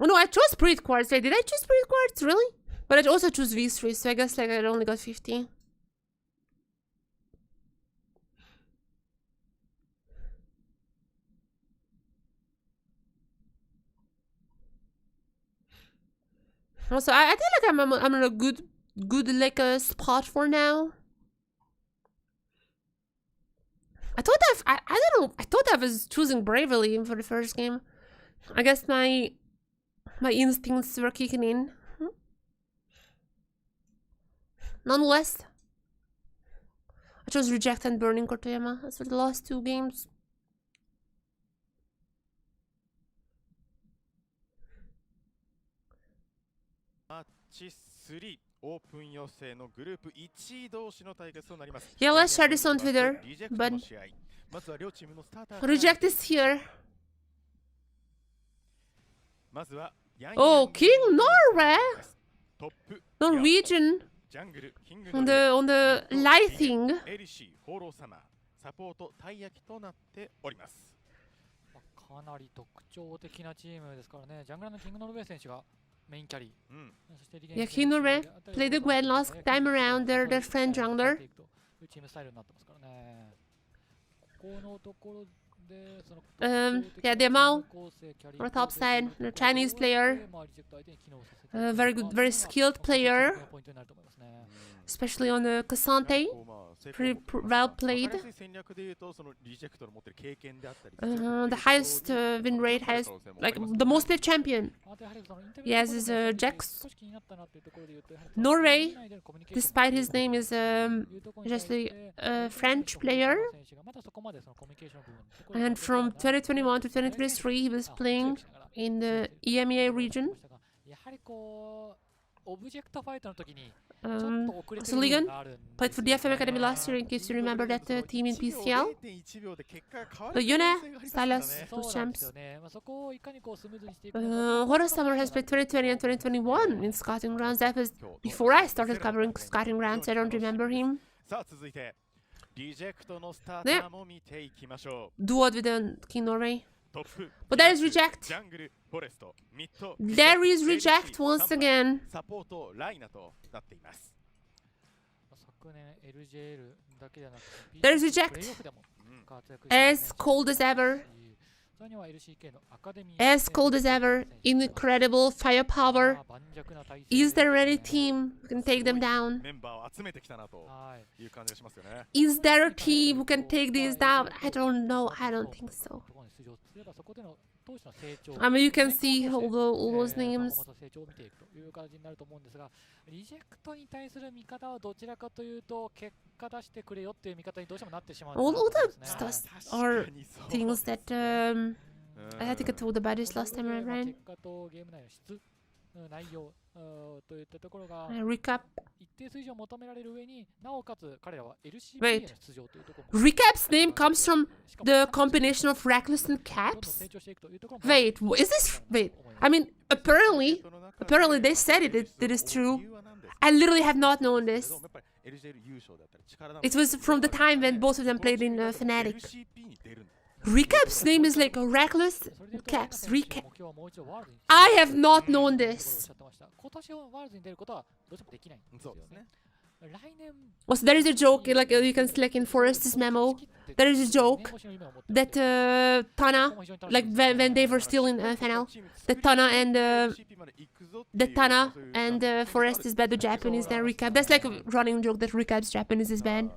Oh no, I chose Spirit Quartz. Did I choose Spirit Quartz? Really? But I also choose V3, so I guess like I only got 50. Also, I feel like I'm in a good like a spot for now. I thought I don't know. I thought I was choosing bravely for the first game. I guess my instincts were kicking in. Nonetheless, I chose Reject and Burning Toyama as for the last 2 games. Yeah, let's share this on Twitter. But Reject is here. Oh, King Norway! Norwegian on the lighting. かなり特徴的なチームですからね。ジャングラーのキングノルウェー選手がメインキャリー。Yeah, King Norway played the Gwen last time around. Their friend jungler. チームスタイルになってますからね。ここのところ yeah, Demo on top side, a Chinese player, very good, very skilled player, especially on the Cassante, pretty well played. The highest win rate, highest, like the most played champion. Yes, is Jax. Norway, despite his name, is just a French player. And from 2021 to 2023, he was playing in the EMEA region. Ligan played for DFMA Academy last year, in case you remember that team in PCL. But Yone, Silas, those champs. Horror Summer has played 2020 and 2021 in Scouting Grounds. That was before I started covering Scouting Grounds. I don't remember him. Yeah. Duoed with the King Norway. But there is Reject. There is Reject once again. There is Reject. As cold as ever. As cold as ever. Incredible firepower. Is there any team who can take them down? Is there a team who can take these down? I don't know. I don't think so. I mean, you can see all those names. All the stuff are things that I think I told about this last time I ran. Recap. Wait. Recap's name comes from the combination of Reckless and Caps? Wait, is this... Wait. I mean, apparently they said it is true. I literally have not known this. It was from the time when both of them played in Fnatic. Recap's name is like Reckless Caps. Recap. I have not known this. Also, there is a joke, like you can see like in Forrest's memo, there is a joke that Tana, like when they were still in final, that Tana and Forrest is bad to Japanese, then Recap. That's like a running joke that Recap's Japanese is bad.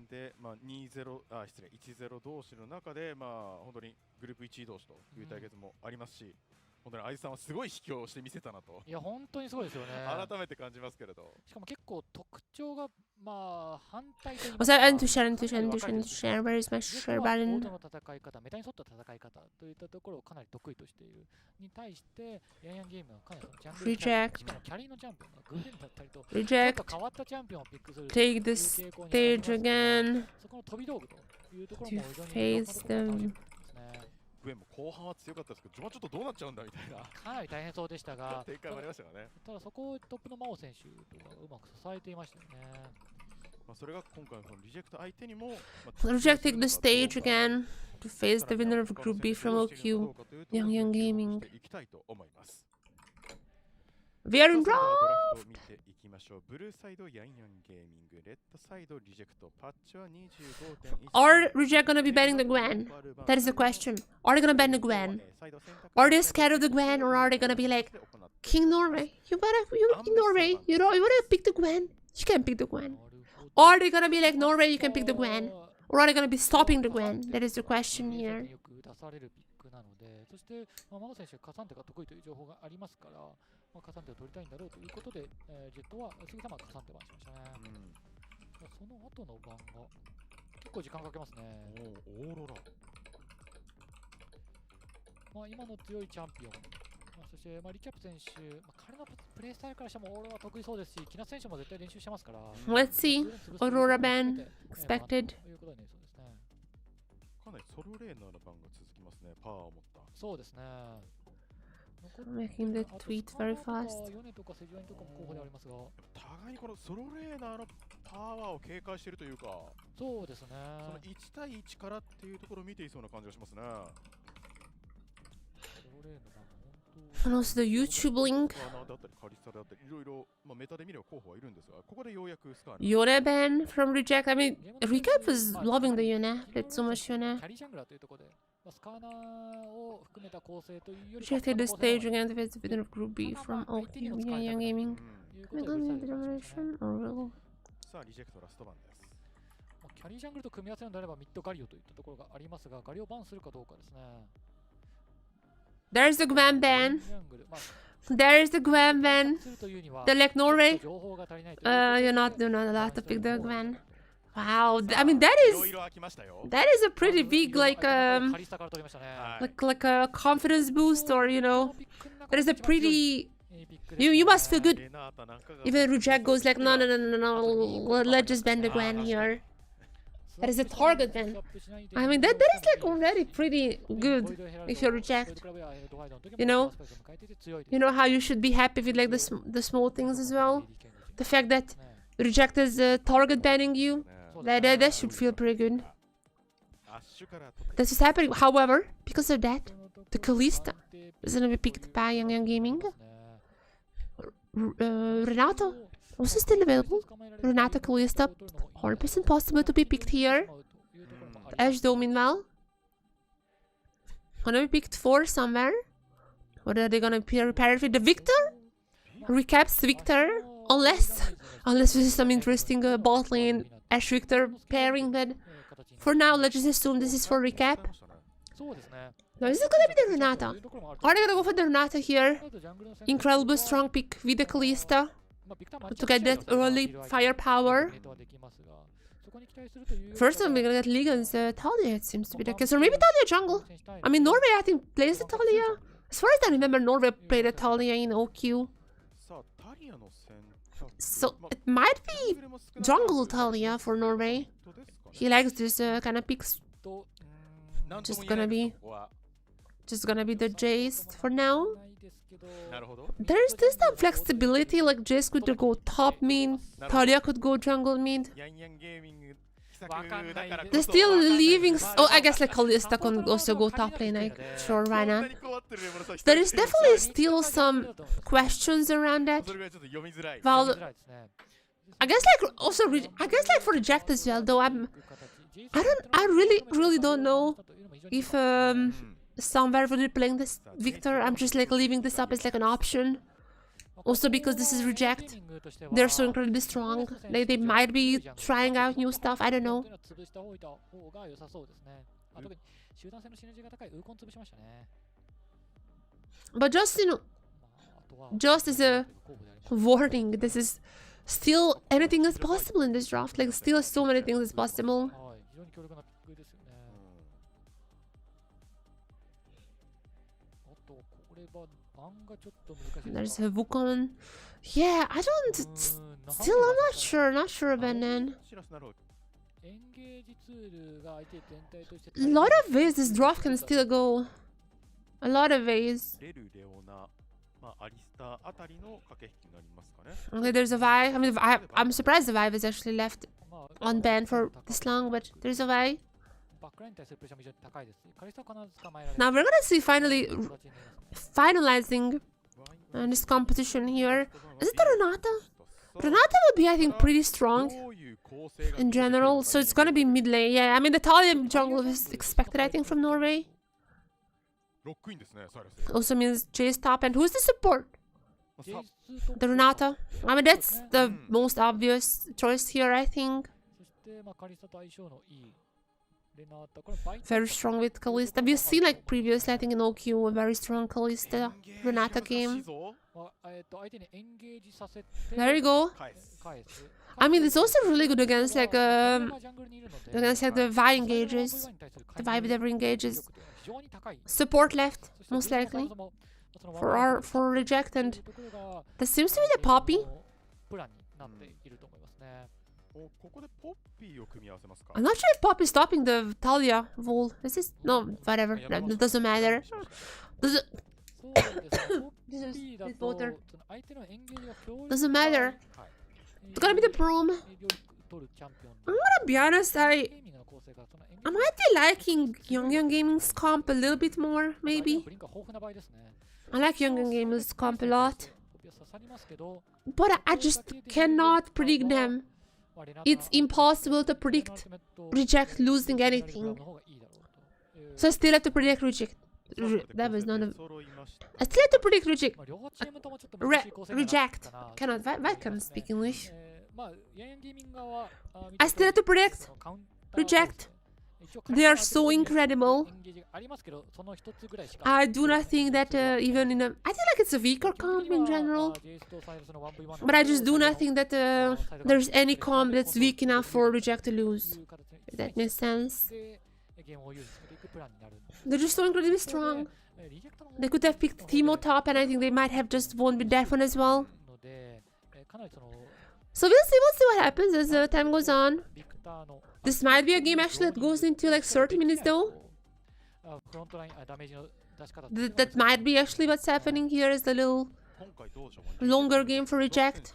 で、2-0、1-0同士の中で、本当にグループ1位同士という対決もありますし、本当に愛さんはすごい秘境をしてみせたなと。いや、本当にそうですよね。改めて感じますけれど。しかも結構特徴が、反対というか。I need to share. Where is my share button? の戦い方、メタに沿った戦い方といったところをかなり得意としている。に対して、ヤンヤンゲームはかなりジャングルキャリーのチャンピオンがグレンだったりと、Reject. 変わったチャンピオンをピックする。Take the stage again. そこの飛び道具というところも face them. グエンも後半は強かったですけど、序盤ちょっとどうなっちゃうんだみたいな。かなり大変そうでしたが、展開もありましたよね。ただそこをトップの真央選手がうまく支えていましたよね。それが今回のリジェクト相手にも。Reject take the stage again to face the winner of Group B from OQ, Young Gaming. We are in draft! Are Reject gonna be banning the Gwen? That is the question. Are they gonna ban the Gwen? Are they scared of the Gwen, or are they gonna be like, King Norway. You King Norway. You wanna pick the Gwen? You can pick the Gwen. Or are they gonna be like Norway? You can pick the Gwen. Or are they gonna be stopping the Gwen? That is the question here. そして、マゴ選手、カサンテが得意という情報がありますから、カサンテを取りたいんだろうということで、ジェットはすぐさまカサンテ番しましたね。その後の番が結構時間かけますね。オーロラ。今の強いチャンピオン。そして、リキャップ選手、彼のプレースタイルからしてもオーロラ得意そうですし、木梨選手も絶対練習してますから。Let's see. Aurora ban expected. かなりソロレーナーの番が続きますね。パワーを持った。そうですね。Making the tweet very fast. 互いにこのソロレーナーのパワーを警戒しているというか、そうですね。その1対1からっていうところを見ていそうな感じがしますね。 And also the YouTube link. Yone ban from Reject. I mean, Recap was loving the Yone. Played so much Yone. Rejected the stage against the winner of Group B from OK Young Gaming. Generation or will? キャリージャングルと組み合わせるのであればミッドガリオといったところがありますが、ガリオバンするかどうかですね。 There's the Gwen ban. There's the Gwen ban. The like Norway. You're not allowed to pick the Gwen. Wow. I mean that is a pretty big like a confidence boost, or you know, that is a pretty. You must feel good. Even Reject goes like no. Let's just ban the Gwen here. That is a target ban. I mean that is like already pretty good if you Reject. You know how you should be happy with like the small things as well. The fact that Reject is target banning you, that should feel pretty good. This is happening. However, because of that, the Kalista is gonna be picked by Young Gaming. Renato also still available. Renato Kalista, 100% possible to be picked here. Ash though meanwhile gonna be picked for somewhere. What are they gonna pair it with? The Victor? Recaps Victor. Unless this is some interesting bot lane Ash Victor pairing, but for now let's just assume this is for Recap. Now is it gonna be the Renata? Are they gonna go for the Renata here? Incredible strong pick with the Kalista to get that early firepower. First one we're gonna get Ligan's Talia, it seems to be the case. Or maybe Talia jungle. I mean Norway I think plays the Talia. As far as I remember, Norway played the Talia in OQ. So it might be jungle Talia for Norway. He likes this kind of picks. Just gonna be the Jace for now. There's some flexibility, like Jace could go top mid, Talia could go jungle mid. They're still leaving. Oh, I guess like Kalista can also go top lane. Like, sure, why not? There is definitely still some questions around that. Well, I guess like for Reject as well. Though I really don't know if somewhere will be playing this Victor. I'm just like leaving this up as like an option. Also because this is Reject, they're so incredibly strong. Like they might be trying out new stuff. I don't know. But just just as a warning, this is still anything is possible in this draft. Like still so many things is possible. There's a Wukong. Yeah, I don't. Still, I'm not sure about that. A lot of ways this draft can still go. A lot of ways. Okay, there's a Vi. I mean, I'm surprised the Vi is actually left unbanned for this long, but there's a Vi. Now we're gonna see finalizing this competition here. Is it the Renata? Renata would be, I think, pretty strong in general, so it's gonna be mid lane. Yeah, I mean the Talia jungle is expected, I think, from Norway. Also means Jace top, and who's the support? the Renata. I mean, that's the most obvious choice here, I think. Very strong with Kalista. We've seen like previously, I think in OQ, a very strong Kalista Renata game. There you go. I mean, it's also really good against like the Vi engages, the Vi with every engages. Support left, most likely, for reject, and there seems to be the Poppy. I'm not sure if Poppy is stopping the Talia Vol. This is no, whatever. That doesn't matter. This voter doesn't matter. It's gonna be the prom. I'm gonna be honest. I might be liking Young Gaming's comp a little bit more, maybe. I like Young Gaming's comp a lot, but I just cannot predict them. It's impossible to predict reject losing anything. So I still have to predict reject. That was not a... I still have to predict reject. Reject. Cannot. Why can't I speak English? I still have to predict reject. They are so incredible. I do not think that even in a... I think like it's a weaker comp in general. But I just do not think that there's any comp that's weak enough for reject to lose. If that makes sense. They're just so incredibly strong. They could have picked Teemo top, and I think they might have just won with that one as well. So we'll see what happens as time goes on. This might be a game actually that goes into like 30 minutes though. That might be actually what's happening here, is a little longer game for reject.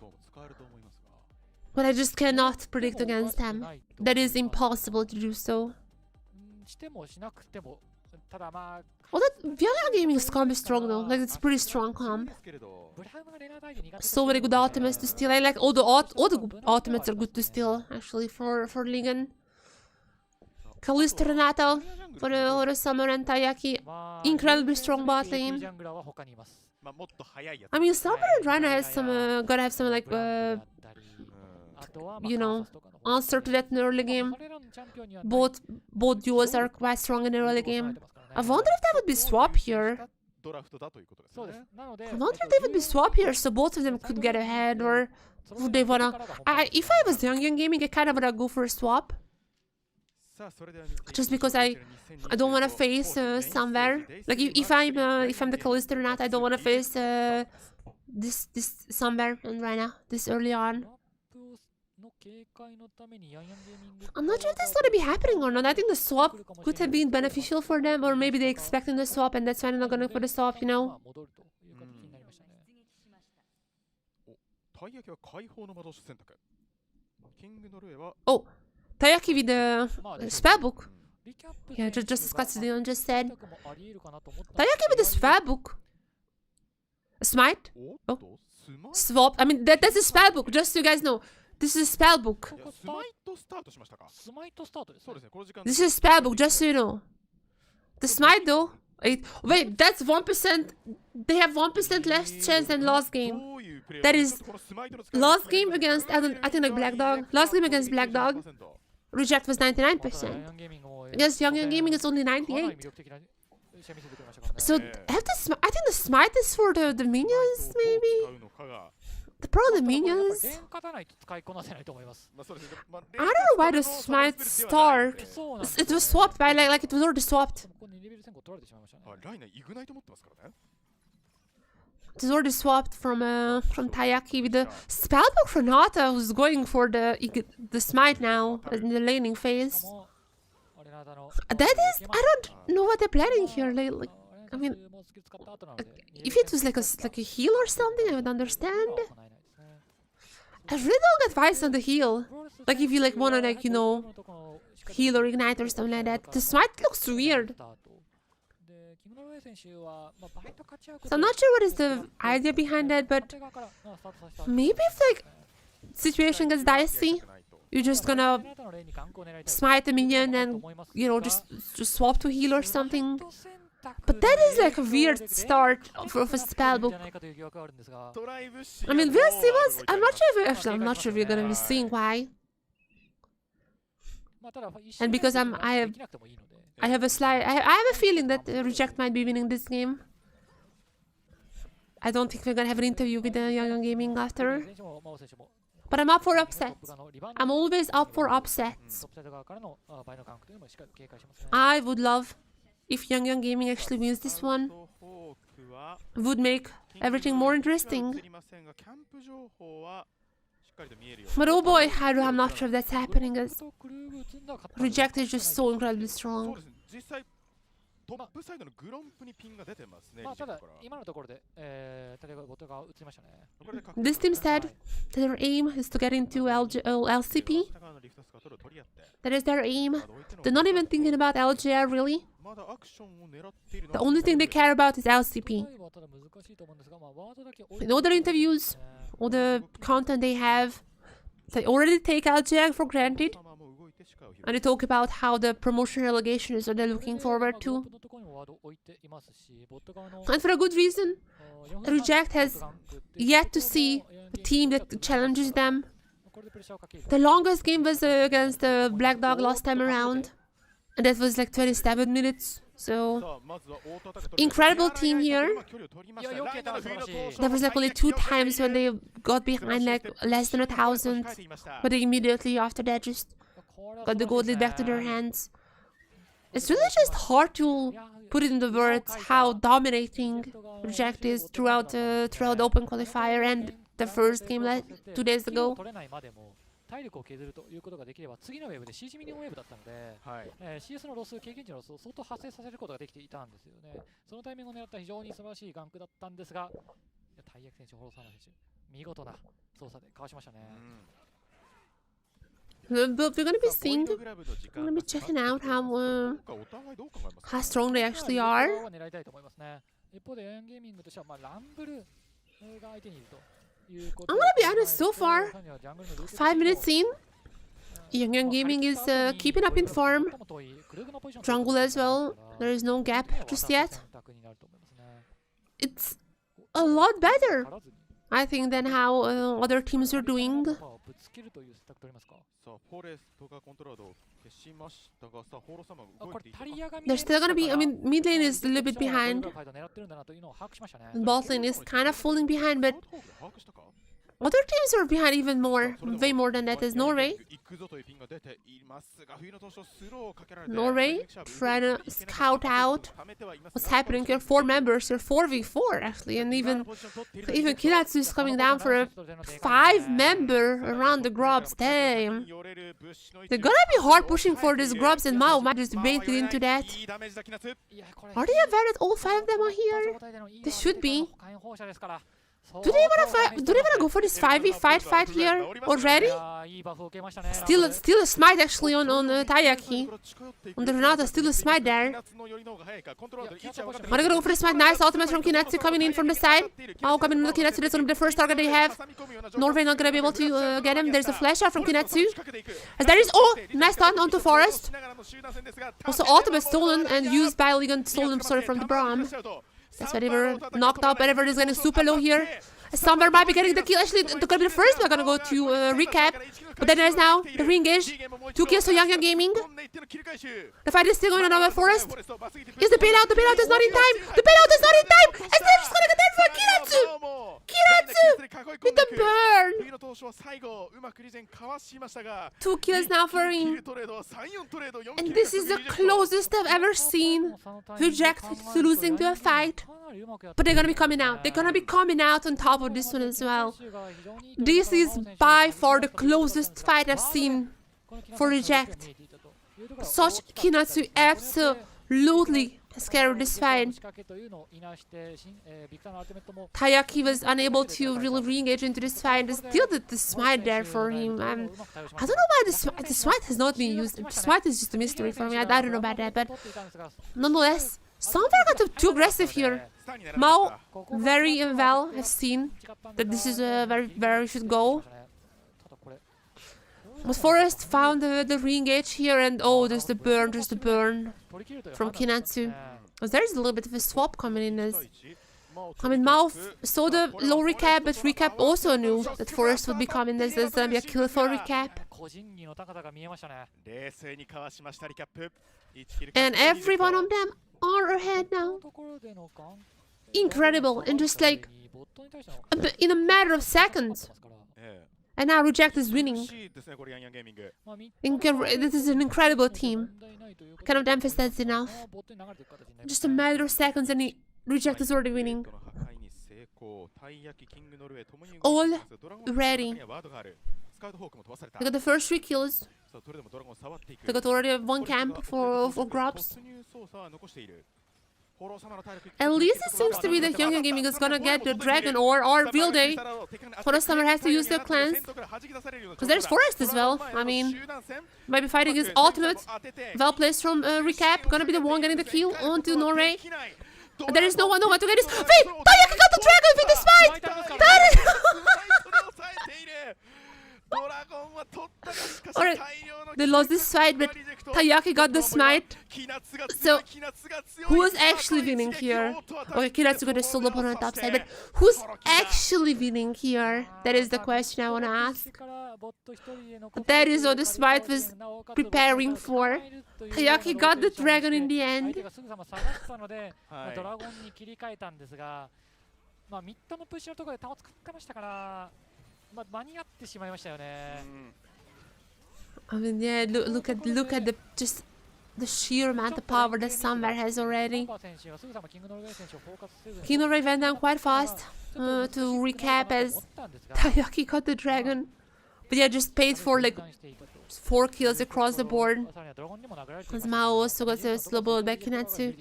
But I just cannot predict against them. That is impossible to do so. Although Vienna Gaming's comp is strong though, like it's pretty strong comp. So many good ultimates to steal. I like all the ultimates are good to steal actually for Ligan. Kalista Renata for the summer, and Taiyaki, incredibly strong bot lane. I mean, Summer and Rhino has some gotta have some like you know, answer to that in the early game. Both duos are quite strong in the early game. I wonder if that would be swap here. I wonder if they would be swap here, so both of them could get ahead, or would they wanna... if I was Young Gaming, I kinda wanna go for a swap. Just because I don't wanna face somewhere. Like if I'm the Kalista Renata, I don't wanna face this somewhere and Rhino this early on. I'm not sure if this is gonna be happening or not. I think the swap could have been beneficial for them, or maybe they expecting the swap and that's why they're not gonna put the swap, you know? Oh, Taiyaki with the spellbook. Yeah, just as Katsudon just said. Taiyaki with the spellbook. Smite? Oh. Swap. I mean, that's a spellbook, just so you guys know. This is a spellbook. This is a spellbook, just so you know. The smite though. Wait, that's 1%. They have 1% less chance than last game. That is last game against I think like Black Dog. Last game against Black Dog, reject was 99%. Against Young Gaming it's only 98. So I think the smite is for the minions maybe. Probably the minions. I don't know why the smite start. It was swapped by like it was already swapped. It was already swapped from Taiyaki with the spellbook Renata, who's going for the smite now in the laning phase. That is, I don't know what they're planning here. Like, I mean, if it was like a heal or something, I would understand. I really don't advise on the heal. Like if you like wanna like, you know, heal or ignite or something like that. The smite looks weird. So I'm not sure what is the idea behind that, but maybe if like situation gets dicey, you're just gonna smite the minion and, you know, just swap to heal or something. But that is like a weird start of a spellbook. I mean, we'll see what's... I'm not sure if... Actually, I'm not sure if we're gonna be seeing why. And because I have a feeling that Reject might be winning this game. I don't think we're gonna have an interview with Young Gaming after. But I'm up for upsets. I'm always up for upsets. I would love if Young Gaming actually wins this one. Would make everything more interesting. But oh boy, I'm not sure if that's happening, as Reject is just so incredibly strong. This team said that their aim is to get into LCP. That is their aim. They're not even thinking about LJL really. The only thing they care about is LCP. In all their interviews, all the content they have, they already take LJL for granted. And they talk about how the promotion relegation is what they're looking forward to. And for a good reason. Reject has yet to see a team that challenges them. The longest game was against the Black Dog last time around. And that was like 27 minutes. So, incredible team here. There was like only 2 times when they got behind like less than 1,000. But they immediately after that just got the gold lead back to their hands. It's really just hard to put it into words how dominating Reject is throughout the open qualifier and the first game 2 days ago. 体力を削るということができれば次のウェーブで CG ミニオンウェーブだったので、CS のロス、経験値のロスを相当発生させることができていたんですよね。そのタイミングを狙った非常に素晴らしいガンクだったんですが、大役選手、ホロサーナ選手、見事な操作でかわしましたね。But we're gonna be seeing, we're gonna be checking out how strong they actually are. I'm gonna be honest, so far, 5 minutes in, Young Gaming is keeping up in form. Jungle as well, there is no gap just yet. It's a lot better, I think, than how other teams are doing. They're still gonna be, I mean, mid lane is a little bit behind. Bot lane is kind of falling behind, but other teams are behind even more, way more than that is Norway. Norway trying to scout out what's happening here. 4 members, they're 4v4 actually, and even Kinatsu is coming down for a 5-member around the grubs. Damn. They're gonna be hard pushing for these grubs, and Mao might just bait it into that. Are they aware that all 5 of them are here? They should be. Do they wanna go for this 5v5 fight here already? Still a smite actually on Tayaki. On the Renata, still a smite there. Are they gonna go for the smite? Nice ultimate from Kinatsu coming in from the side. Oh, coming in from Kinatsu, that's gonna be the first target they have. Norway not gonna be able to get him. There's a flash out from Kinatsu. As there is, oh, nice stun onto Forest. Also ultimate stolen and used by Ligon, stolen, sorry, from the Braum. That's why they were knocked out. Whatever is getting super low here. Somewhere might be getting the kill. Actually, it's gonna be the first. We're gonna go to recap. But then there's now the re-engage. 2 kills to Young Gaming. The fight is still going on over Forest. Is the bailout? The bailout is not in time. The bailout is not in time. And they're just gonna get there for Kinatsu. Kinatsu with the burn. 2 kills now for him. And this is the closest I've ever seen Reject to losing to a fight. But they're gonna be coming out. They're gonna be coming out on top of this one as well. This is by far the closest fight I've seen for Reject. Such Kinatsu absolutely scared this fight. Tayaki was unable to really re-engage into this fight. There's still the smite there for him. I don't know why the smite has not been used. The smite is just a mystery for me. I don't know about that, but nonetheless, Somewhere got too aggressive here. Mao very well has seen that this is where he should go. But Forest found the re-engage here, and oh, there's the burn from Kinatsu. Because there's a little bit of a swap coming in as... I mean, Mao saw the low recap, but recap also knew that Forest would be coming as there's gonna be a kill for recap. And every one of them are ahead now. Incredible, and just like in a matter of seconds. And now Reject is winning. This is an incredible team. I cannot emphasize enough. Just a matter of seconds and Reject is already winning. All ready. They got the first 3 kills. They got already 1 camp for grubs. At least it seems to be that Young Gaming is gonna get the dragon, or will they? Summer has to use their clans. Because there's Forest as well. I mean, might be fighting his ultimate. Well placed from Recap. Gonna be the one getting the kill onto Norway. There is no one to get this. Wait! Tayaki got the dragon with the smite! That is... Alright, they lost this fight, but Tayaki got the smite. So, who is actually winning here? Okay, Kiratsu got a solo opponent on the top side, but who's actually winning here? That is the question I want to ask. That is what the smite was preparing for. Tayaki got the dragon in the end. I mean, yeah, look at the just the sheer amount of power that Sunware has already. King Norway went down quite fast. To recap, as Tayaki got the dragon, but yeah, just paid for like 4 kills across the board. Because Mao also got a slow ball by Kinatsu,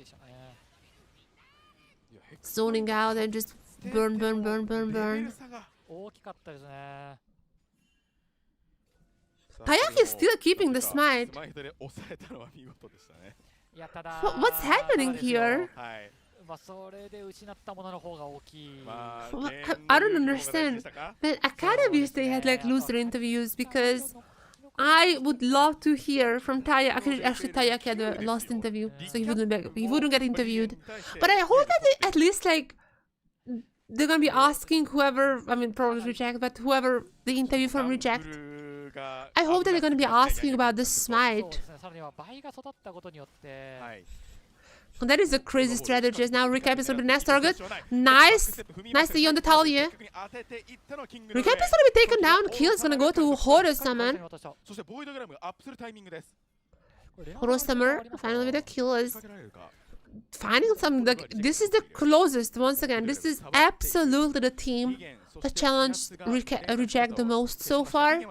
zoning out and just burn. Tayaki is still keeping the smite. What's happening here? I don't understand. The academies, they had like loser interviews, because I would love to hear from Tayaki. Actually, Tayaki had a lost interview, so he wouldn't get interviewed. But I hope that they at least like they're gonna be asking whoever, I mean probably Reject, but whoever the interview from Reject, I hope that they're gonna be asking about the smite. And that is a crazy strategy. Now Recap is gonna be the next target. Nicely on the Talia. Recap is gonna be taken down. Kill is gonna go to Horus-sama. Horus-sama finally with a kill is finding something. Like, this is the closest, once again, this is absolutely the team that challenged Reject the most so far.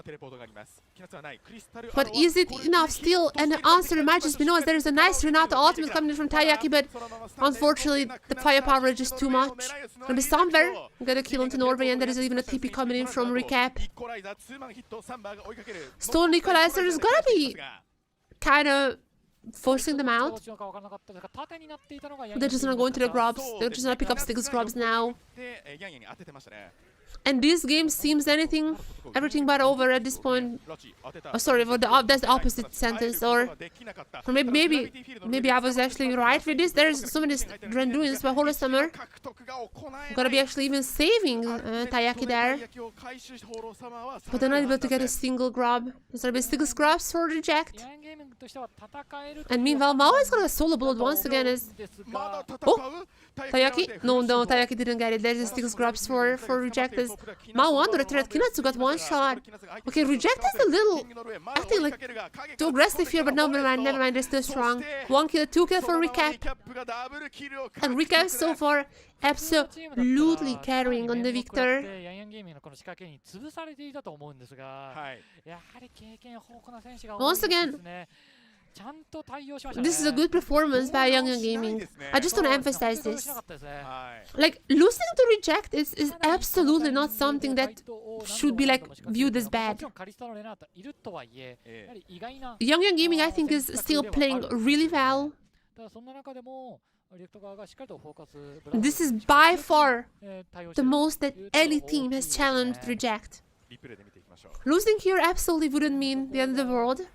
But is it enough still? And the answer might just be no, as there is a nice Renato ultimate coming in from Tayaki, but unfortunately the firepower is just too much. Gonna be somewhere, gonna kill into Norway, and there is even a TP coming in from Recap. Stone Equalizer is gonna be kind of forcing them out. They're just gonna go into the grubs. They're just gonna pick up Stig's grubs now. And this game seems everything but over at this point. Oh, sorry, that's the opposite sentence. Or maybe I was actually right with this. There's so many Randuins by Horus-sama. Gonna be actually even saving Tayaki there. But they're not able to get a single grub. There's gonna be 6 grubs for Reject. And meanwhile, Mao is gonna solo blood once again as... Oh! Tayaki? No, Tayaki didn't get it. There's a 6 grubs for Reject as Mao under the threat. Kinatsu got 1 shot. Okay, Reject is a little, I think, like, too aggressive here, but never mind, they're still strong. 1 kill, 2 kill for Recap. And Recap so far absolutely carrying on the victor. Once again, this is a good performance by Young Gaming. I just want to emphasize this. Like, losing to Reject is absolutely not something that should be like viewed as bad. Young Gaming, I think, is still playing really well. This is by far the most that any team has challenged Reject. Losing here absolutely wouldn't mean the end of the world.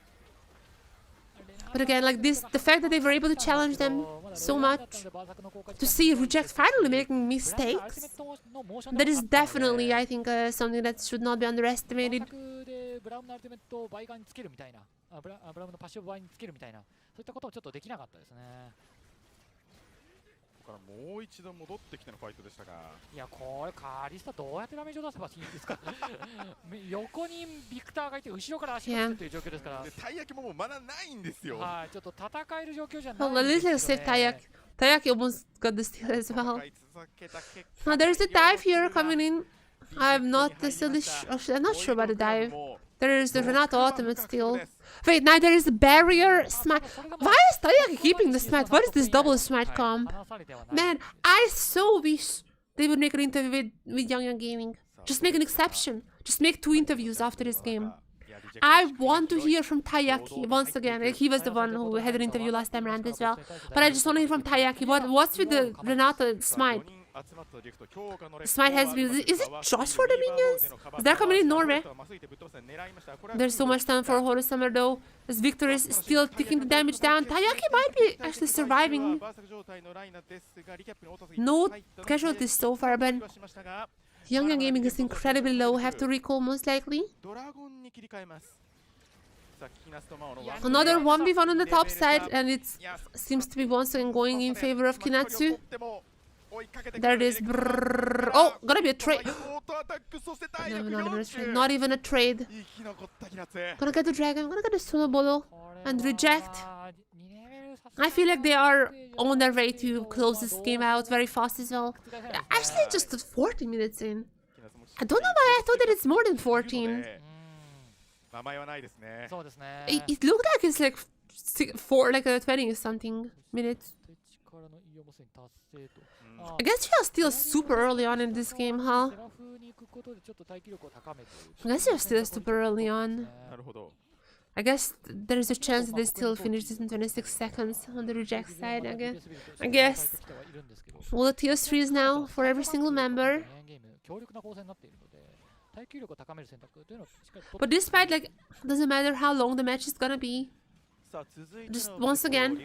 But again, like this, the fact that they were able to challenge them so much, to see Reject finally making mistakes, that is definitely, I think, something that should not be underestimated. ブラウンのアルティメットを倍側につけるみたいな、ブラウンのパッシブを倍につけるみたいな、そういったことをちょっとできなかったですね。ここからもう一度戻ってきてのファイトでしたが、いや、これカリスタどうやってダメージを出せばいいんですか。横にビクターがいて後ろから足が来るという状況ですから、たい焼きももうまだないんですよ。はい、ちょっと戦える状況じゃないん Well, at です least よ I saved ね。 Tayaki. Tayaki almost got the steal as well. Now there's a dive here coming in. I'm not necessarily I'm not sure about the dive. There is the Renato ultimate still. Wait, now there is a barrier smite. Why is Tayaki keeping the smite? What is this double smite comp? Man, I so wish they would make an interview with Young Gaming. Just make an exception. Just make 2 interviews after this game. I want to hear from Tayaki once again. Like, he was the one who had an interview last time around as well. But I just want to hear from Tayaki. What's with the Renato smite? Smite has been. Is it just for the minions? Is that coming in Norway? There's so much time for Horus Summer though. As Victor is still taking the damage down. Tayaki might be actually surviving. No casualties so far, but Young Gaming is incredibly low. Have to recall most likely. Another 1v1 on the top side, and it seems to be once again going in favor of Kinatsu. There it is. Brrr. Oh, gonna be a trade. Not even a trade. Gonna get the dragon. Gonna get the Sunobolo and reject. I feel like they are on their way to close this game out very fast as well. Actually, just 40 minutes in. I don't know why I thought that it's more than 14. It looked like it's like 20 something minutes. I guess we are still super early on in this game, huh? I guess you're still super early on. I guess there's a chance they still finish this in 26 seconds on the reject side, I guess. All the tier 3s now for every single member. But despite, like, doesn't matter how long the match is gonna be. Just once again,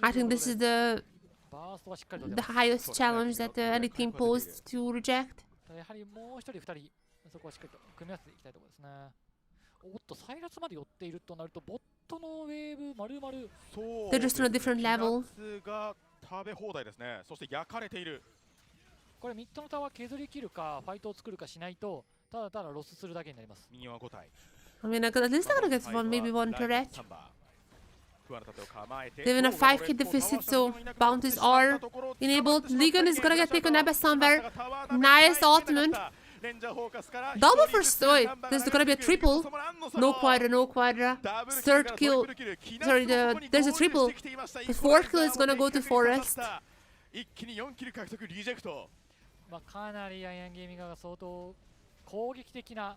I think this is the highest challenge that any team posed to reject. They're just on a different level. これミッドのタワー削り切るかファイトを作るかしないとただただロスするだけになります。 I mean, at least I'm gonna get maybe one turret. They're in a 5k deficit, so bounties are enabled. Ligon is gonna get taken out by somewhere. Nice ultimate. Double for Stoy. There's gonna be a triple. No quadra, no quadra. Third kill. Sorry, there's a triple. The fourth kill is gonna go to Forest. まあかなりアイアンゲーミングが相当攻撃的な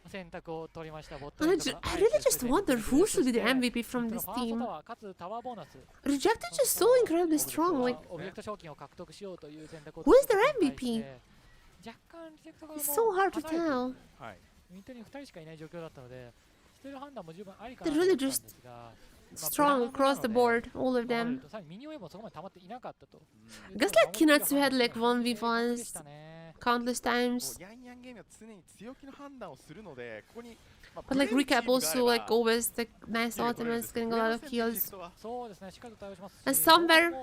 選択を取りました。I really just wonder who should be the MVP from this team. Reject is just so incredibly strong. Like, who is their MVP? It's so hard to tell. They're really just strong across the board, all of them. I guess like Kinatsu had like 1v1s countless times. But like Recap also like always like nice ultimates, getting a lot of kills. And somewhere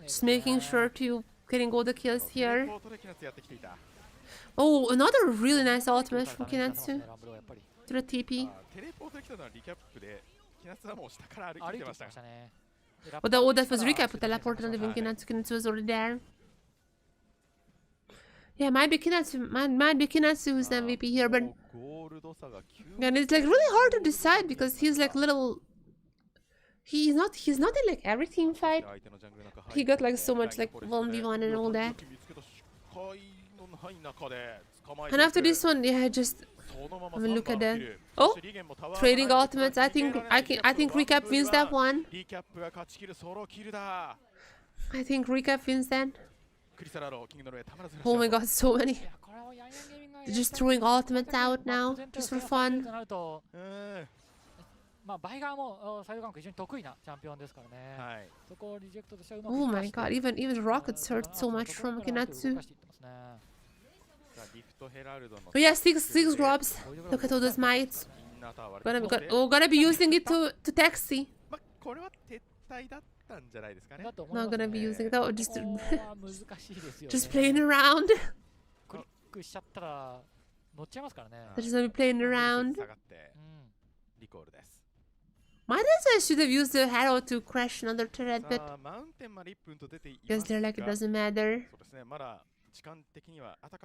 just making sure to getting all the kills here. Oh, another really nice ultimate from Kinatsu to the TP. But that was Recap who teleported and even Kinatsu was already there. Yeah, might be Kinatsu who's the MVP here, but and it's like really hard to decide because he's like little. He's not in like every team fight. He got like so much like 1v1 and all that. And after this one, yeah, just have a look at that. Oh, trading ultimates. I think Recap wins that one. I think Recap wins that. Oh my god, so many. They're just throwing ultimates out now, just for fun. Oh my god, even rockets hurt so much from Kinatsu. Oh yeah, six drops. Look at all those mites. Gonna be using it to taxi. Not gonna be using it. Oh, just playing around. They're just gonna be playing around. Might as well should have used the arrow to crash another turret, but because they're like it doesn't matter.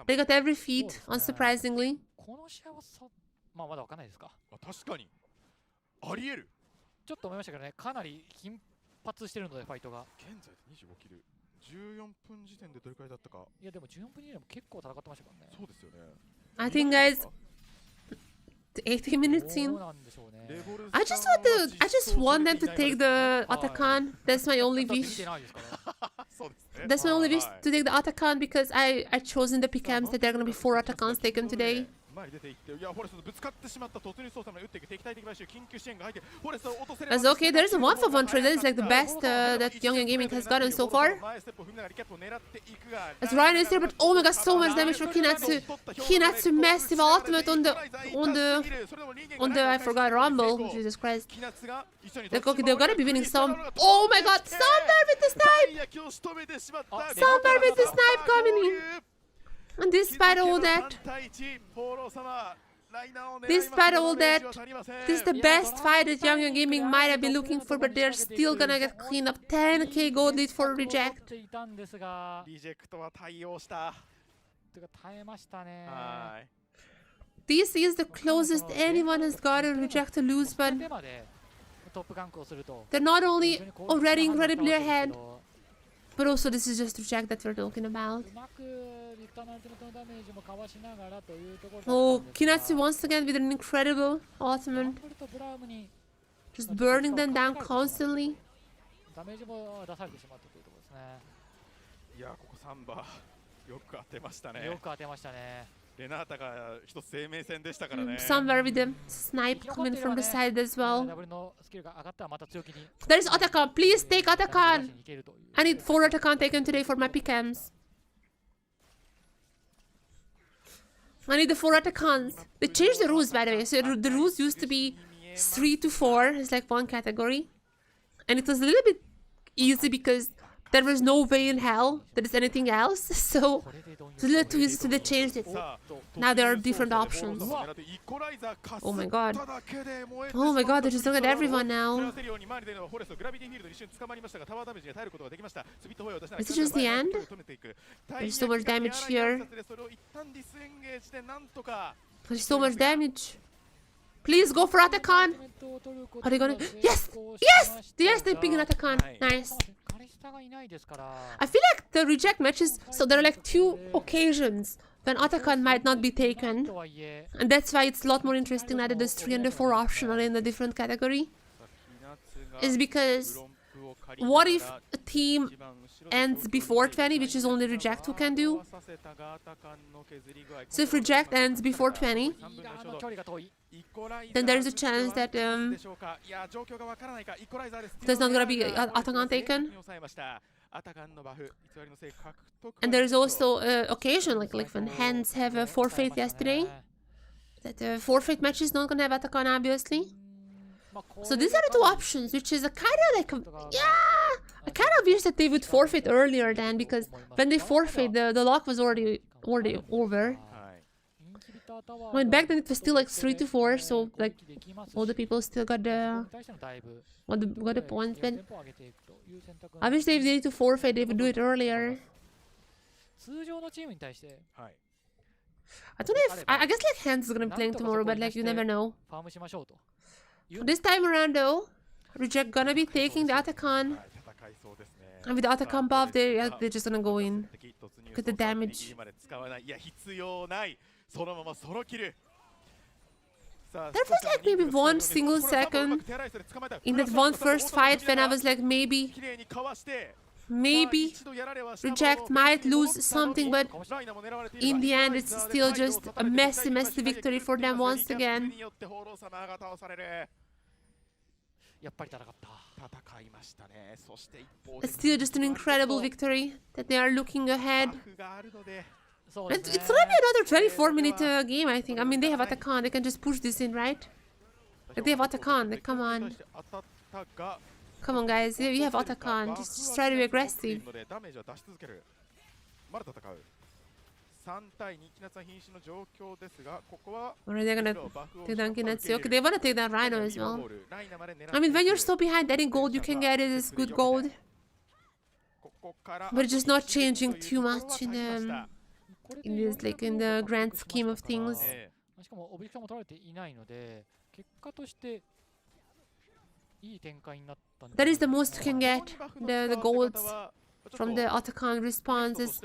They got every feat, unsurprisingly. ちょっと思いましたけどね、かなり頻発してるので、ファイトが。現在25キル。14分時点でどれくらいだったか。いや、でも14分時点でも結構戦ってましたからね。そうですよね。I think, guys, 80 minutes in. I just want them to take the Atakan. That's my only wish. That's my only wish to take the Atakan because I chosen the PKMs that there are gonna be 4 Atakans taken today. That's okay, there's a 1-for-1 trade. That is like the best that Young Gaming has gotten so far. As Ryan is there, but oh my god, so much damage for Kinatsu. Kinatsu massive ultimate on the I forgot Rumble. Jesus Christ. Like, okay, they're gonna be winning some. Oh my god, Sunbear with the snipe! Sunbear with the snipe coming in. And despite all that, this is the best fight that Young Gaming might have been looking for, but they're still gonna get clean up. 10k gold lead for reject. This is the closest anyone has gotten reject to lose, but they're not only already incredibly ahead, but also this is just reject that we're talking about. Oh, Kinatsu once again with an incredible ultimate. Just burning them down constantly. Somewhere with the snipe coming from the side as well. There's Atakan. Please take Atakan. I need 4 Atakan taken today for my PKMs. I need the 4 Atakans. They changed the rules, by the way. So the rules used to be 3 to 4. It's like one category. And it was a little bit easy because there was no way in hell there is anything else. So it's a little too easy, so they changed it. Now there are different options. Oh my god. Oh my god, they're just looking at everyone now. Is it just the end? There's so much damage here. There's so much damage. Please go for Atakan. Are they gonna? Yes! Yes! Yes, they're picking Atakan. Nice. I feel like the reject matches, so there are like 2 occasions when Atakan might not be taken. And that's why it's a lot more interesting that there's 3 and 4 optional in a different category. Is because what if a team ends before 20, which is only reject who can do? So if reject ends before 20, then there's a chance that there's not gonna be Atakan taken. And there's also occasion like when Hands have a forfeit yesterday, that forfeit match is not gonna have Atakan, obviously. So these are the 2 options, which is a kind of like I kind of wish that they would forfeit earlier then, because when they forfeit, the lock was already over. I mean, back then it was still like 3 to 4, so like all the people still got the points. But I wish if they need to forfeit, they would do it earlier. I don't know if I guess like Hands is gonna be playing tomorrow, but like you never know. This time around though, Reject gonna be taking the Atakan. And with the Atakan buff, they're just gonna go in. Look at the damage. There was like maybe 1 single second in that one first fight when I was like maybe Reject might lose something, but in the end it's still just a messy victory for them once again. It's still just an incredible victory that they are looking ahead. It's gonna be another 24-minute game, I think. I mean, they have Atakan. They can just push this in, right? Like, they have Atakan. Like, come on. Come on, guys. You have Atakan. Just try to be aggressive. Or are they gonna take down Kinetsu? Okay, they wanna take down Rhino as well. I mean, when you're so behind, any gold you can get is good gold. But it's just not changing too much in the grand scheme of things. That is the most you can get, the golds from the Atakan responses.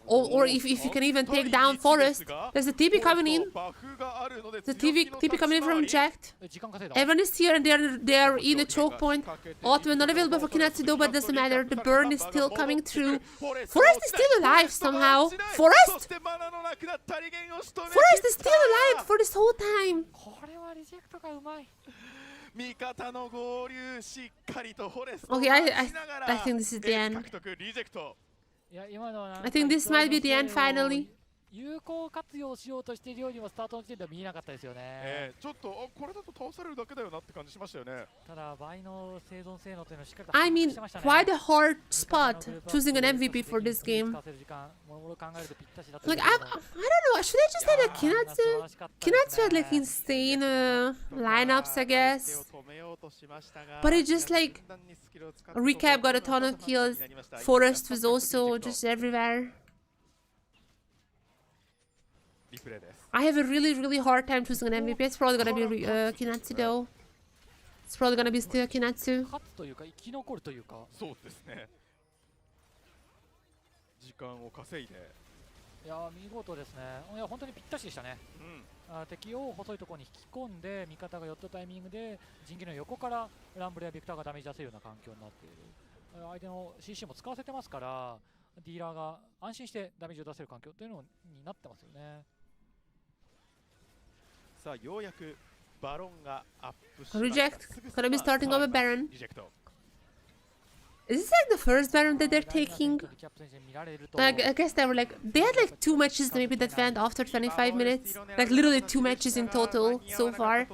Or if you can even take down Forest. There's a TP coming in. The TP coming in from Jacked. Everyone is here and they're in the choke point. Ultimate not available for Kinetsu though, but doesn't matter. The burn is still coming through. Forest is still alive somehow. Forest is still alive for this whole time. Okay, I think this is the end. I think this might be the end finally. 有効活用しようとしているようにもスタートの時点では見えなかったですよね。ちょっとこれだと倒されるだけだよなって感じしましたよね。ただ倍の生存性能というのをしっかりと I mean, quite a hard spot choosing an MVP for this game. Like, I don't know, should I just say that Kinetsu had like insane lineups, I guess. But it just like, Recap got a ton of kills, Forest was also just everywhere. I have a really hard time choosing an MVP. It's probably gonna be Kinetsu though. It's probably gonna be still Kinetsu. そうですね。時間を稼いで。いや見事ですね。いや本当にぴったしでしたね。敵を細いところに引き込んで味方が寄ったタイミングで陣形の横からランブルやビクターがダメージ出せるような環境になっている。相手の CC も使わせてますから、ディーラーが安心してダメージを出せる環境というのになってますよね。 Reject. Gonna be starting off a Baron. Is this like the first Baron that they're taking? Like, I guess they were like, they had like 2 matches maybe that went after 25 minutes. Like literally 2 matches in total so far.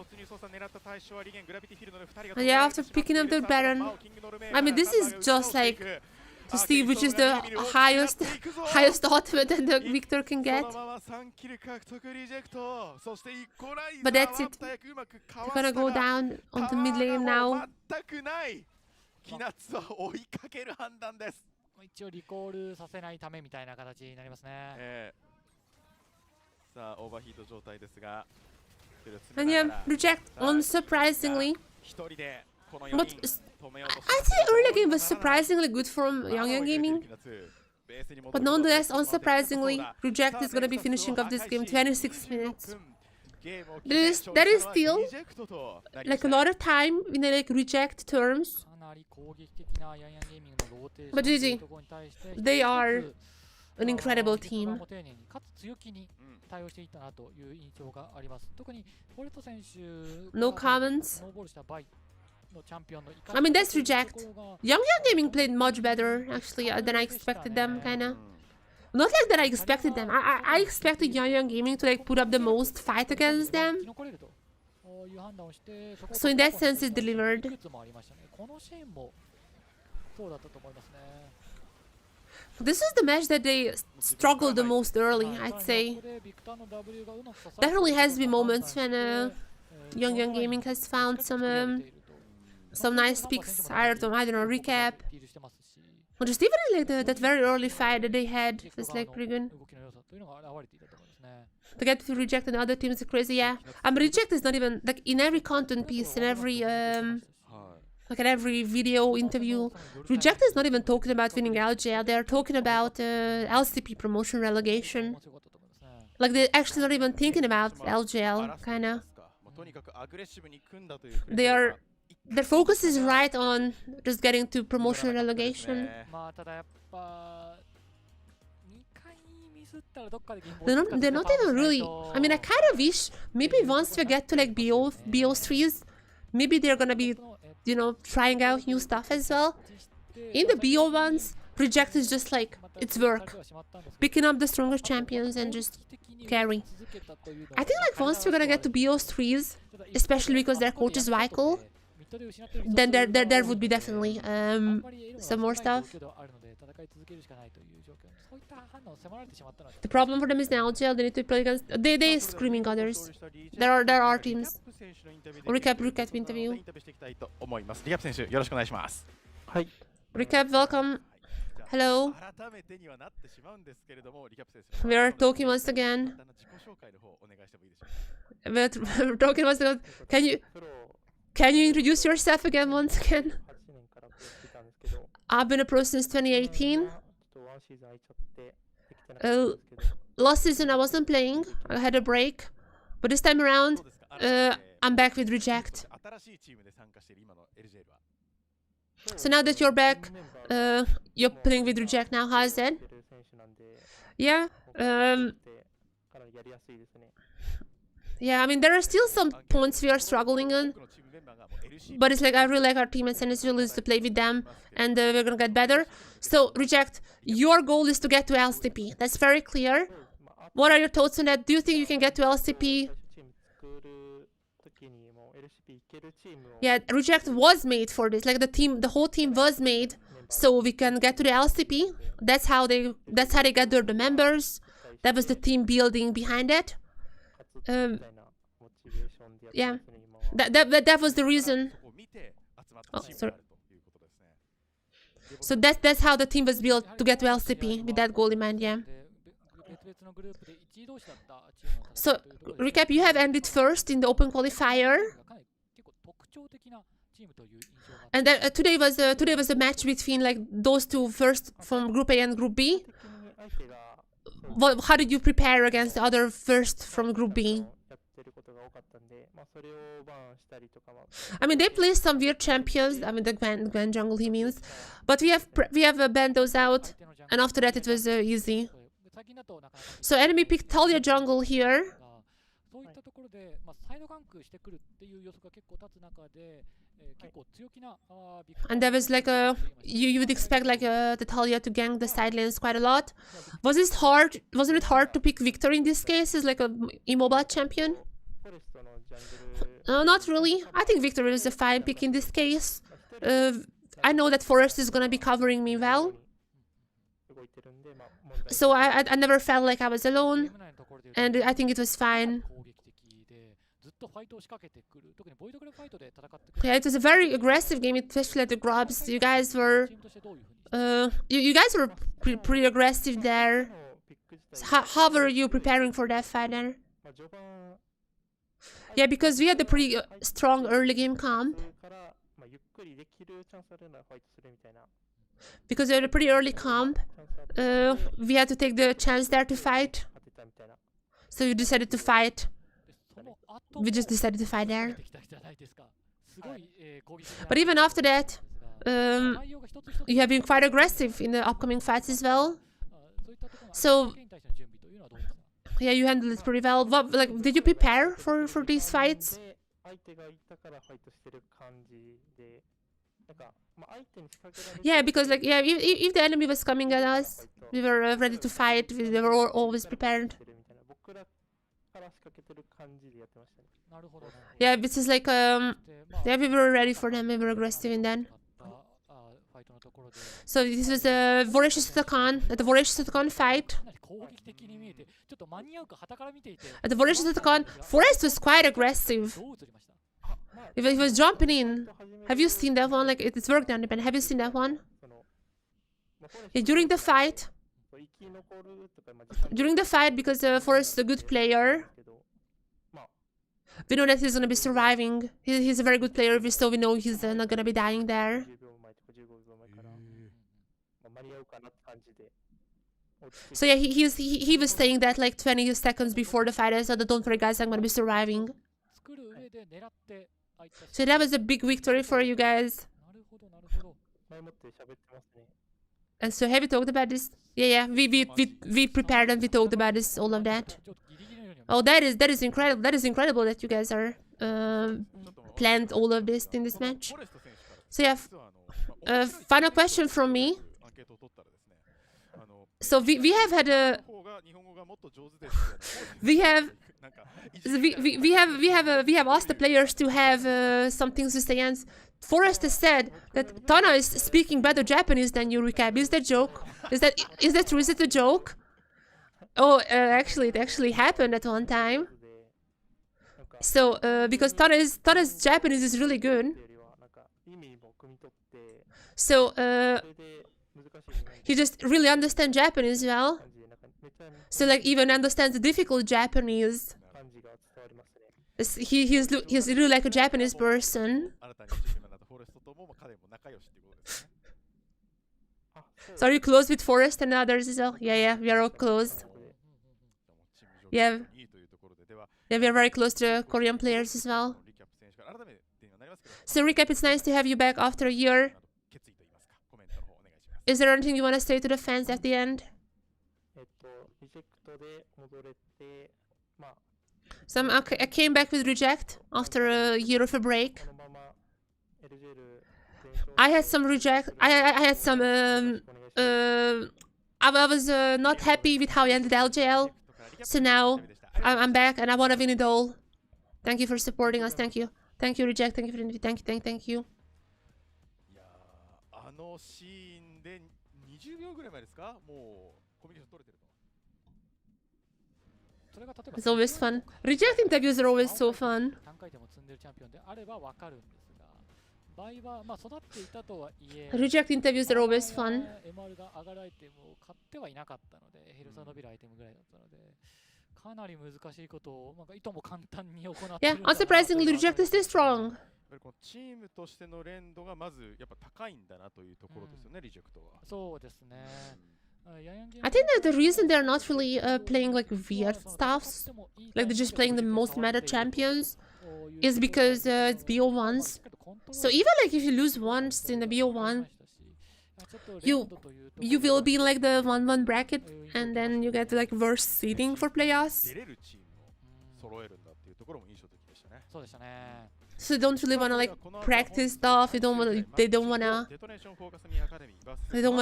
And yeah, after picking up the Baron, I mean this is just like to see which is the highest ultimate that the Victor can get. But that's it. They're gonna go down on the mid lane now. 一応リコールさせないためみたいな形になりますね。さあオーバーヒート状態ですが。And yeah, Reject unsurprisingly. But I'd say early game was surprisingly good from Young Gaming. But nonetheless, unsurprisingly, Reject is gonna be finishing off this game 26 minutes. That is still like a lot of time in like Reject terms. But GG, they are an incredible team. No comments. I mean, that's Reject. Young Gaming played much better, actually, than I expected them, kinda. Not like that I expected them. I expected Young Gaming to like put up the most fight against them. So in that sense, it delivered. This is the match that they struggled the most early, I'd say. Definitely has been moments when Young Gaming has found some nice picks. I don't know, Recap. Or just even like that very early fight that they had was like pretty good. To get to Reject and other teams is crazy, yeah. Reject is not even like in every content piece, in every like in every video interview, Reject is not even talking about winning LJL. They are talking about LCP promotion relegation. Like they're actually not even thinking about LJL, kinda. Their focus is right on just getting to promotion relegation. They're not even really. I mean, I kind of wish maybe once we get to like BO3s, maybe they're gonna be, you know, trying out new stuff as well. In the BO ones, Reject is just like, it's work. Picking up the stronger champions and just carry. I think like once we're gonna get to BO's 3s, especially because their coach is Weichel, then there would be definitely some more stuff. The problem for them is the LJL. They need to play against. They screaming others. There are teams. Recap interview. Recap, welcome. Hello. We are talking once again. We're talking once again. Can you introduce yourself again once again? I've been a pro since 2018. Last season I wasn't playing. I had a break. But this time around, I'm back with Reject. So now that you're back, you're playing with Reject now. How's that? Yeah. Yeah, I mean, there are still some points we are struggling on. But it's like, I really like our team and Sennis really is to play with them. And we're gonna get better. So, Reject, your goal is to get to LCP. That's very clear. What are your thoughts on that? Do you think you can get to LCP? Yeah, Reject was made for this. Like the whole team was made so we can get to the LCP. That's how they gathered the members. That was the team building behind it. Yeah, that was the reason. Oh, sorry. So that's how the team was built, to get to LCP with that goal in mind. Yeah. So recap: you have ended first in the open qualifier. And then, today was a match between like those two first from Group A and Group B. How did you prepare against the other first from Group B? I mean, they play some weird champions. I mean, the Gwen jungle he means, but we have banned those out, and after that it was easy. So enemy picked Talia jungle here. And there was like you would expect like the Talia to gank the side lanes quite a lot. Wasn't it hard to pick Victor in this case as like a immobile champion? Not really. I think Victor is a fine pick in this case. I know that Forest is gonna be covering me well, so I never felt like I was alone, and I think it was fine. Yeah, it was a very aggressive game, especially at the grubs. You guys were pretty aggressive there. So how were you preparing for that fight there? Yeah, because we had a pretty strong early game comp. Because we had a pretty early comp, we had to take the chance there to fight. So you decided to fight. We just decided to fight there. But even after that, you have been quite aggressive in the upcoming fights as well. So yeah, you handled it pretty well. What, like, did you prepare for these fights? Yeah, because like, yeah, if the enemy was coming at us, we were ready to fight. We were always prepared. Yeah, this is like yeah, we were ready for them. We were aggressive in that. So this was the Voracious Tutakan, the Voracious Tutakan fight. At the Voracious Tutakan, Forest was quite aggressive. He was jumping in. Have you seen that one? Like, it's worked on the pen. Have you seen that one? Yeah, during the fight, because Forest is a good player, we know that he's gonna be surviving. He's a very good player, so we know he's not gonna be dying there. So yeah, he was saying that like 20 seconds before the fight. I said, "Don't worry, guys, I'm gonna be surviving." So that was a big victory for you guys. And so have you talked about this? Yeah, we prepared and we talked about this, all of that. Oh, that is incredible. That is incredible that you guys are planned all of this in this match. So yeah, final question from me. So we have had a we have asked the players to have some things to say, and Forrest has said that Tana is speaking better Japanese than you. Recap. Is that joke? Is that true? Is it a joke? Oh, actually, it actually happened at one time. So because Tana's Japanese is really good. So he just really understands Japanese well. So like even understands the difficult Japanese. He's really like a Japanese person. So are you close with Forrest and others as well? Yeah, we are all close. Yeah, we are very close to the Korean players as well. So recap, it's nice to have you back after a year. Is there anything you want to say to the fans at the end? So I came back with Reject after a year of a break. I had some reject. I had some. I was not happy with how I ended LJL. So now I'm back and I want to win it all. Thank you for supporting us. Thank you. Thank you, Reject. Thank you for thank you. It's always fun. Reject interviews are always so fun. Reject interviews are always fun. Yeah, unsurprisingly, Reject is still strong. I think that the reason they're not really playing like weird stuffs, like they're just playing the most meta champions, is because it's BO1s. So even like if you lose once in the BO1, you will be in like the 1-1 bracket, and then you get like worse seeding for playoffs. So they don't really wanna like practice stuff. They don't wanna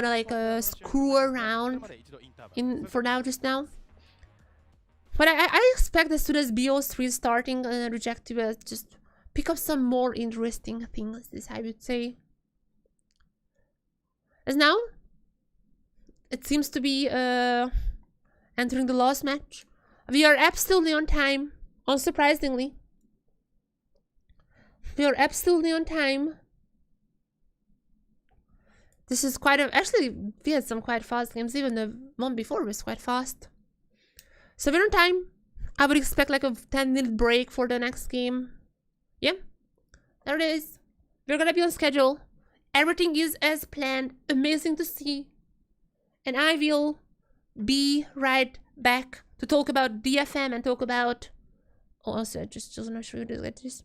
like screw around for now, just now. But I expect as soon as BO3 is starting, Reject to just pick up some more interesting things, I would say. As now, it seems to be entering the last match. We are absolutely on time, unsurprisingly. We are absolutely on time. This is quite actually, we had some quite fast games. Even the one before was quite fast. So we're on time. I would expect like a 10-minute break for the next game. Yeah, there it is. We're gonna be on schedule. Everything is as planned. Amazing to see. And I will be right back to talk about DFM and talk about... Oh, also, just not sure to get this.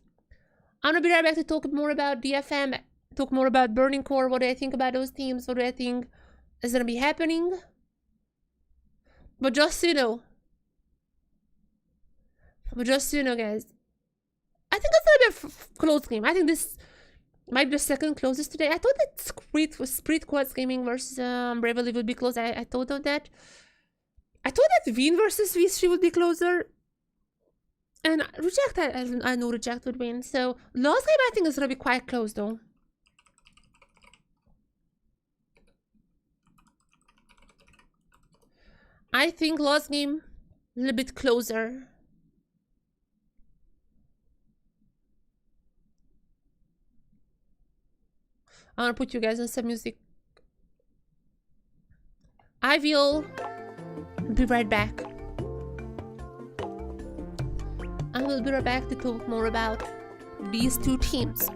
I'm gonna be right back to talk more about DFM, talk more about Burning Core. What do I think about those teams? What do I think is gonna be happening? But just so you know, guys, I think it's gonna be a close game. I think this might be the second closest today. I thought that Sprit Quartz Gaming versus Bravely would be close. I thought of that. I thought that Wien versus V3 would be closer. And Reject, I know Reject would win. So last game I think is gonna be quite close though. I think last game a little bit closer. I'm gonna put you guys on some music. I will be right back. I will be right back to talk more about these two teams.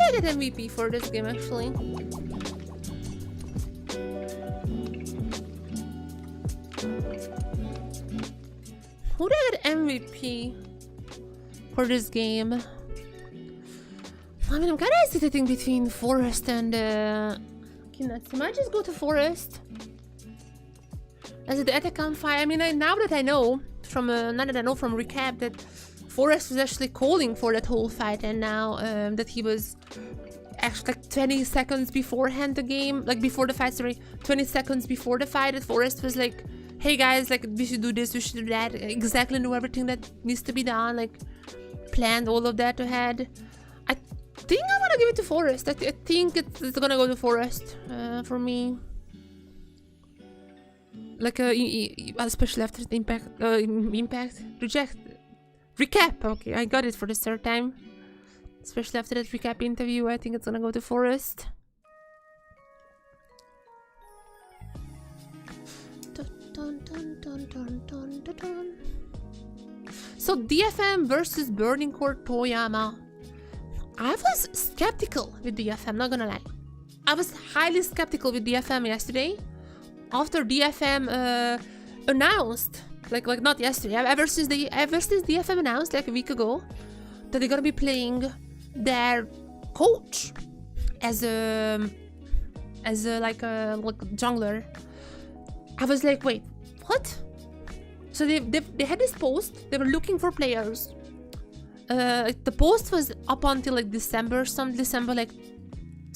I get MVP for this game actually? Who do I get MVP for this game? I mean, I'm kind of hesitating between Forest and Kinect. I might just go to Forest. As the attack on fire. I mean, now that I know from recap that Forest was actually calling for that whole fight, and now that he was actually like 20 seconds beforehand the game, like before the fight, sorry, 20 seconds before the fight, that Forest was like, hey guys, like we should do this, we should do that, exactly know everything that needs to be done, like planned all of that ahead. I think I want to give it to Forest. I think it's gonna go to Forest for me. Like especially after the recap. Okay, I got it for the third time. Especially after that recap interview, I think it's gonna go to Forest. So DFM versus Burning Core Toyama. I was skeptical with DFM, not gonna lie. I was highly skeptical with DFM yesterday. After DFM announced, like not yesterday, ever since DFM announced like a week ago that they're gonna be playing their coach as a jungler, I was like, wait, what? So they had this post. They were looking for players. The post was up until like December like.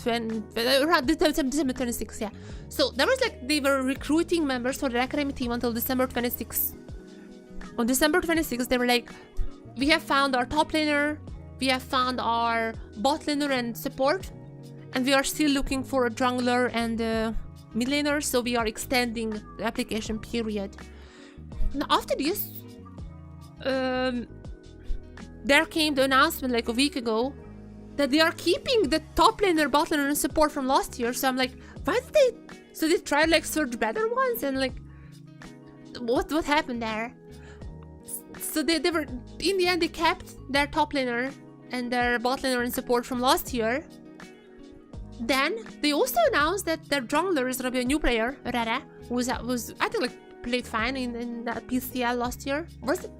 December 26th, yeah. So that was like they were recruiting members for the academy team until December 26th. On December 26th, they were like, we have found our top laner, we have found our bot laner and support, and we are still looking for a jungler and mid laner, so we are extending the application period. Now after this, there came the announcement like a week ago that they are keeping the top laner, bot laner, and support from last year. So I'm like, why did they? So they tried like search better ones, and like, what happened there? So they were in the end they kept their top laner and their bot laner and support from last year. Then they also announced that their jungler is gonna be a new player, Rara, who was I think like played fine in that PCL last year. Was it?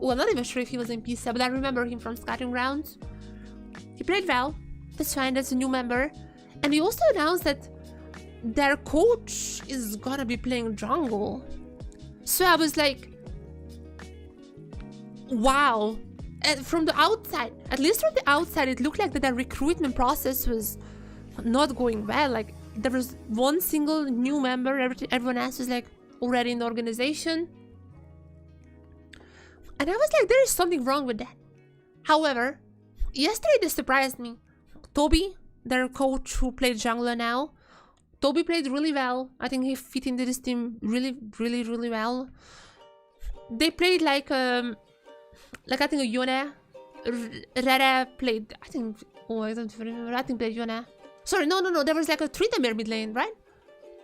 Oh, I'm not even sure if he was in PCL, but I remember him from scouting rounds. He played well. That's fine. That's a new member. And they also announced that their coach is gonna be playing jungle. So I was like, wow. And from the outside, at least from the outside, it looked like that their recruitment process was not going well. Like there was one single new member. Everyone else was like already in the organization. And I was like, there is something wrong with that. However, yesterday they surprised me. Toby, their coach who played jungler now, Toby played really well. I think he fit into this team really well. They played like I think a Yone. Rara played, I think, oh I don't remember, I think played Yone. Sorry, no, there was like a Tryndamere mid lane, right?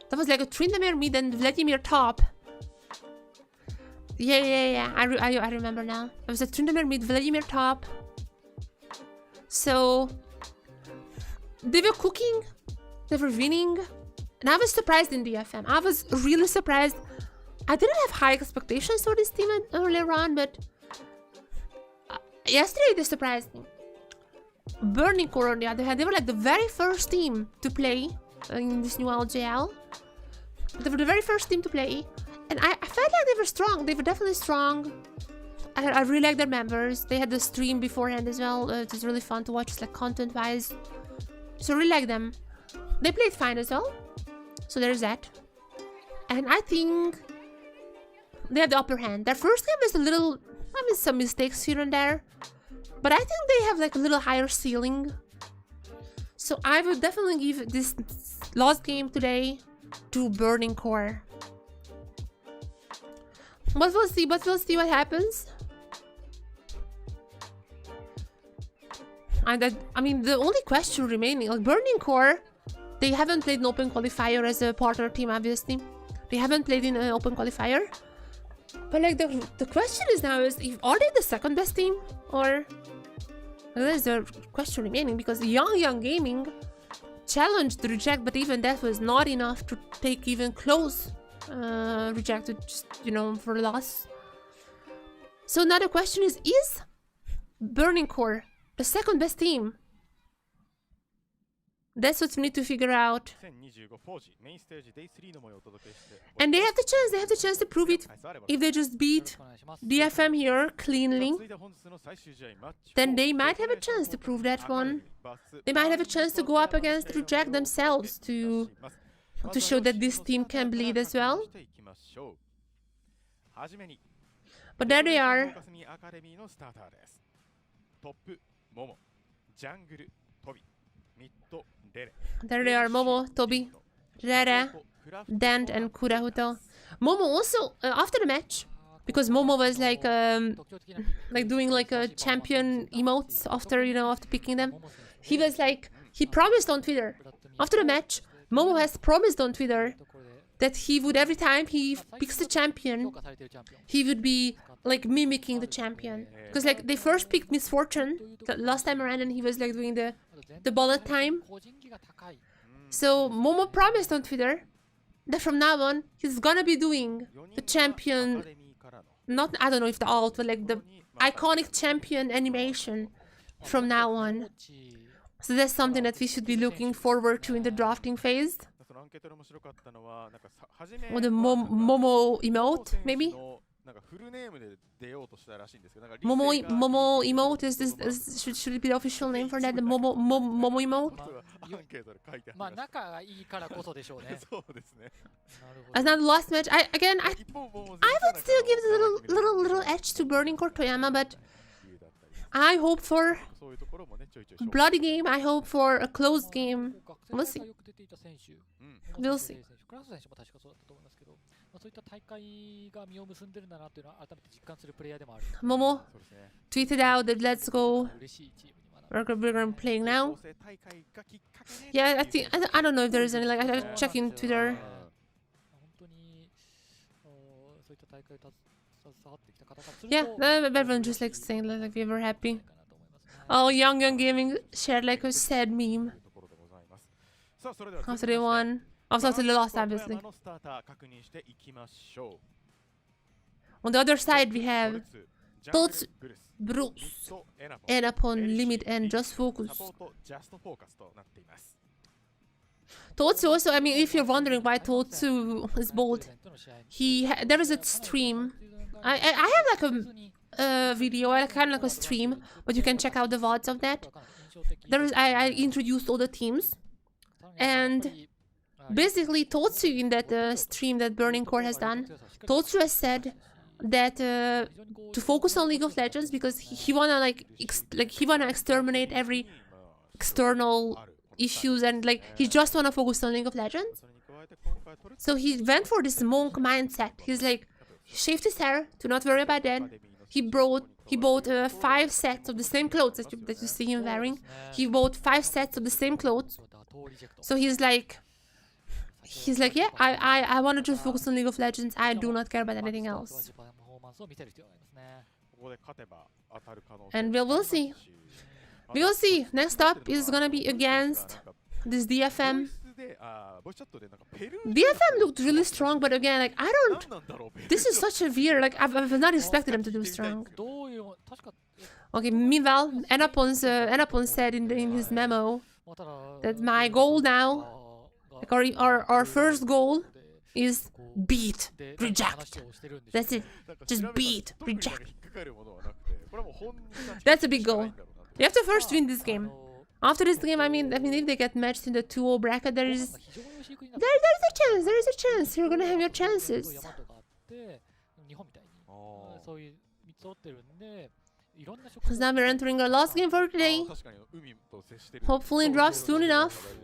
There was like a Tryndamere mid and Vladimir top. Yeah, I remember now. There was a Tryndamere mid, Vladimir top. So they were cooking, they were winning, and I was surprised in DFM. I was really surprised. I didn't have high expectations for this team earlier on, but yesterday they surprised me. Burning Core, on the other hand, they were like the very first team to play in this new LJL. They were the very first team to play, and I felt like they were strong. They were definitely strong. I really like their members. They had the stream beforehand as well. It was really fun to watch, like content-wise. So I really like them. They played fine as well. So there's that. And I think they have the upper hand. Their first game is a little, I mean, some mistakes here and there, but I think they have like a little higher ceiling. So I would definitely give this last game today to Burning Core. But we'll see what happens. I mean, the only question remaining, like Burning Core, they haven't played an open qualifier as a partner team, obviously. They haven't played in an open qualifier. But like the question is now is, are they the second best team? Or There's a question remaining because Young Gaming challenged the reject, but even that was not enough to take even close. Rejected, just, you know, for loss. So another question is Burning Core the second best team? That's what we need to figure out. And they have the chance to prove it. If they just beat DFM here cleanly, then they might have a chance to prove that one. They might have a chance to go up against Reject themselves to show that this team can bleed as well. But there they are. There they are, Momo, Tobi, Rere, Dent, and Kurahuto. Momo also, after the match, because Momo was like doing like a champion emotes after, you know, after picking them. He was like, he promised on Twitter. After the match, Momo has promised on Twitter that he would, every time he picks the champion, he would be like mimicking the champion. Because like they first picked Misfortune the last time around, and he was like doing the bullet time. So Momo promised on Twitter that from now on he's gonna be doing the champion, not, I don't know if the alt, but like the iconic champion animation from now on. So that's something that we should be looking forward to in the drafting phase. Or the Momo emote, maybe? Momo emote is this, should it be the official name for that? The Momo emote? As now the last match, I would still give a little edge to Burning Core Toyama, but I hope for a bloody game. I hope for a closed game. We'll see. We'll see. Momo tweeted out that let's go. We're gonna be playing now. Yeah, I think I don't know if there is any, like, I check in Twitter. Yeah, everyone just like saying like we were happy. Oh, Young Gaming shared like a sad meme after they won. After they lost, obviously. On the other side, we have Tots, Bruce, Enapon, Limit, and Just Focus. Totsu also, I mean, if you're wondering why Totsu is bold, there is a stream. I have like a video, kind of like a stream, but you can check out the VODs of that. I introduced all the teams, and basically Totsu in that stream that Burning Core has done, Totsu has said that to focus on League of Legends because he wanna he wanna exterminate every external issues, and like he just wanna focus on League of Legends. So he went for this monk mindset. He's like, he shaved his hair to not worry about that. He bought 5 sets of the same clothes that you see him wearing. He bought 5 sets of the same clothes. So he's like, yeah, I want to just focus on League of Legends. I do not care about anything else. And we'll see. We will see. Next up is gonna be against this DFM. DFM looked really strong, but again, like, I don't... This is such a weird... Like, I've not expected them to do strong. Okay, meanwhile, Enapon said in his memo that my goal now, like our first goal, is beat Reject. That's it. Just beat Reject. That's a big goal. You have to first win this game. After this game, I mean, if they get matched in the 2-0 bracket, there is a chance. You're gonna have your chances. Because now we're entering our last game for today. Hopefully, it drops soon enough.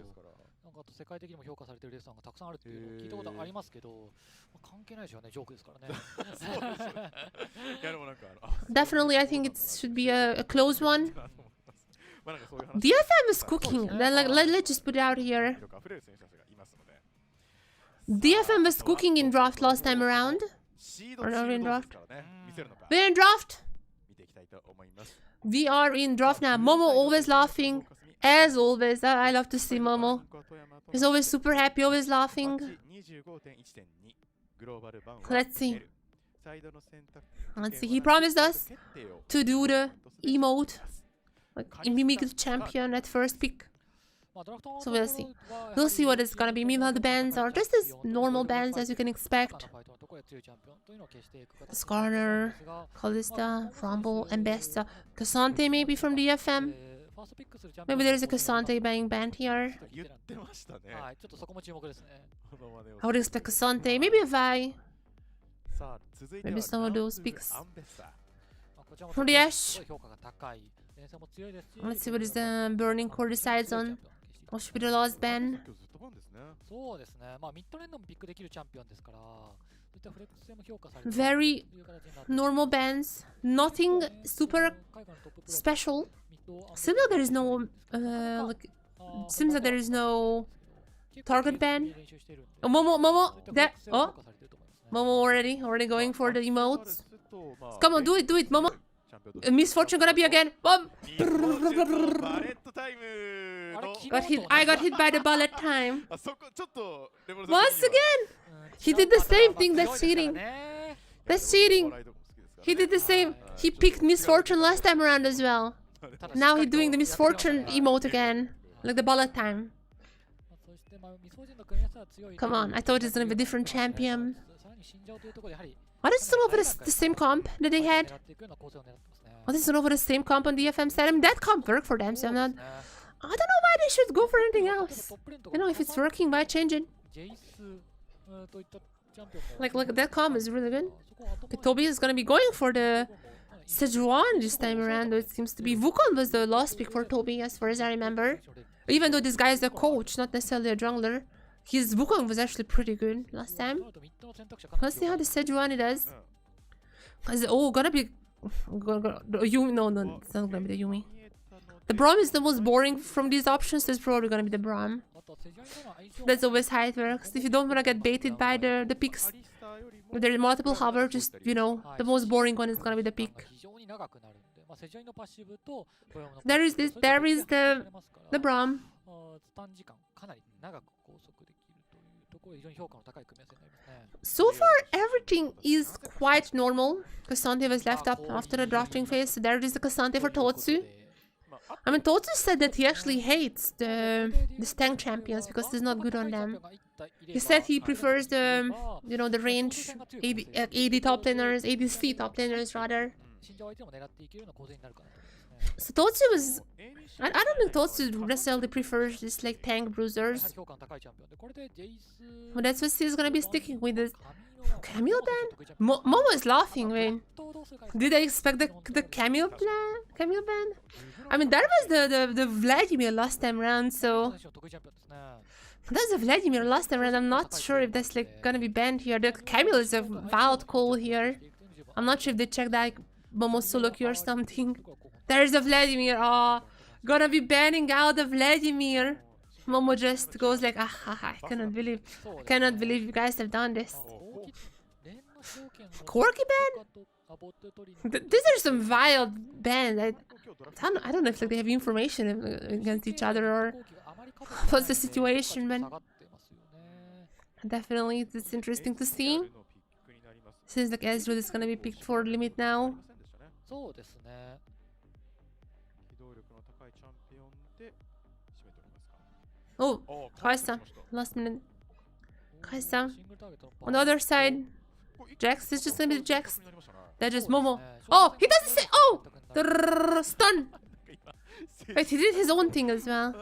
Definitely, I think it should be a close one. DFM is cooking. Let's just put it out here. DFM was cooking in draft last time around. Or not in draft? We're in draft. We are in draft now. Momo always laughing. As always. I love to see Momo. He's always super happy, always laughing. Let's see. Let's see. He promised us to do the emote. Like, mimic the champion at first pick. So we'll see. We'll see what it's gonna be. Meanwhile, the bands are just as normal bands as you can expect. Skarner, Kalista, Rumble, Ambessa, Cassante maybe from DFM. Maybe there's a Cassante being banned here. I would expect Cassante, maybe a Vi. Maybe some of those picks. From the Ash. Let's see what is the Burning Core decides on. What should be the last ban? Very normal bans. Nothing super special. Seems like there is no seems like there is no target ban. Oh, Momo, that Momo already going for the emotes. Come on, do it, Momo. Misfortune gonna be again. Boom. I got hit by the bullet time. Once again. He did the same thing. That's cheating. That's cheating. He did the same. He picked Misfortune last time around as well. Now he's doing the Misfortune emote again. Like the bullet time. Come on, I thought it was gonna be a different champion. Why does it over the same comp that they had? Why does it over the same comp on DFM side? I mean, that comp worked for them, so I'm not... I don't know why they should go for anything else. You know, if it's working, why change it? Like that comp is really good. Okay, Toby is gonna be going for the Sejuani this time around. It seems to be Wukong was the last pick for Toby, as far as I remember. Even though this guy is a coach, not necessarily a jungler. His Wukong was actually pretty good last time. Let's see how the Sejuani does. Gonna be... Yumi, no, it's not gonna be the Yumi. The Braum is the most boring from these options, so it's probably gonna be the Braum. That's always how it works. If you don't wanna get baited by the picks, if there are multiple hover, just, you know, the most boring one is gonna be the pick. There is the Braum. So far, everything is quite normal. Cassante was left up after the drafting phase, so there is the Cassante for Totsu. I mean, Totsu said that he actually hates the tank champions because it's not good on them. He said he prefers the, you know, the range AD top laners, ADC top laners rather. So Totsu was... I don't think Totsu necessarily prefers this like tank bruisers. But that's what he's gonna be sticking with. This Camille ban? Momo is laughing, man. Did I expect the Camille ban? I mean, that was the Vladimir last time around, so... That's the Vladimir last time around. I'm not sure if that's like gonna be banned here. The Camille is a wild call here. I'm not sure if they checked that Momo solo queue or something. There's the Vladimir. Oh, gonna be banning out the Vladimir. Momo just goes like, I cannot believe you guys have done this. Corky ban? These are some wild bans. I don't know if like, they have information against each other or what's the situation, man. Definitely, it's interesting to see. Seems like Ezreal is gonna be picked for limit now. Oh, Kaisa. Last minute. Kaisa. On the other side, Jax. It's just gonna be the Jax. That's just Momo. Oh, he doesn't say. Oh! Stun! Wait, he did his own thing as well.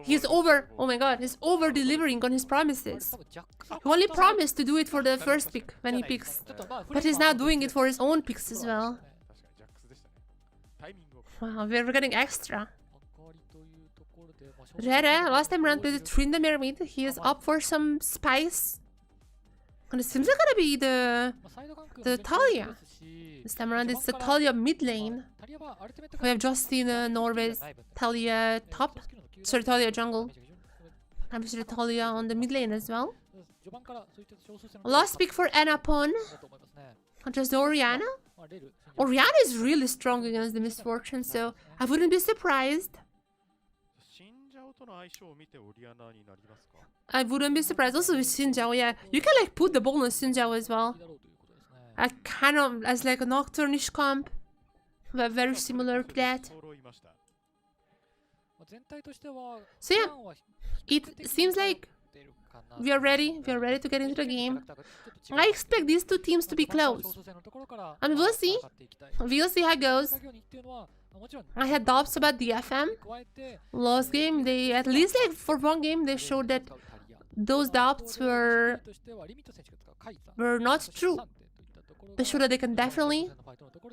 He's over. Oh my god, he's over delivering on his promises. He only promised to do it for the first pick when he picks. But he's now doing it for his own picks as well. Wow, we're getting extra. Rere, last time around played the Tryndamere mid. He is up for some spice. And it seems like gonna be the Talia. This time around it's the Talia mid lane. We have just seen Norway's Talia top. Sorry, Talia jungle. Obviously Talia on the mid lane as well. Last pick for Anapon. Just Oriana? Oriana is really strong against the Misfortune, so I wouldn't be surprised. I wouldn't be surprised. Also with Xinjiao, yeah. You can like put the ball on Xinjiao as well. I kind of as like a Nocturnish comp. But very similar to that. So yeah, it seems like we are ready to get into the game. I expect these two teams to be close. I mean, we'll see how it goes. I had doubts about DFM. Last game, they, at least like for one game, they showed that those doubts were not true. They showed that they can definitely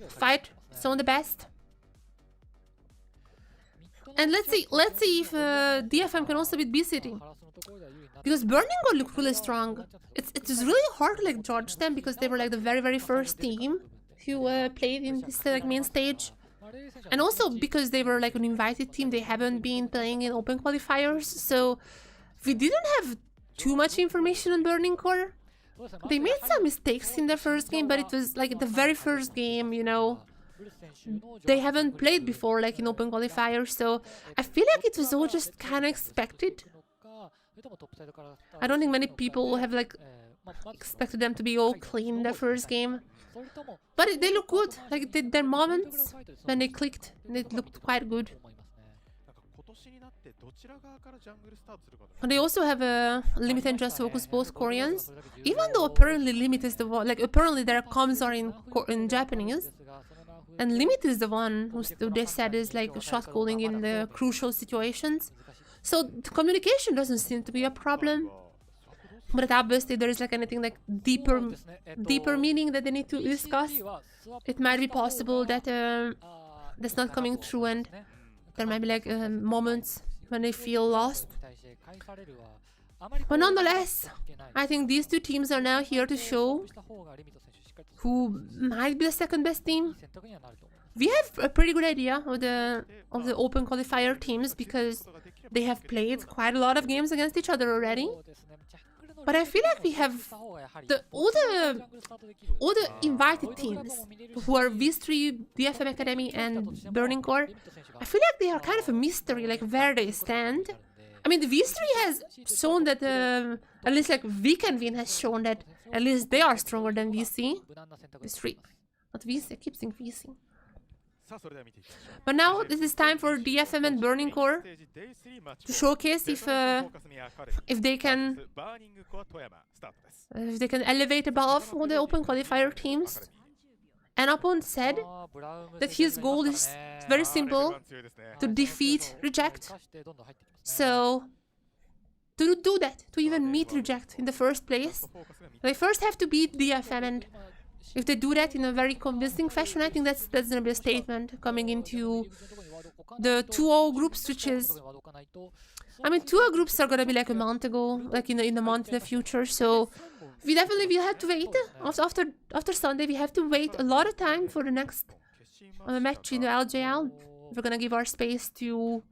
fight some of the best. And let's see if DFM can also beat B City. Because Burning Gold looked really strong. It's really hard to like judge them because they were like the very first team who played in this like main stage. And also because they were like an invited team, they haven't been playing in open qualifiers. So we didn't have too much information on Burning Core. They made some mistakes in the first game, but it was like the very first game, you know. They haven't played before like in open qualifiers, so I feel like it was all just kind of expected. I don't think many people have like expected them to be all clean the first game. But they look good, like their moments when they clicked, and it looked quite good. They also have a Limit and Just Focus, both Koreans. Even though apparently Limit is the one, like apparently their comms are in Japanese. And Limit is the one who they said is like shot calling in the crucial situations. So the communication doesn't seem to be a problem. But obviously there is like anything like deeper meaning that they need to discuss. It might be possible that that's not coming through, and there might be like moments when they feel lost. But nonetheless, I think these two teams are now here to show who might be the second best team. We have a pretty good idea of the open qualifier teams because they have played quite a lot of games against each other already. But I feel like we have all the invited teams who are V3, DFMA Academy and Burning Core. I feel like they are kind of a mystery, like where they stand. I mean, the V3 has shown that, at least like Weekend Win has shown that at least they are stronger than VC. V3, not VC, I keep saying VC. But now this is time for DFM and Burning Core to showcase if they can elevate above all the open qualifier teams. And Opponent said that his goal is very simple, to defeat Reject. So to do that, to even meet Reject in the first place, they first have to beat DFM, and if they do that in a very convincing fashion, I think that's gonna be a statement coming into the 2-0 groups, which is, I mean, 2-0 groups are gonna be like a month ago, like in a month in the future. So we definitely will have to wait. After Sunday, we have to wait a lot of time for the next match in the LJL. We're gonna give our space to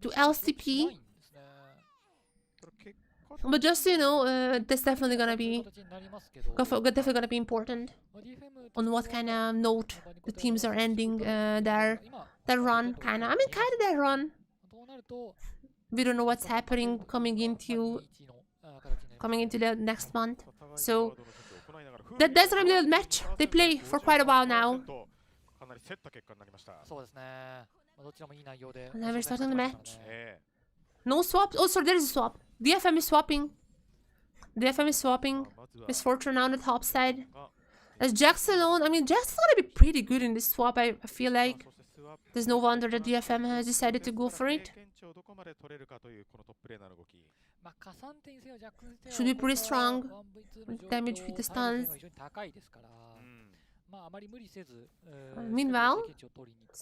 LCP. But just so you know, that's definitely gonna be important on what kind of note the teams are ending their run. Their run. We don't know what's happening coming into the next month. So that's gonna be the match they play for quite a while now. Now we're starting the match. No swaps. Oh, sorry, there is a swap. DFM is swapping. Misfortune now on the top side. As Jax alone, I mean, Jax is gonna be pretty good in this swap, I feel like. There's no wonder that DFM has decided to go for it. Should be pretty strong. Damage with the stuns. Meanwhile,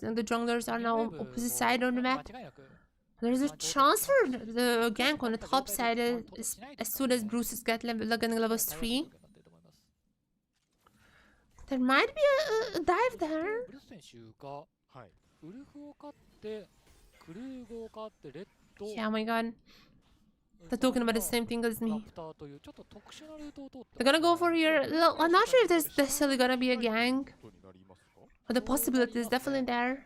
the junglers are now opposite side on the map. There's a chance for the gank on the top side as soon as Bruce is getting level 3. There might be a dive there. Yeah, oh my god. They're talking about the same thing as me. They're gonna go for here. I'm not sure if there's necessarily gonna be a gang. But the possibility is definitely there.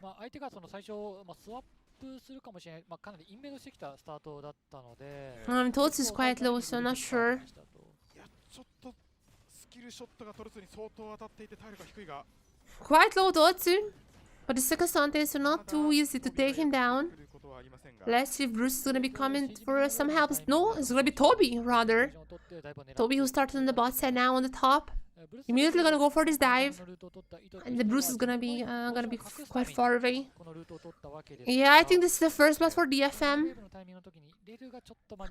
Toads is quite low, so I'm not sure. Quite low Toatsu. But the Sekasante, so not too easy to take him down. Let's see if Bruce is gonna be coming for some help. No, it's gonna be Toby, rather. Toby, who started on the bot side, now on the top. Immediately gonna go for this dive. And the Bruce is gonna be quite far away. Yeah, I think this is the first blood for DFM.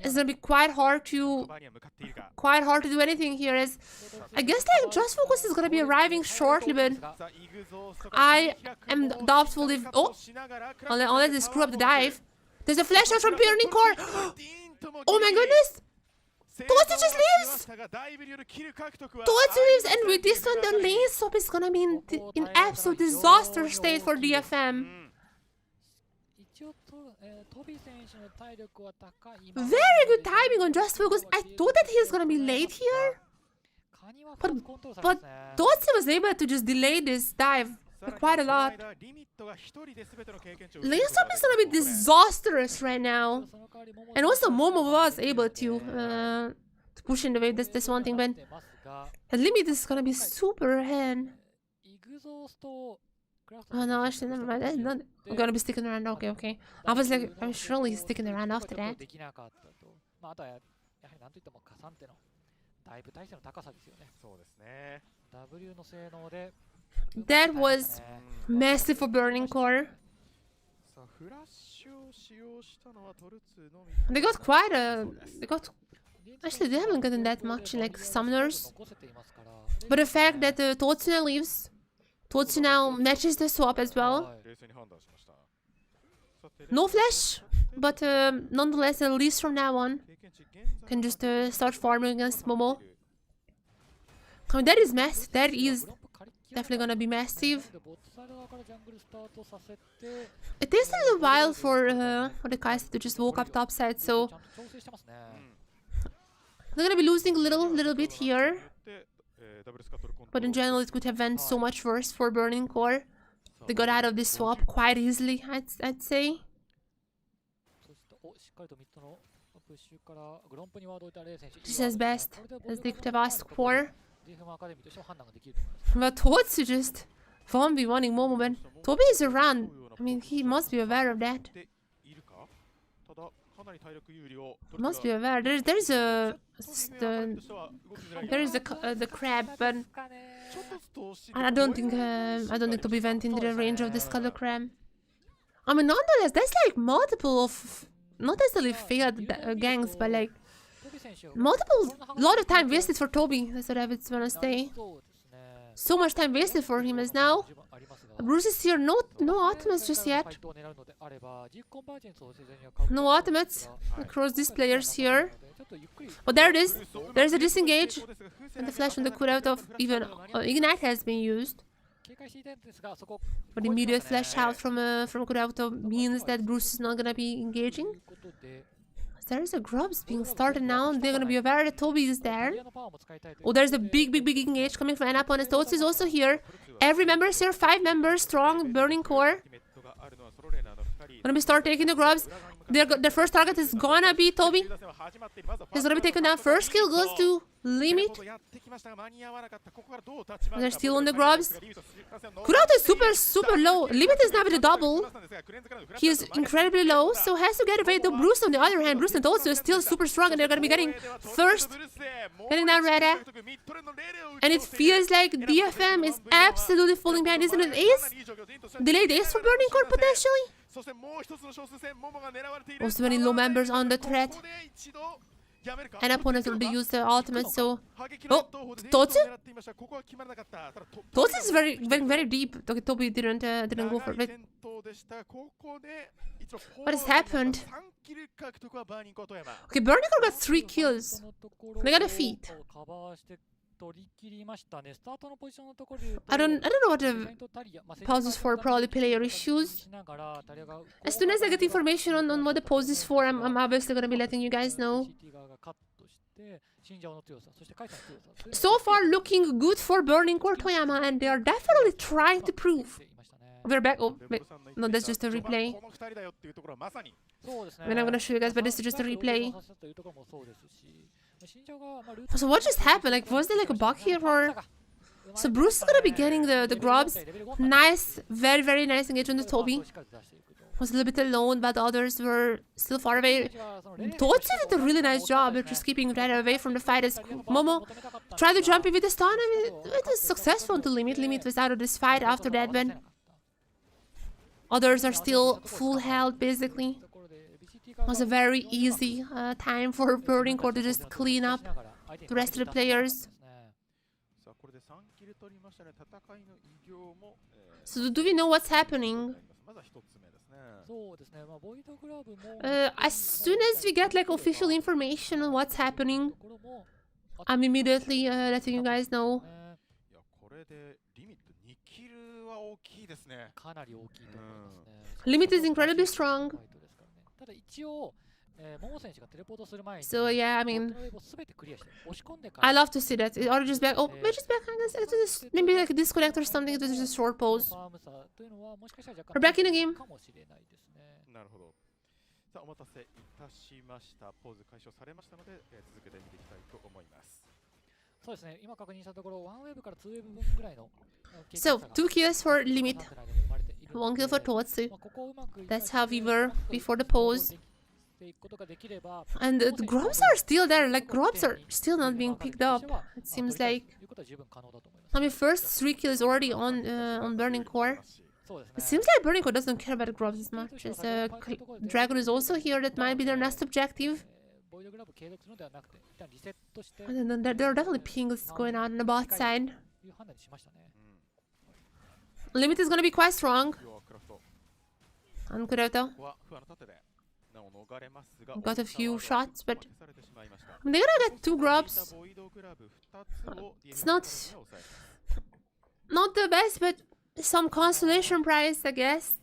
It's gonna be quite hard to do anything here. As I guess like Just Focus is gonna be arriving shortly, but I am doubtful if unless they screw up the dive. There's a flash out from Burning Core. Oh my goodness! Toatsu just leaves! Toatsu leaves, and with this one, the lane swap is gonna be in absolute disaster state for DFM. Very good timing on Just Focus. I thought that he was gonna be late here. But Toatsu was able to just delay this dive quite a lot. Lane swap is gonna be disastrous right now. And also Momo was able to push in the wave, that's one thing, but at limit is gonna be super ahead. Oh no, actually never mind. I'm gonna be sticking around. Okay. I was like, I'm surely sticking around after that. That was massive for Burning Core. They got quite a... Actually, they haven't gotten that much like summoners. But the fact that Toatsu now leaves, Toatsu now matches the swap as well. No flash, but nonetheless, at least from now on, can just start farming against Momo. I mean, that is massive. That is definitely gonna be massive. It takes a little while for the guys to just walk up topside, so they're gonna be losing a little bit here. But in general, it could have went so much worse for Burning Core. They got out of this swap quite easily, I'd say. This is best as they could have asked for. But Toatsu just 1v1ing Momo, but Toby is around. I mean, he must be aware of that. Must be aware. There's the crab, but I don't think Toby went into the range of the Scuttle Crab. I mean, nonetheless, that's like multiple of not necessarily failed gangs, but like lot of time wasted for Toby. That's what I would wanna say. So much time wasted for him as now. Bruce is here, no ultimates just yet. No ultimates across these players here. Oh, there it is. There's a disengage. And the flash on the cutout of even Ignite has been used. But immediate flash out from Kurauto means that Bruce is not gonna be engaging. There's a grubs being started now. They're gonna be aware that Toby is there. Oh, there's a big engage coming from Anapon. As Toads is also here. Every member is here. 5 members strong. Burning Core. Gonna be start taking the grubs. Their first target is gonna be Toby. He's gonna be taken down. First kill goes to Limit. They're still on the grubs. Kurauto is super low. Limit is now with a double. He is incredibly low, so has to get away. The Bruce on the other hand, Bruce and Toatsu is still super strong, and they're gonna be getting down Reda. And it feels like DFM is absolutely falling behind. Isn't it ace? Delayed ace for Burning Core potentially? Also many low members on the threat. And opponent will use the ultimate, so... Oh! Toatsu? Toatsu is very deep. Okay, Toby didn't go for it. What has happened? Okay, Burning Core got 3 kills. They got a feat. I don't know what the pause is for. Probably player issues. As soon as I get information on what the pause is for, I'm obviously gonna be letting you guys know. So far, looking good for Burning Core Toyama, and they are definitely trying to prove. We're back. Oh, wait. No, that's just a replay. I mean, I'm gonna show you guys, but this is just a replay. So what just happened? Like, was there like a bug here, or? So Bruce is gonna be getting the grubs. Nice, very, very nice engagement with Toby. Was a little bit alone, but the others were still far away. Dodge did a really nice job of just keeping right away from the fight as Momo tried to jump in with the stun. I mean, it was successful until Limit. Limit was out of this fight after that, when others are still full health, basically. It was a very easy time for Burning Core to just clean up the rest of the players. So do we know what's happening? As soon as we get like official information on what's happening, I'm immediately letting you guys know. Limit is incredibly strong. So yeah, I mean, I love to see that. Or just back. Oh, maybe just back. Maybe like a disconnect or something. It was just a short pause. We're back in the game. So 2 kills for Limit, 1 kill for Toyama. That's how we were before the pause. And the grubs are still there. Like, grubs are still not being picked up. It seems like. I mean, first 3 kills already on Burning Core. It seems like Burning Core doesn't care about the grubs as much. As Dragon is also here. That might be their next objective. And then there are definitely pings going on the bot side. Limit is gonna be quite strong. On Kuroto. Got a few shots, but they're gonna get 2 grubs. It's not the best, but some consolation prize, I guess.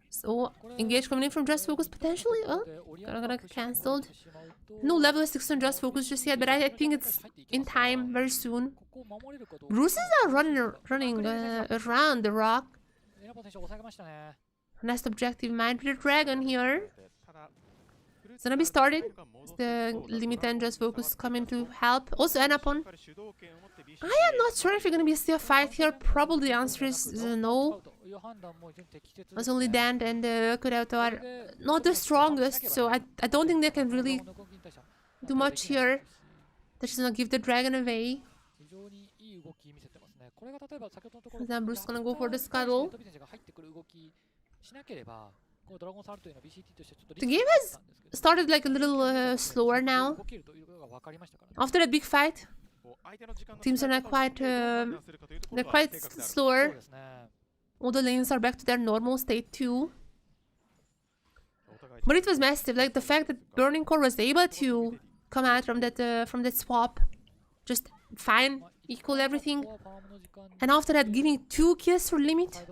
So, engage coming in from Just Focus potentially. Oh, gonna get cancelled. No level 6 on Just Focus just yet, but I think it's in time, very soon. Bruce is now running around the rock. Next objective might be the dragon here. It's gonna be started. The Limit and Just Focus coming to help. Also Anapon. I am not sure if you're gonna be still a fight here. Probably the answer is no. As only Dan and Kuroto are not the strongest, so I don't think they can really do much here. They're just gonna give the dragon away. Then Bruce is gonna go for the scuttle. The game has started like a little slower now. After that big fight, teams are not quite they're quite slower. All the lanes are back to their normal state too. But it was massive, like the fact that Burning Core was able to come out from that swap just fine, equal everything. And after that, giving 2 kills for Limit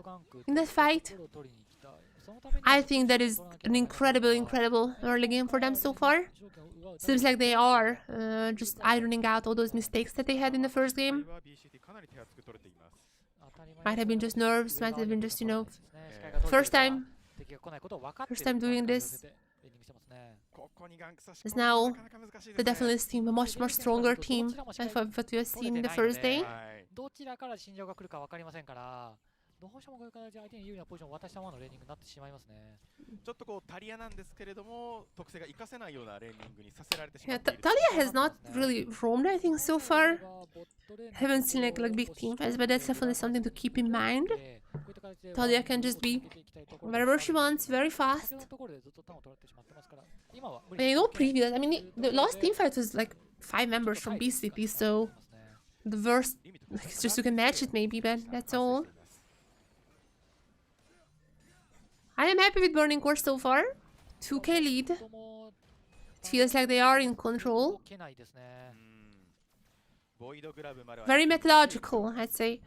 in that fight. I think that is an incredible early game for them so far. Seems like they are just ironing out all those mistakes that they had in the first game. Might have been just nerves, might have been just, you know, first time doing this. Is now the definitely team, a much more stronger team than what we have seen in the first day. どうしてもこういう形で相手に有利なポジションを渡したままのレーニングになってしまいますね。ちょっとこうタリアなんですけれども特性が活かせないようなレーニングにさせられてしまっている。Talia has not really roamed, I think, so far. Haven't seen like big team fights, but that's definitely something to keep in mind. Talia can just be wherever she wants, very fast. But you know, previous, I mean, the last team fight was like 5 members from BCP, so the worst, like, it's just you can match it maybe, but that's all. I am happy with Burning Core so far. 2K lead. Feels like they are in control. Very methodological, I'd say.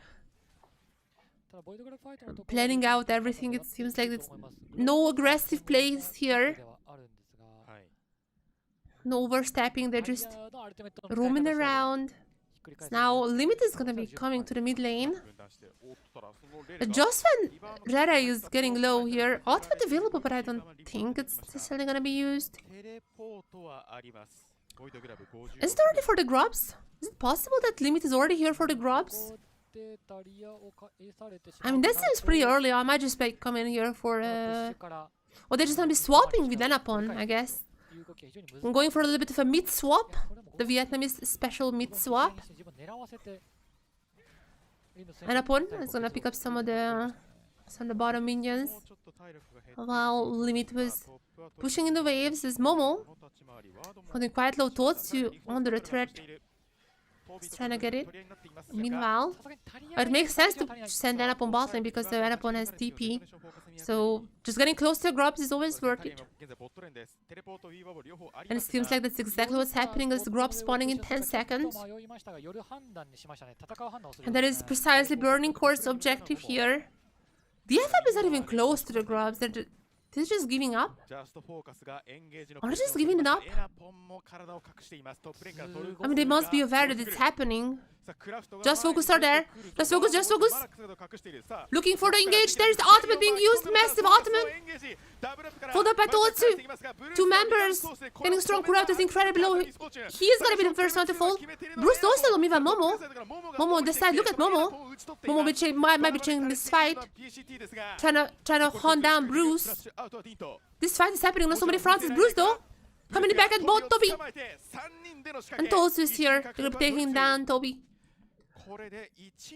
Planning out everything, it seems like it's no aggressive plays here. No overstepping, they're just roaming around. So now Limit is gonna be coming to the mid lane. Just when Rera is getting low here, ultimate available, but I don't think it's necessarily gonna be used. Is it already for the grubs? Is it possible that Limit is already here for the grubs? I mean, that seems pretty early. I might just come in here for or they're just gonna be swapping with Enapon, I guess. I'm going for a little bit of a mid swap. The Vietnamese special mid swap. Enapon is gonna pick up some of the bottom minions. While Limit was pushing in the waves is Momo. Holding quite low Totsu under the threat. Just trying to get it. Meanwhile, it makes sense to send Enapon bot lane because the Enapon has TP. So just getting close to the grubs is always worth it. And it seems like that's exactly what's happening as the grubs spawning in 10 seconds. And that is precisely Burning Core's objective here. DFMA is not even close to the grubs. They're just giving up? Are they just giving it up? I mean, they must be aware that it's happening. Just Focus are there. Just Focus, Just Focus. Looking for the engage. There's the ultimate being used. Massive ultimate. Followed up by Totsu. Two members. Getting strong. Quartz is incredibly low. He is gonna be the first one to fall. Bruce also low. Miva Momo. Momo on the side. Look at Momo. Momo might be changing this fight. Trying to hunt down Bruce. This fight is happening on so many fronts. It's Bruce though. Coming back at both Toby. And Totsu is here. They're gonna be taking down Toby.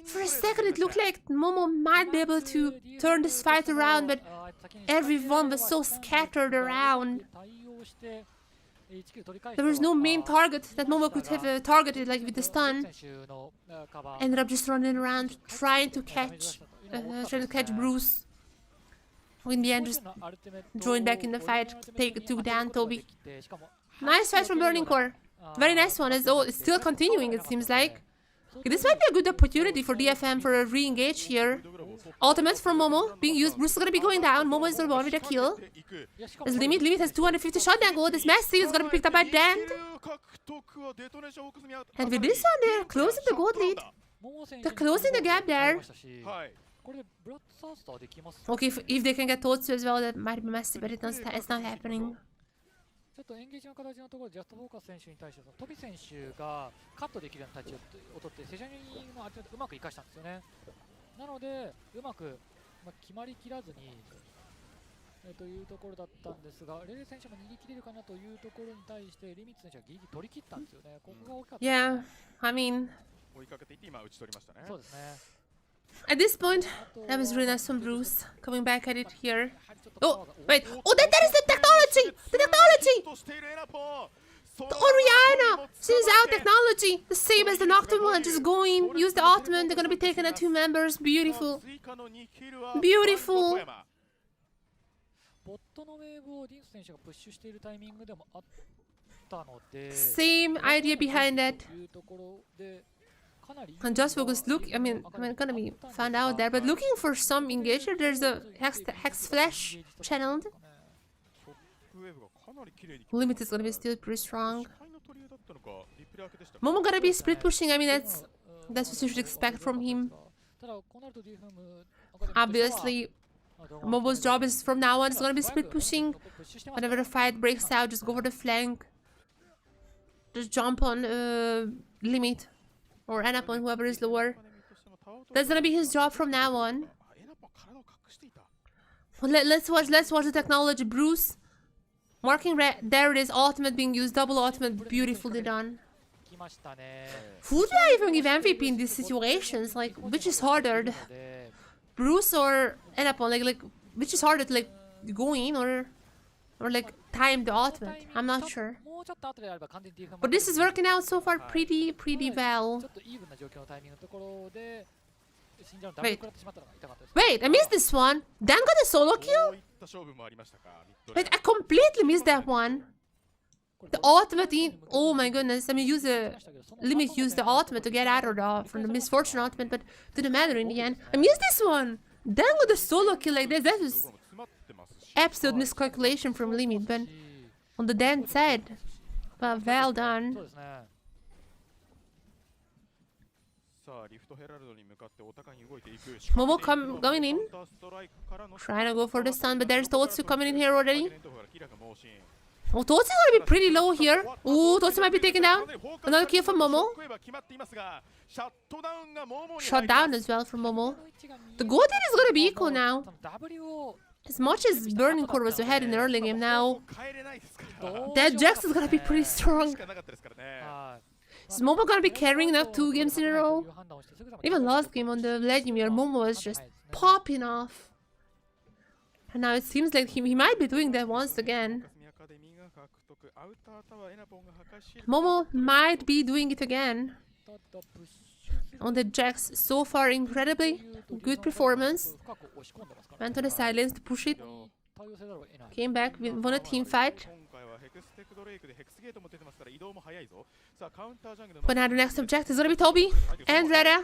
For a second it looked like Momo might be able to turn this fight around, but everyone was so scattered around. There was no main target that Momo could have targeted, like with the stun. Ended up just running around trying to catch Bruce. Who in the end just joined back in the fight, took down Toby. Nice fight from Burning Core. Very nice one. It's still continuing, it seems like. Okay, this might be a good opportunity for DFM for a re-engage here. Ultimate from Momo being used. Bruce is gonna be going down. Momo is the one with a kill. As Limit has 250 shotgun gold. This Messi is gonna be picked up by Dent. And with this one, they're closing the gold lead. They're closing the gap there. Okay, if they can get Totsu as well, that might be messy, but it's not happening. ちょっとエンゲージの形のところでジャストフォーカス選手に対してトビ選手がカットできるような立ちを取ってセシャニのある程度うまく生かしたんですよね。なのでうまく、決まりきらずにというところだったんですが、レレ選手も逃げ切れるかなというところに対してリミッツ選手がギリギリ取り切ったんですよね。ここが大きかった。Yeah, I mean. 追いかけていって今打ち取りましたね。そうですね。At this point, that was really nice from Bruce. Coming back at it here. Oh, wait. Oh, that is the technology! The technology! The Oriana! She's out technology! The same as the Nocturne one. Just going. Use the ultimate. They're gonna be taking at 2 members. Beautiful. Beautiful. Same idea behind that. And Just Focus I mean, gonna be found out there, but looking for some engager, there's a Hex Flash channeled. Limit is gonna be still pretty strong. Momo gonna be split pushing, I mean, that's what you should expect from him. Obviously, Momo's job is from now on, it's gonna be split pushing. Whenever the fight breaks out, just go for the flank. Just jump on Limit. Or Enapon, whoever is lower. That's gonna be his job from now on. Well, let's watch the technology. Bruce marking red. There it is. Ultimate being used. Double ultimate. Beautifully done. Who do I even give MVP in these situations? Like, which is harder, Bruce or Enapon? Like, which is harder to like go in or like time the ultimate? I'm not sure. But this is working out so far pretty well. Wait. Wait, I missed this one. Dan got a solo kill? Wait, I completely missed that one. The ultimate in... Oh my goodness. I mean, Limit used the ultimate to get out of from the misfortune ultimate, but didn't matter in the end. I missed this one. Dan got a solo kill like this. That was absolute miscalculation from Limit, but on the Dan side. But well done. Momo going in. Trying to go for the stun, but there's Totsu coming in here already. Oh, Totsu gonna be pretty low here. Oh, Totsu might be taken down. Another kill from Momo. Shot down as well from Momo. The goal is gonna be equal now. As much as Burning Core was ahead in the early game now, that Jax is gonna be pretty strong. Is Momo gonna be carrying now 2 games in a row? Even last game on the Vladimir, Momo was just popping off. And now it seems like he might be doing that once again. Momo might be doing it again. On the Jax, so far incredibly good performance. Went to the sidelines to push it. Came back, won a team fight. But now the next objective is gonna be Toby and Reda.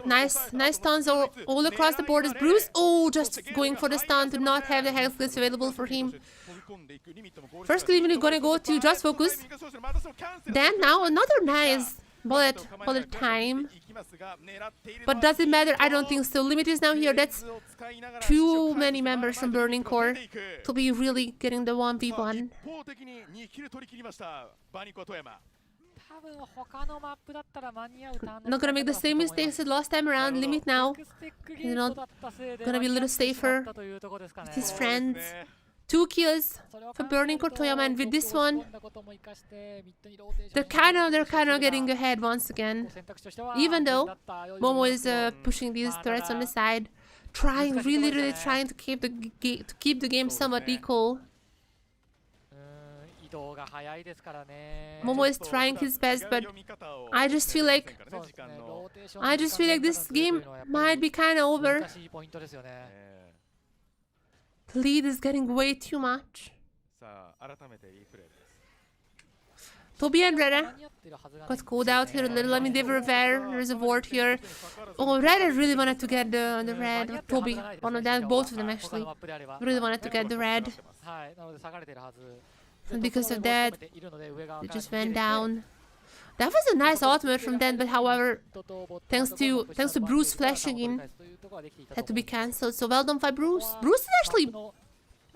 Nice stuns all across the board as Bruce. Oh, just going for the stun to not have the hex glitch available for him. First even gonna go to Just Focus. Then now another nice bullet time. But does it matter? I don't think so. Limit is now here. That's too many members from Burning Core to be really getting the 1v1. Not gonna make the same mistakes as last time around. Limit now. He's not gonna be a little safer with his friends. 2 kills for Burning Core Toyama, and with this one, they're kind of getting ahead once again. Even though Momo is pushing these threats on the side, really trying to keep the game somewhat equal. Momo is trying his best, but I just feel like this game might be kind of over. Lead is getting way too much. Toby and Reda got called out here a little. I mean, they were there. There's a ward here. Oh, Reda really wanted to get the red. Toby, one of them, both of them actually, really wanted to get the red. And because of that, they just went down. That was a nice ultimate from them, but however, thanks to Bruce flashing in, had to be cancelled. So well done by Bruce. Bruce is actually,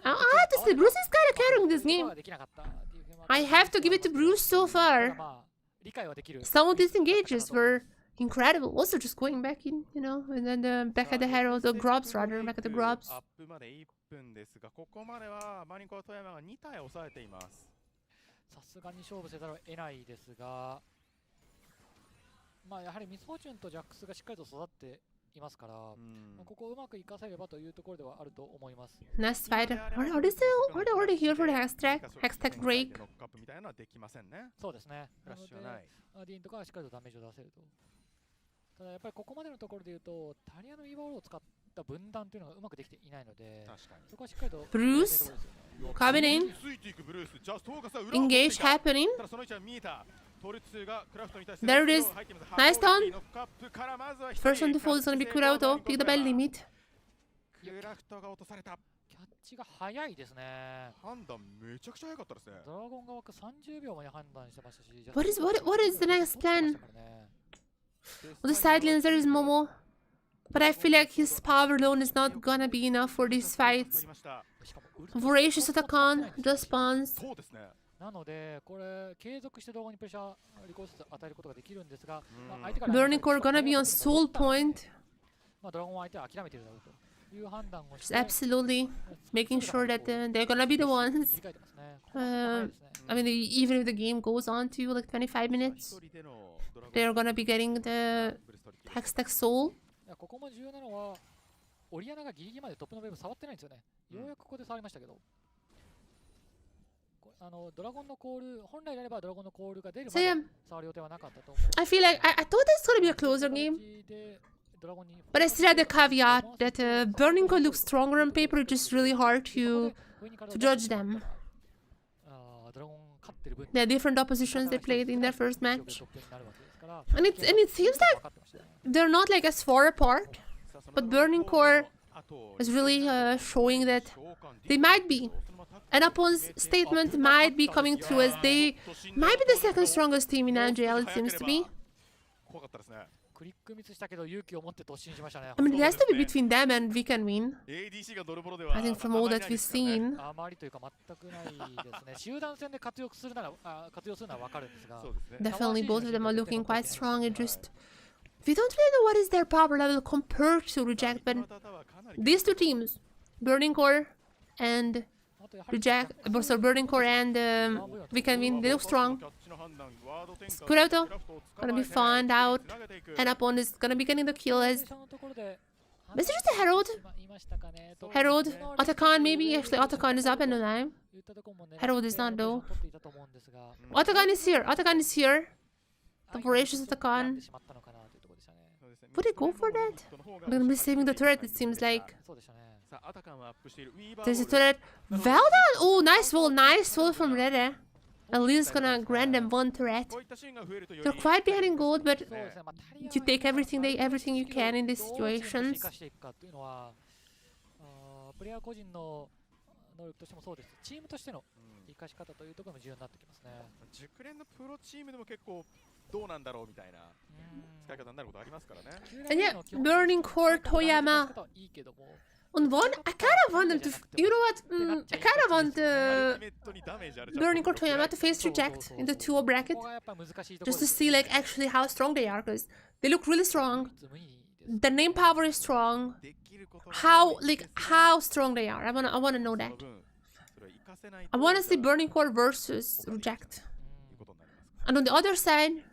I have to say, Bruce is kind of carrying this game. I have to give it to Bruce so far. Some of these engages were incredible. Also just going back in, you know, and then back at the Herald, or Grubs rather, back at the Grubs. さすがに勝負せざるを得ないですが、まあやはりミスフォーチュンとジャックスがしっかりと育っていますから、ここをうまく活かせればというところではあると思います。Next fight. Are they already here for the Hextech break? そうですね。なのでディーンとかはしっかりとダメージを出せると。ただやっぱりここまでのところでいうとタリアのイーボールを使った分断というのがうまくできていないので、そこはしっかりと。Bruce coming in. Engage happening. There it is. Nice turn. First one to fall is going to be Kurauto. Picked up by Limit. キャッチが早いですね。判断めちゃくちゃ早かったですね。ドラゴンが枠30秒まで判断してましたし。What is the next plan? On the sidelines there is Momo, but I feel like his power alone is not gonna be enough for these fights. Voracious attack on, just spawns. なのでこれ継続してドラゴンにプレッシャーリコース与えることができるんですが、Burning Core gonna be on soul point. ドラゴンは相手は諦めているだろうという判断をして、 absolutely making sure that they're gonna be the ones. I mean, even if the game goes on to like 25 minutes, they're gonna be getting the Hextech soul. ここも重要なのはオリアナがギリギリまでトップのウェーブ触ってないんですよね。ようやくここで触りましたけど、ドラゴンのコール、本来であればドラゴンのコールが出るまで触る予定はなかったと思う。I feel like I thought it's gonna be a closer game. But I still had the caveat that Burning Core looks stronger on paper. It's just really hard to judge them. The different oppositions they played in their first match. And it seems like they're not like as far apart. But Burning Core is really showing that they might be. And Upon's statement might be coming through as they might be the second strongest team in LJL, it seems to be. I mean, it has to be between them and we can win. I think from all that we've seen. Definitely both of them are looking quite strong. It just... we don't really know what is their power level compared to Reject, but these two teams, Burning Core and Reject, so Burning Core and we can win, they look strong. Skurauto gonna be found out, and Upon is gonna be getting the kill as... is it just a Herald? Herald? Otacon maybe? Actually, Otacon is up and alive. Herald is not though. Otacon is here. Otacon is here. The voracious Otacon. Would he go for that? I'm gonna be saving the turret, it seems like. There's a turret. Well done! Oh, nice wall from Rere. At least gonna grant them one turret. They're quite behind in gold, but you take everything you can in these situations. And yeah, Burning Core, Toyama. On one, I kind of want them to, you know what, I kind of want Burning Core Toyama to face Reject in the 2-0 bracket. Just to see like actually how strong they are, because they look really strong. The name power is strong. How strong they are. I wanna know that. I wanna see Burning Core versus Reject. And on the other side,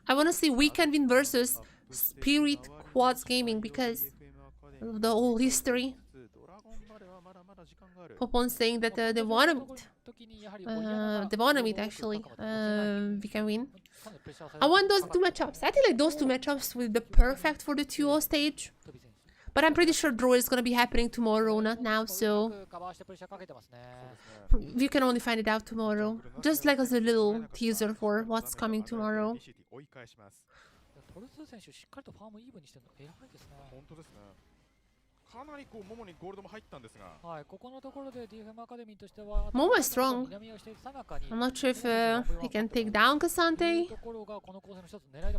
I wanna see We Can Win versus Spirit Quartz Gaming, because of the whole history. Popon saying that they wanna meet actually. We Can Win. I want those two matchups. I think like those two matchups will be perfect for the 2-0 stage. But I'm pretty sure draw is gonna be happening tomorrow, not now, so we can only find it out tomorrow. Just like as a little teaser for what's coming tomorrow. Momo is strong. I'm not sure if he can take down Cassante.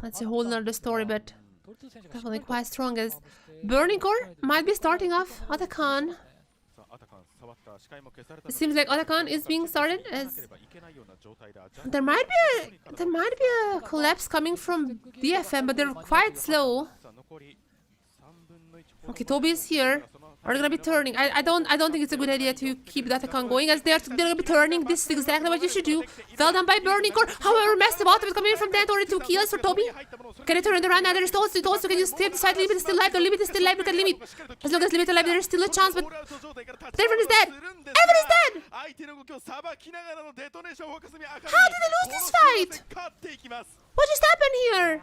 That's a whole nother story, but definitely quite strong as Burning Core might be starting off Otacon. It seems like Otacon is being started as there might be a collapse coming from DFM, but they're quite slow. Okay, Toby is here. Are they gonna be turning? I don't think it's a good idea to keep that Otacon going, as they're gonna be turning. This is exactly what you should do. Well done by Burning Core. However, massive ultimate coming in from that, only 2 kills for Toby. Can it turn it around now? There's also can you stay beside Limit is still alive? The Limit is still alive, look at Limit. As long as Limit is alive, there is still a chance, but everyone is dead! Everyone is dead! How did they lose this fight? What just happened here?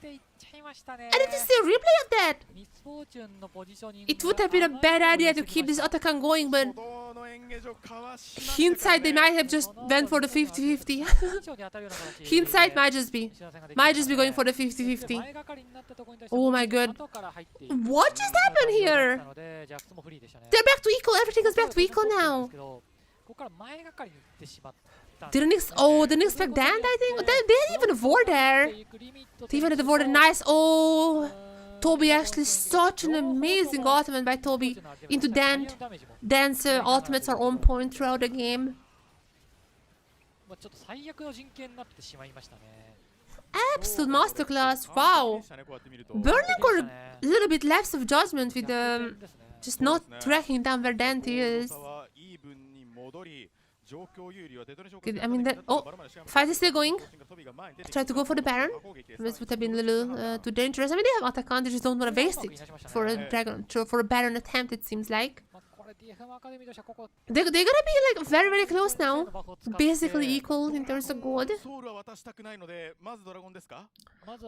I need to see a replay of that! It would have been a bad idea to keep this Otacon going, but hindsight, they might have just went for the 50-50. Hindsight might just be going for the 50-50. Oh my god. What just happened here? They're back to equal, everything is back to equal now. Didn't expect that, I think. They didn't even a ward there. They even had a ward. Nice. Oh, Toby actually such an amazing ultimate by Toby into Dant. Dant's ultimates are on point throughout the game. Absolute masterclass. Wow. Burning Core a little bit lapse of judgment with just not tracking down where Dante is. Okay, I mean, fight is still going. Try to go for the Baron. This would have been a little too dangerous. I mean, they have Otacon, they just don't want to waste it for a Dragon, for a Baron attempt, it seems like. They're gonna be like very, very close now. Basically equal in terms of gold.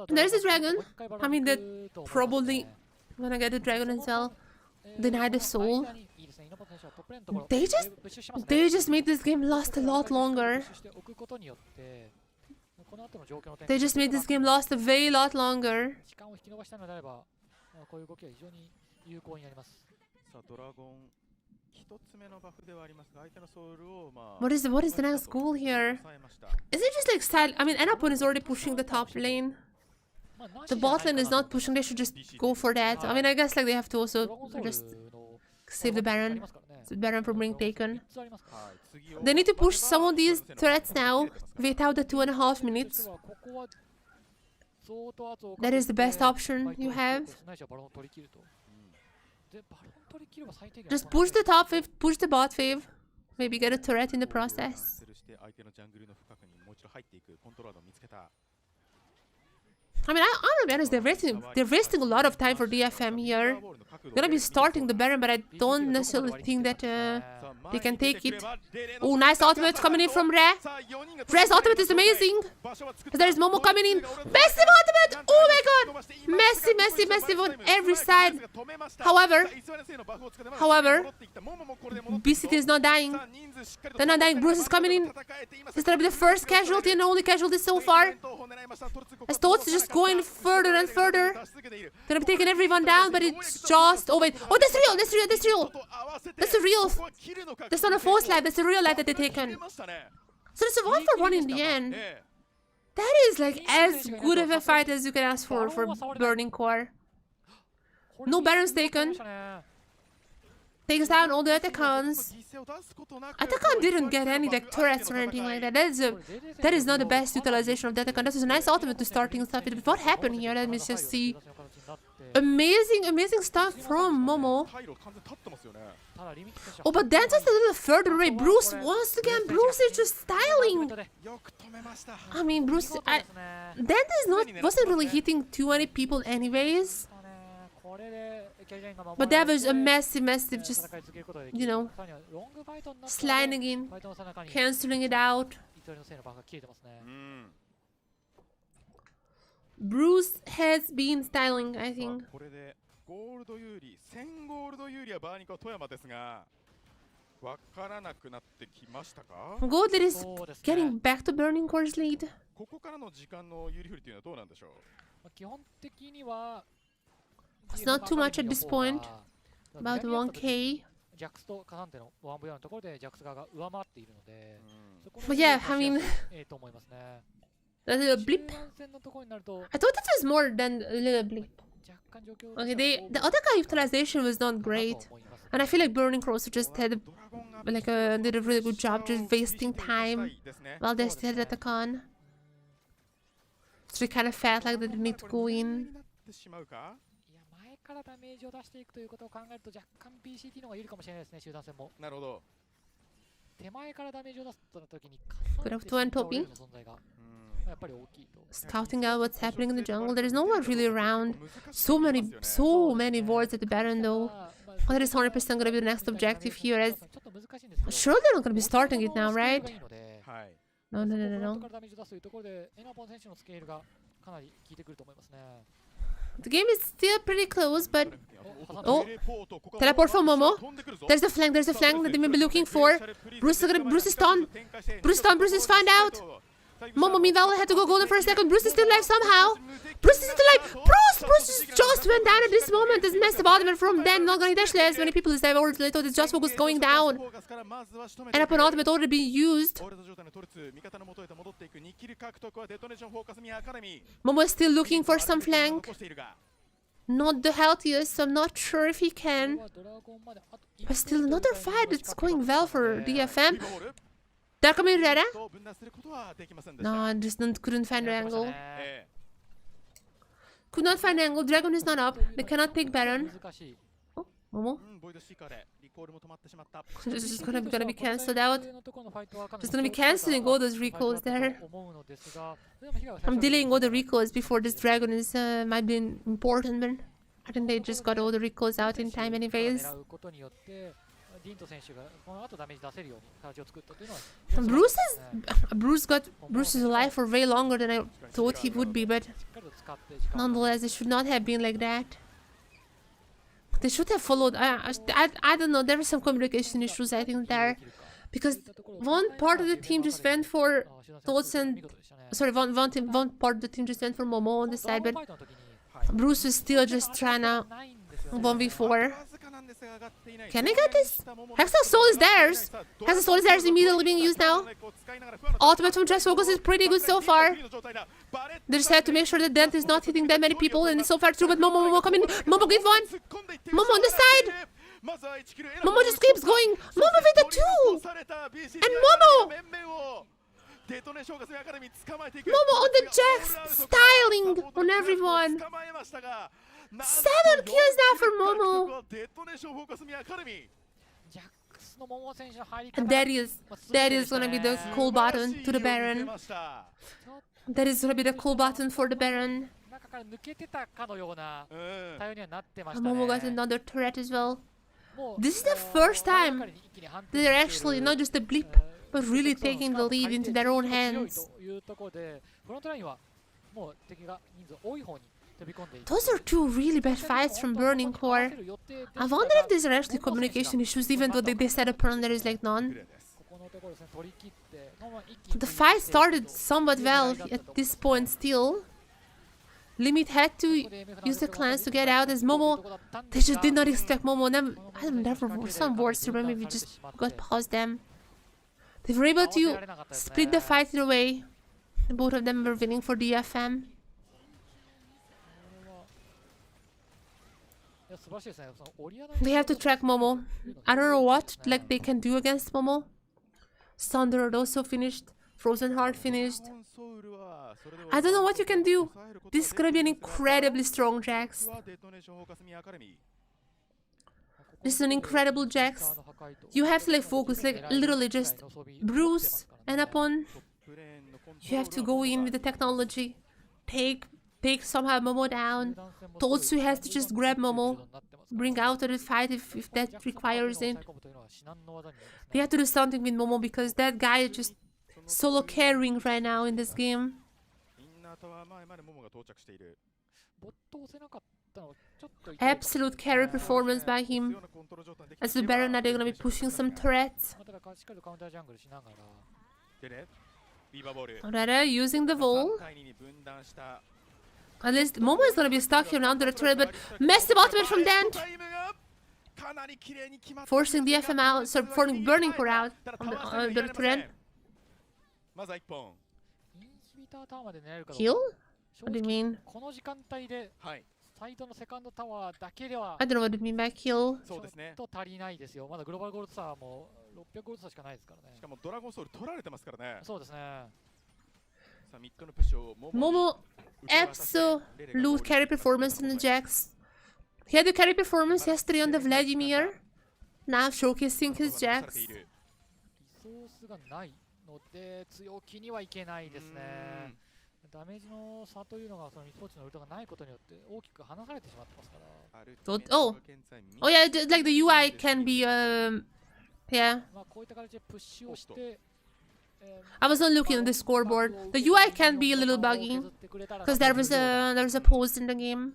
There's a dragon. I mean, they're probably gonna get a dragon as well. Deny the soul. They just made this game last a lot longer. They just made this game last a very lot longer. What is the next goal here? Is it just like style? I mean, Enapon is already pushing the top lane. The bot lane is not pushing. They should just go for that. I mean, I guess like they have to also just save the Baron. The Baron from being taken. They need to push some of these threats now. Wait out the 2.5 minutes. That is the best option you have. Just push the top wave, push the bot wave. Maybe get a turret in the process. I mean, I'm gonna be honest, they're wasting a lot of time for DFM here. Gonna be starting the Baron, but I don't necessarily think that they can take it. Oh, nice ultimate coming in from Re. Re's ultimate is amazing. There is Momo coming in. Massive ultimate! Oh my god! Massive on every side. However, BCT is not dying. They're not dying. Bruce is coming in. This is gonna be the first casualty and the only casualty so far. As Tots is just going further and further. Gonna be taking everyone down, but it's just... Oh wait. Oh, that's real. That's a real... That's not a false life. That's a real life that they've taken. So it's a 1-for-1 in the end. That is like as good of a fight as you can ask for Burning Core. No Barons taken. Takes down all the Atacans. Atacan didn't get any like turrets or anything like that. That is not the best utilization of the Atacan. That was a nice ultimate to starting stuff. But what happened here? Let me just see. Amazing stuff from Momo. Oh, but then just a little further away. Bruce, once again, Bruce is just styling. I mean, Bruce, wasn't really hitting too many people anyways. But that was a massive, just, you know, sliding in, cancelling it out. Bruce has been styling, I think. Gold that is getting back to Burning Core's lead. It's not too much at this point. About 1k. But yeah, I mean... That's a little blip. I thought that was more than a little blip. Okay, the Otaka utilization was not great. And I feel like Burning Cross just had did a really good job just wasting time while they still had Atacan. So they kind of felt like they didn't need to go in. Good up to Topi. Scouting out what's happening in the jungle. There is no one really around. So many wards at the Baron though. That is 100% gonna be the next objective here. As sure they're not gonna be starting it now, right? No. The game is still pretty close, but... Oh! Teleport from Momo. There's the flank that they may be looking for. Bruce is stunned. Bruce is found out. Momo meanwhile had to go golden for a second. Bruce is still alive somehow. Bruce is still alive. Bruce just went down at this moment. This massive ultimate from then. Not gonna dash as many people as they thought it's just focus going down. And upon ultimate already being used. Momo is still looking for some flank. Not the healthiest, so I'm not sure if he can. But still another fight that's going well for DFM. They're coming Rera? No, I just couldn't find the angle. Could not find the angle. Dragon is not up. They cannot take Baron. Oh, Momo. This is gonna be cancelled out. Just gonna be cancelling all those recalls there. I'm delaying all the recalls before this dragon is might be important, but I think they just got all the recalls out in time anyways. Bruce is alive for way longer than I thought he would be, but nonetheless, it should not have been like that. They should have followed. I don't know. There were some communication issues, I think, there, because one part of the team just went for Thoughts and one part of the team just went for Momo on the side, but Bruce is still just trying to 1v4. Can I get this? Hexa's soul is theirs. Hexa's soul is theirs, immediately being used now. Ultimate from Just Focus is pretty good so far. They just have to make sure that Dent is not hitting that many people, and it's so far true, but Momo coming. Momo get one. Momo on the side. Momo just keeps going. Momo with the 2. And Momo on the Jax, styling on everyone. 7 kills now for Momo. And that is gonna be the cool button to the Baron. That is gonna be the cool button for the Baron. Momo got another turret as well. This is the first time they're actually not just a blip, but really taking the lead into their own hands. Those are 2 really bad fights from Burning Core. I wonder if these are actually communication issues, even though they said apparently there is like none. The fight started somewhat well at this point still. Limit had to use the clans to get out as Momo. They just did not expect Momo. I don't know, some words to remember, maybe just got past them. They were able to split the fight in a way. Both of them were winning for DFM. They have to track Momo. I don't know what they can do against Momo. Thundered also finished. Frozen Heart finished. I don't know what you can do. This is gonna be an incredibly strong Jax. This is an incredible Jax. You have to focus, literally just Bruce and upon. You have to go in with the technology. Take somehow Momo down. Totsu has to just grab Momo. Bring out of the fight if that requires it. We have to do something with Momo because that guy is just solo carrying right now in this game. Absolute carry performance by him. As the Baron, now they're gonna be pushing some turrets. Alright, using the wall. At least Momo is gonna be stuck here under the turret, but massive ultimate from Dent. Forcing the DFMA out, so forcing Burning Core out on the turret. Kill? What do you mean? I don't know what you mean by kill. Momo, absolute carry performance on the Jax. He had the carry performance yesterday on the Vladimir. Now showcasing his Jax. Oh yeah, like the UI can be yeah. I was not looking at the scoreboard. The UI can be a little buggy because there was a pause in the game,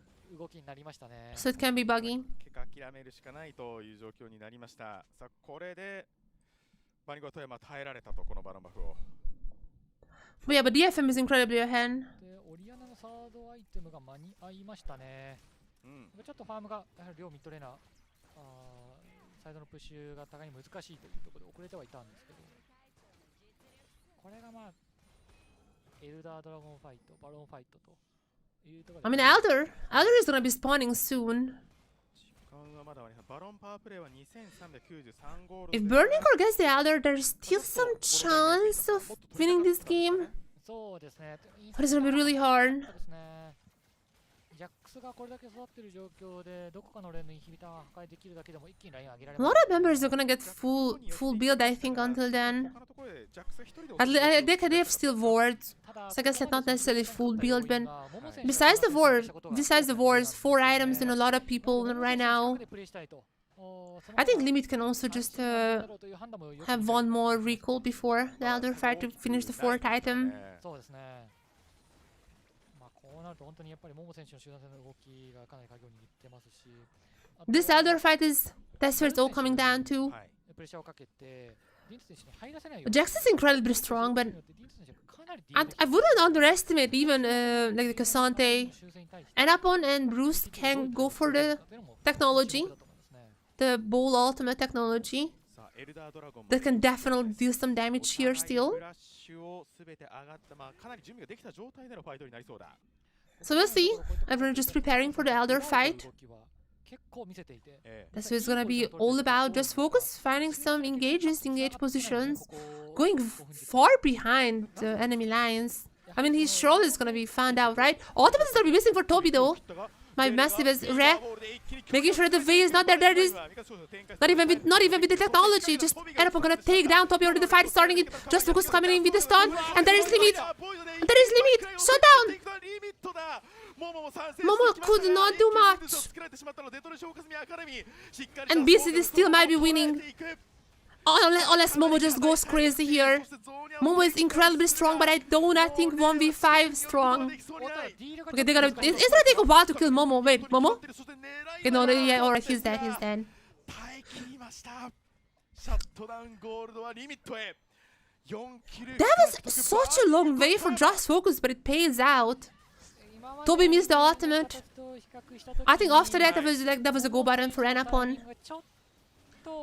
so it can be buggy. But yeah, but DFM is incredibly ahead. I mean, Elder is gonna be spawning soon. If Burning Core gets the Elder, there's still some chance of winning this game. But it's gonna be really hard. A lot of members are gonna get full build, I think, until then. They have still wards, so I guess that's not necessarily full build, but besides the wars, 4 items and a lot of people right now. I think Limit can also just have one more recall before the Elder fight to finish the 4th item. This Elder fight is... that's where it's all coming down to. Jax is incredibly strong, but I wouldn't underestimate even like the Cassante. Enapon and Bruce can go for the technology, the Bowl Ultimate technology. That can definitely deal some damage here still. So we'll see. Everyone just preparing for the Elder fight. That's what it's gonna be all about. Just focus, finding some engage positions, going far behind the enemy lines. I mean, he's surely gonna be found out, right? Ultimate is gonna be missing for Toby though. My massive is rare, making sure the V is not there. There it is. Not even with the technology. Just Enapon gonna take down Toby. Already the fight is starting. It just focus coming in with the stun, and there is Limit. There is Limit. Shut down. Momo could not do much. And BCD still might be winning. Unless Momo just goes crazy here. Momo is incredibly strong, but I do not think 1v5 strong. Okay, they're gonna... It's gonna take a while to kill Momo. Wait, Momo? Okay, no, yeah, alright, he's dead, he's dead. That was such a long way for Just Focus, but it pays out. Toby missed the ultimate. I think after that, that was a go button for Enapon.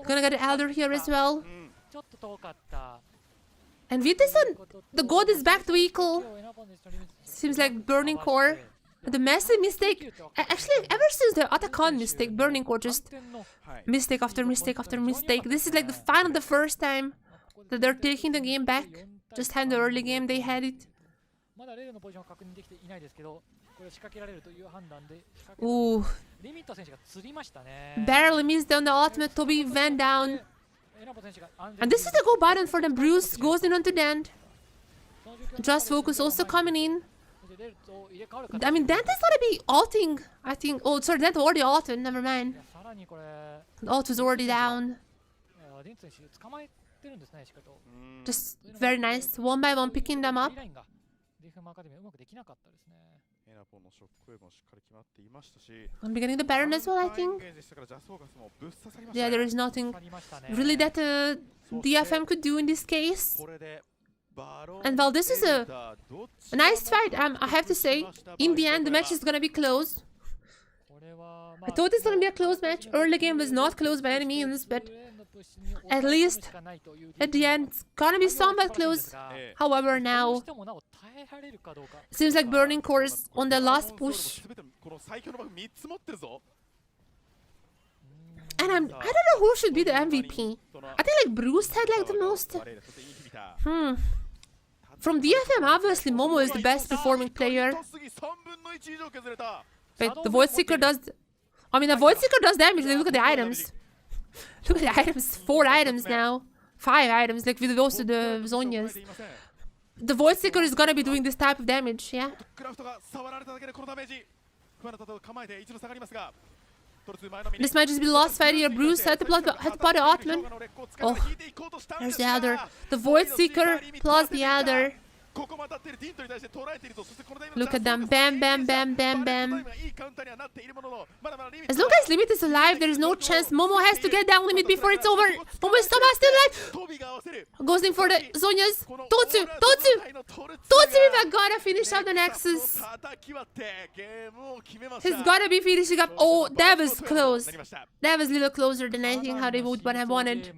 Gonna get an Elder here as well. And with this one, the God is back to equal. Seems like Burning Core. The massive mistake. Actually, ever since the Atakan mistake, Burning Core just mistake after mistake after mistake. This is like the first time that they're taking the game back. Just had the early game, they had it. Ooh. Barely missed on the ultimate. Toby went down. And this is the go button for them. Bruce goes in onto Dent. Just Focus also coming in. I mean, Dent is gonna be ulting, I think. Oh, sorry, Dent already ulted. Never mind. The ult was already down. Just very nice. One by one picking them up. I'm beginning the Baron as well, I think. Yeah, there is nothing really that DFM could do in this case. And while this is a nice fight, I have to say, in the end, the match is gonna be close. I thought it's gonna be a close match. Early game was not close by any means, but at least at the end, it's gonna be somewhat close. However, now seems like Burning Core is on the last push. And I don't know who should be the MVP. I think like Bruce had like the most. From DFM, obviously Momo is the best performing player. But the Void Seeker does. I mean, the Void Seeker does damage. Like, look at the items. Look at the items. 4 items now. 5 items. Like with also the Zonias. The Void Seeker is gonna be doing this type of damage, yeah. This might just be the last fight here. Bruce had to put the ultimate. Oh, there's the Elder. The Void Seeker plus the Elder. Look at them. Bam, bam, bam, bam, bam. As long as Limit is alive, there is no chance. Momo has to get down Limit before it's over. Momo is somehow still alive. Goes in for the Zonias. Totsu. Totsu is gonna finish up the Nexus. He's gotta be finishing up. Oh, that was close. That was a little closer than I think how they would have wanted.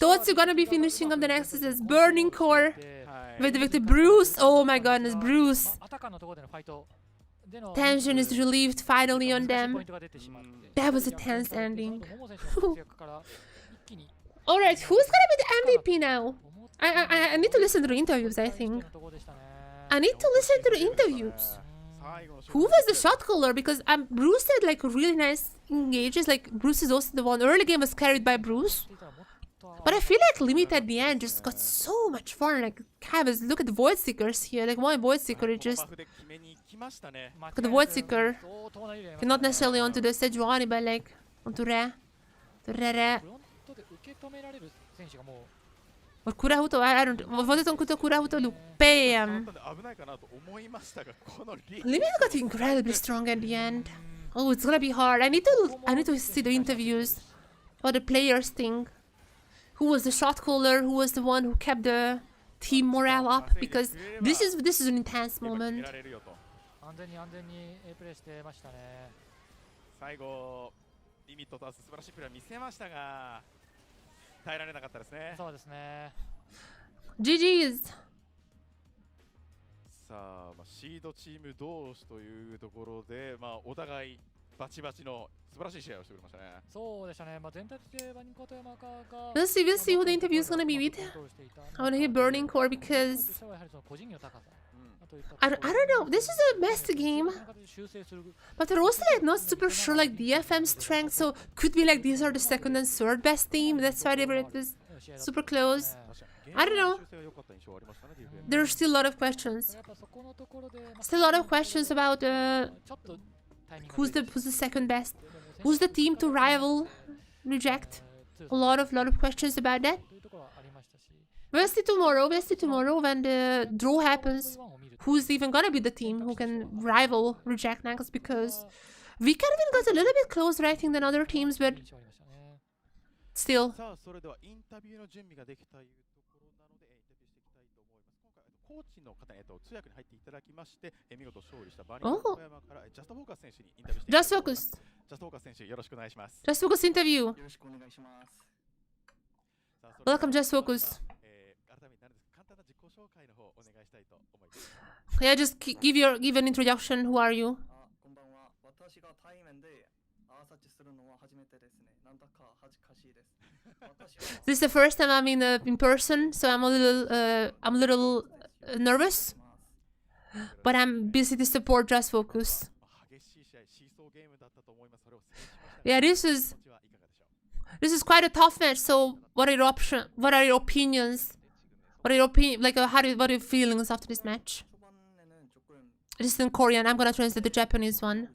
Totsu gonna be finishing up the Nexus as Burning Core. With the victory, Bruce. Oh my goodness, Bruce. Tension is relieved finally on them. That was a tense ending. Alright, who's gonna be the MVP now? I need to listen to the interviews, I think. I need to listen to the interviews. Who was the shot caller? Because Bruce had like really nice engages. Like Bruce is also the one. Early game was carried by Bruce. But I feel like Limit at the end just got so much fun. Like, look at the Void Seekers here. Like, one Void Seeker is just... Look at the Void Seeker. Okay, not necessarily onto the Sejuani, but like, onto Re. Or Kurahuto? I don't. Was it on Kurahuto? Look, bam! Limit got incredibly strong at the end. Oh, it's gonna be hard. I need to see the interviews. What the players think. Who was the shot caller? Who was the one who kept the team morale up? Because this is an intense moment. 最後リミットと素晴らしいプレーを見せましたが耐えられなかったですね。そうですね。GG's。さあ、シードチーム同士というところで、お互いバチバチの素晴らしい試合をしてくれましたね。そうでしたね。全体的にトヨマが We'll see who the interview is gonna be with. I wanna hear Burning Core because I don't know. This is a best game, but they're also like not super sure like DFM strength. So could be like these are the second and third best team. That's why they were super close. I don't know. There's still a lot of questions. Still a lot of questions about who's the second best. Who's the team to rival reject? A lot of questions about that. We'll see tomorrow when the draw happens. Who's even gonna be the team who can rival reject Nankos, because we kind of even got a little bit closer, I think, than other teams, but still. Oh. Just focus. Just focus interview. Welcome, Just Focus. Yeah, just give an introduction. Who are you? This is the first time I'm in person, so I'm a little nervous. But I'm busy to support Just Focus. Yeah, this is quite a tough match. So, what are your opinions? What are your feelings after this match? This is in Korean. I'm gonna translate the Japanese one.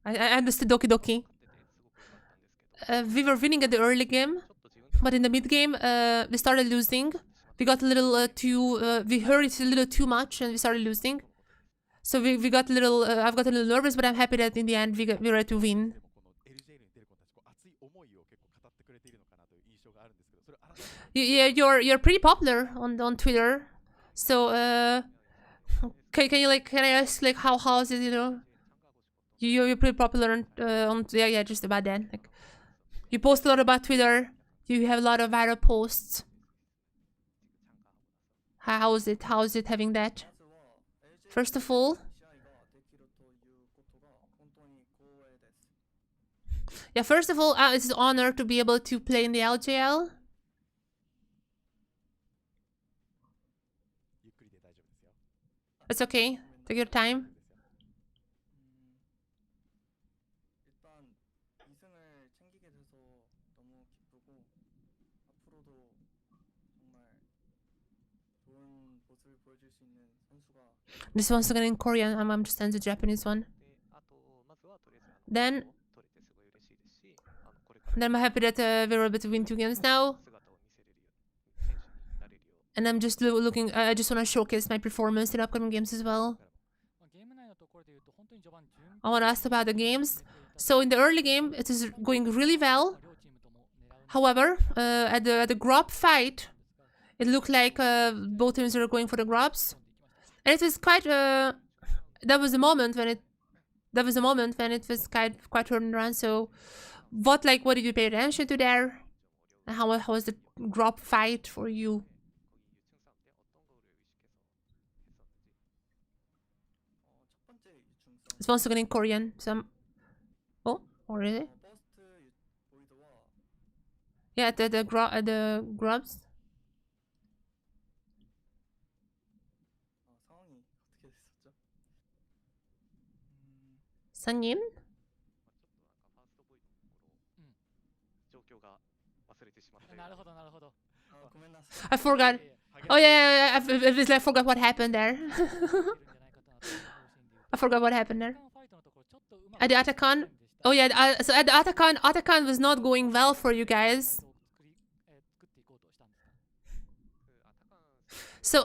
I understood Doki Doki. We were winning at the early game, but in the mid game, we started losing. We got a little we hurried a little too much, and we started losing. So we got a little. I've got a little nervous, but I'm happy that in the end we were to win. Yeah, you're pretty popular on Twitter. So can I ask like how is it, you know? You're pretty popular on yeah, just about that. Like, you post a lot about Twitter. You have a lot of viral posts. How is it having that? First of all, yeah, it's an honor to be able to play in the LJL. It's okay. Take your time. This one's again in Korean. I'm just sending the Japanese one. Then I'm happy that we're able to win 2 games now. And I'm just looking. I just want to showcase my performance in upcoming games as well. I want to ask about the games. So in the early game, it is going really well. However, at the grub fight, it looked like both teams were going for the grubs, and it was quite. That was a moment when it was quite turned around. So, what did you pay attention to there? And how was the grub fight for you? It's once again in Korean. Oh, really? Yeah, the grubs. Sanyin? I forgot. Oh yeah, I forgot what happened there. I forgot what happened there. At the Atakan, oh yeah, so at the Atakan was not going well for you guys. So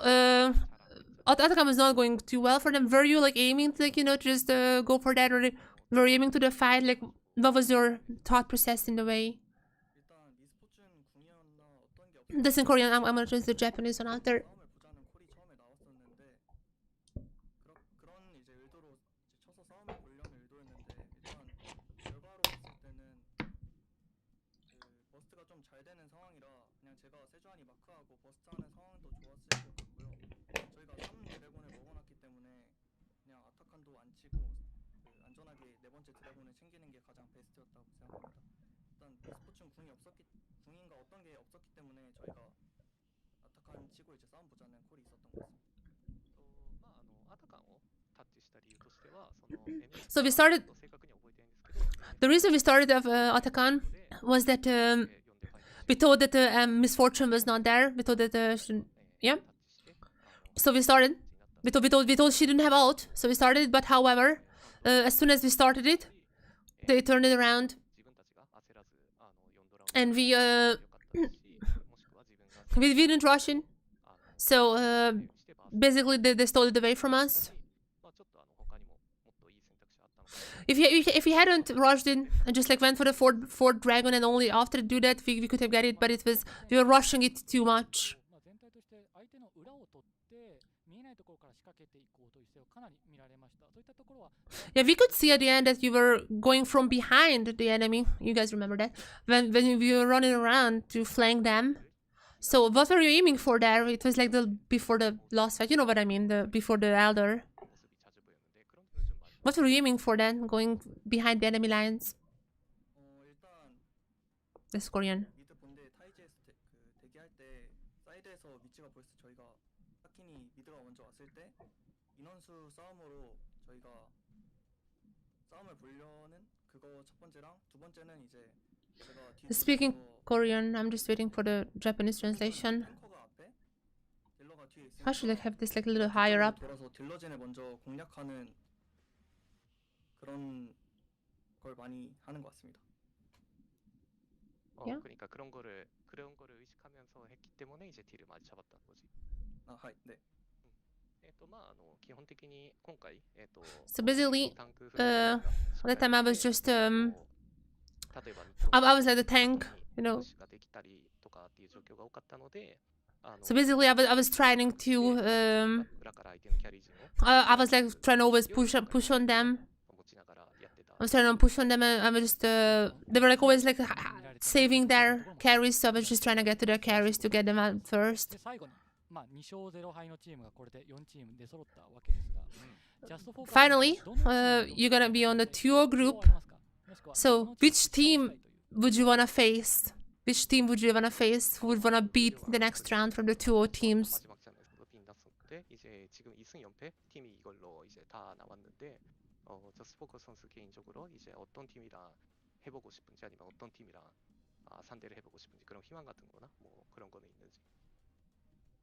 Atakan was not going too well for them. Were you like aiming to, like, you know, just go for that, or were you aiming to the fight? Like, what was your thought process in the way? This in Korean. I'm gonna translate the Japanese one out there. So we started. The reason we started Atakan was that we thought that Misfortune was not there. We thought that yeah. So we started. We thought she didn't have ult. So we started. But however, as soon as we started it, they turned it around, and we didn't rush in. So basically they stole it away from us. If we hadn't rushed in and just like went for the fourth dragon and only after do that we could have got it, but we were rushing it too much. Yeah, we could see at the end that you were going from behind the enemy. You guys remember that? When we were running around to flank them. So what were you aiming for there? It was like before the last fight. You know what I mean? Before the Elder. What were you aiming for then? Going behind the enemy lines? That's Korean. Speaking Korean, I'm just waiting for the Japanese translation. How should I have this like a little higher up? Yeah. So basically, that time I was just I was like the tank, you know. So basically, I was trying to I was like trying to always push on them. I was trying to push on them, and I was just they were like always like saving their carries, so I was just trying to get to their carries to get them out first. Finally, you're gonna be on the 2-0 group. So which team would you wanna face? Which team would you wanna face? Who would wanna beat the next round from the 2-0 teams?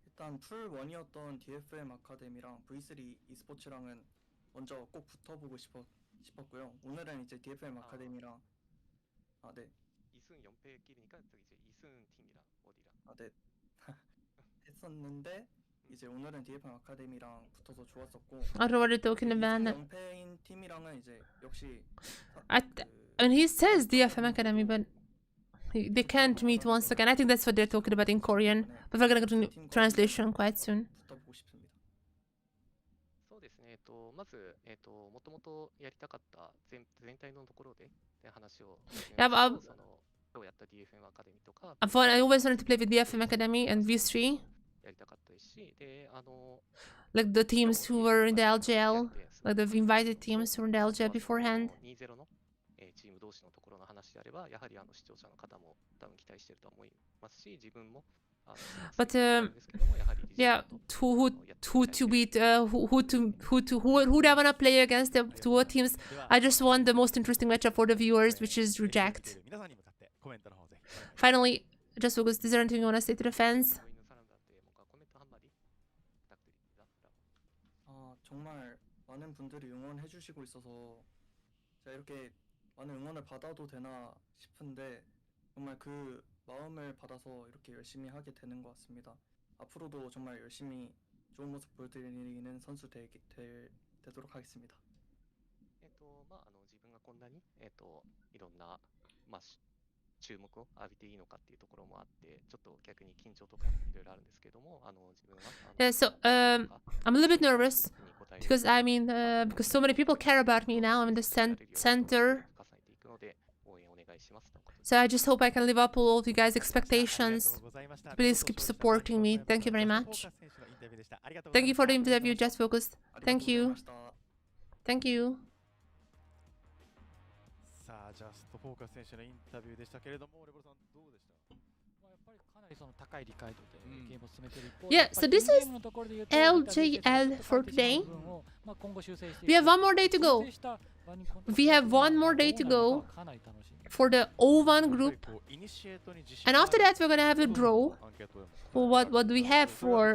일단 풀1이었던 DFM 아카데미랑 V3 e스포츠랑은 먼저 꼭 붙어보고 싶었고요. 오늘은 이제 DFM 아카데미랑 네. 2승 연패끼리니까 이제 2승 팀이랑 어디랑 네. 했었는데 이제 오늘은 DFM 아카데미랑 붙어서 좋았었고. I don't know what you're talking about. 연패인 팀이랑은 이제 역시 I mean, he says DFM Academy, but they can't meet once again. I think that's what they're talking about in Korean. But we're gonna go to translation quite soon. Yeah, I always wanted to play with DFM Academy and V3. Like the teams who were in the LJL, like the invited teams who were in the LJL beforehand. But yeah, who to beat, who do I wanna play against the 2 teams? I just want the most interesting matchup for the viewers, which is Reject. Finally, just focus. Is there anything you wanna say to the fans? 정말 많은 분들이 응원해 주시고 있어서 제가 이렇게 많은 응원을 받아도 되나 싶은데 정말 그 마음을 받아서 이렇게 열심히 하게 되는 것 같습니다. 앞으로도 정말 열심히 좋은 모습 보여드리는 선수 되도록 하겠습니다. 自分がこんなにいろんな注目を浴びていいのかっていうところもあって、ちょっと逆に緊張とかいろいろあるんですけども、自分は Yeah, so I'm a little bit nervous because I mean because so many people care about me now. I'm in the center. So I just hope I can live up to all of you guys' expectations. Please keep supporting me. Thank you very much. Thank you for the interview, Just Focused. Thank you. Thank you. さあ、ジャストフォーカス選手のインタビューでしたけれども、レボルさんどうでした？やっぱりかなりその高い理解度でゲームを進めている一方で、Yeah, so this is LJL for today. We have one more day to go. We have one more day to go for the O1 group. And after that, we're gonna have a draw. For what do we have for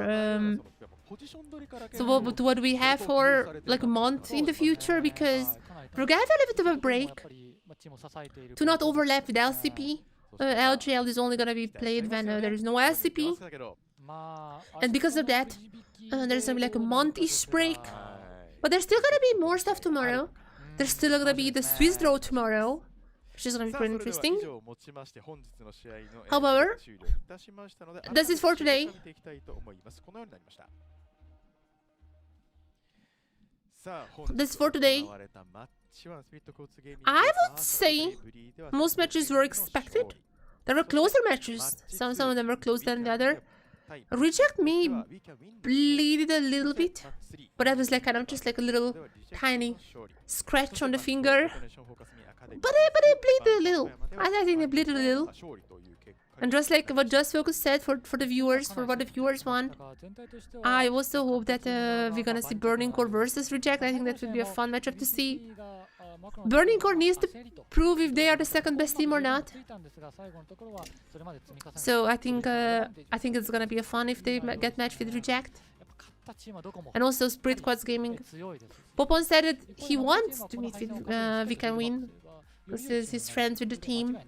so what do we have for like a month in the future, because we're gonna have a little bit of a break to not overlap with LCP. LJL is only gonna be played when there is no LCP, and because of that there's gonna be like a month-ish break. But there's still gonna be more stuff tomorrow. There's still gonna be the Swiss draw tomorrow, which is gonna be pretty interesting. However, that's it for today. That's for today. I would say most matches were expected. There were closer matches. Some of them were closer than the other. Reject me bleeded a little bit, but that was like kind of just like a little tiny scratch on the finger. But it bleeded a little. I think it bleeded a little. And just like what Just Focus said for the viewers, for what the viewers want, I also hope that we're gonna see Burning Core versus Reject. I think that would be a fun matchup to see. Burning Core needs to prove if they are the second best team or not. So I think it's gonna be a fun if they get matched with Reject. And also Spirit Quartz Gaming. Popon said that he wants to meet with We Can Win because he's friends with the team.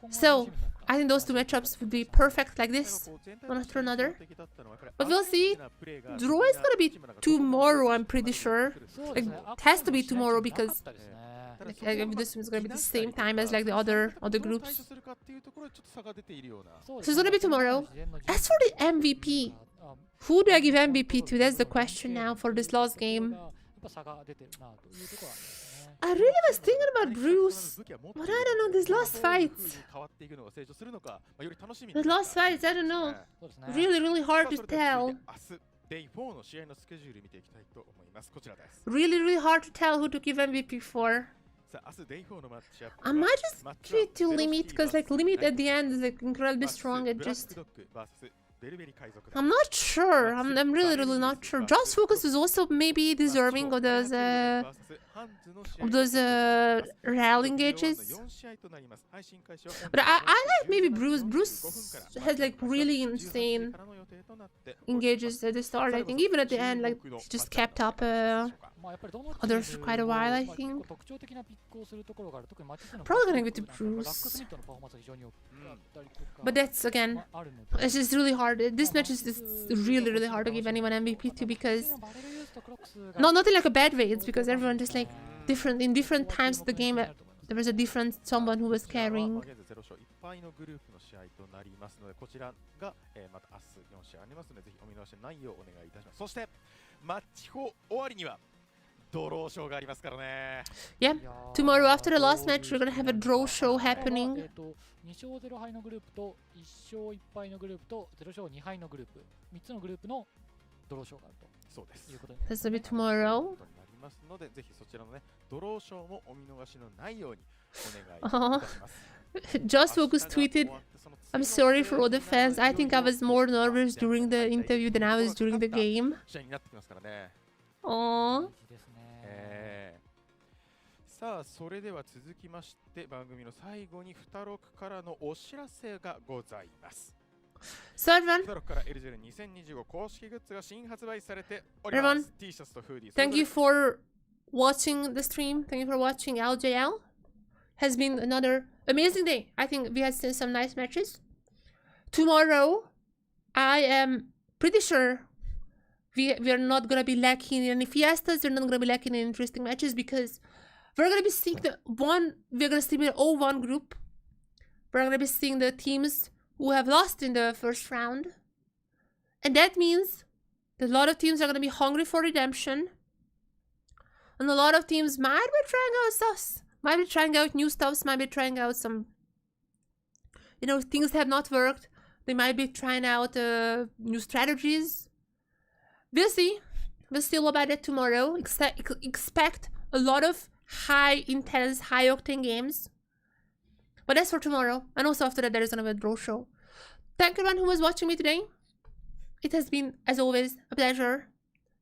So I think those two matchups would be perfect like this, one after another. But we'll see. Draw is gonna be tomorrow, I'm pretty sure. Like, it has to be tomorrow because I this is gonna be the same time as like the other groups. So it's gonna be tomorrow. As for the MVP, who do I give MVP to? That's the question now for this last game. I really was thinking about Bruce, but I don't know, these last fights. The last fights, I don't know. Really hard to tell. Really hard to tell who to give MVP for. I might just give it to Limit, because like Limit at the end is like incredibly strong and just... I'm not sure. I'm really not sure. Just Focus is also maybe deserving of those rally engages. But I like maybe Bruce. Bruce has like really insane engages at the start. I think even at the end, like he just kept up others for quite a while. I think probably gonna give it to Bruce. But that's again, it's just really hard. This match is just really hard to give anyone MVP to, because not in like a bad way. It's because everyone just like different in different times of the game. There was a different someone who was carrying. Yeah, tomorrow after the last match we're gonna have a draw show happening. 2勝0敗のグループと1勝1敗のグループと0勝2敗のグループ、3つのグループのドロー賞があると。そうです。いうことになります。This will be tomorrow. なりますので、ぜひそちらのねドロー賞もお見逃しのないようにお願いいたします。Just Focus tweeted, "I'm sorry for all the fans. I think I was more nervous during the interview than I was during the game." 試合になってきますからね。Aww. さあ、それでは続きまして番組の最後に2録からのお知らせがございます。So everyone, thank you for watching the stream. Thank you for watching LJL. Has been another amazing day. I think we have seen some nice matches. Tomorrow, I am pretty sure we are not gonna be lacking in any fiestas. We're not gonna be lacking in interesting matches because we're gonna be seeing we're gonna see the 0-1 group. We're gonna be seeing the teams who have lost in the first round. And that means that a lot of teams are gonna be hungry for redemption. And a lot of teams might be trying out stuff. Might be trying out new stuffs, might be trying out some, things have not worked. They might be trying out new strategies. We'll see. We'll see all about it tomorrow. Expect a lot of high, intense, high-octane games. But that's for tomorrow. And also after that, there is another draw show. Thank everyone who was watching me today. It has been, as always, a pleasure.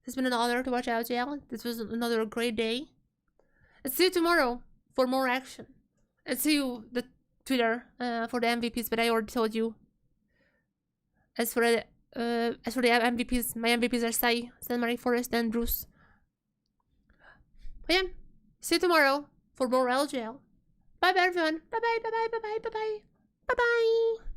It's been an honor to watch LJL. This was another great day. And see you tomorrow for more action. And see you the Twitter for the MVPs, but I already told you. As for the MVPs, my MVPs are Sai, San Marie Forest, and Bruce. But yeah, see you tomorrow for more LJL. Bye bye everyone. Bye bye, bye bye, bye bye, bye bye. Bye bye.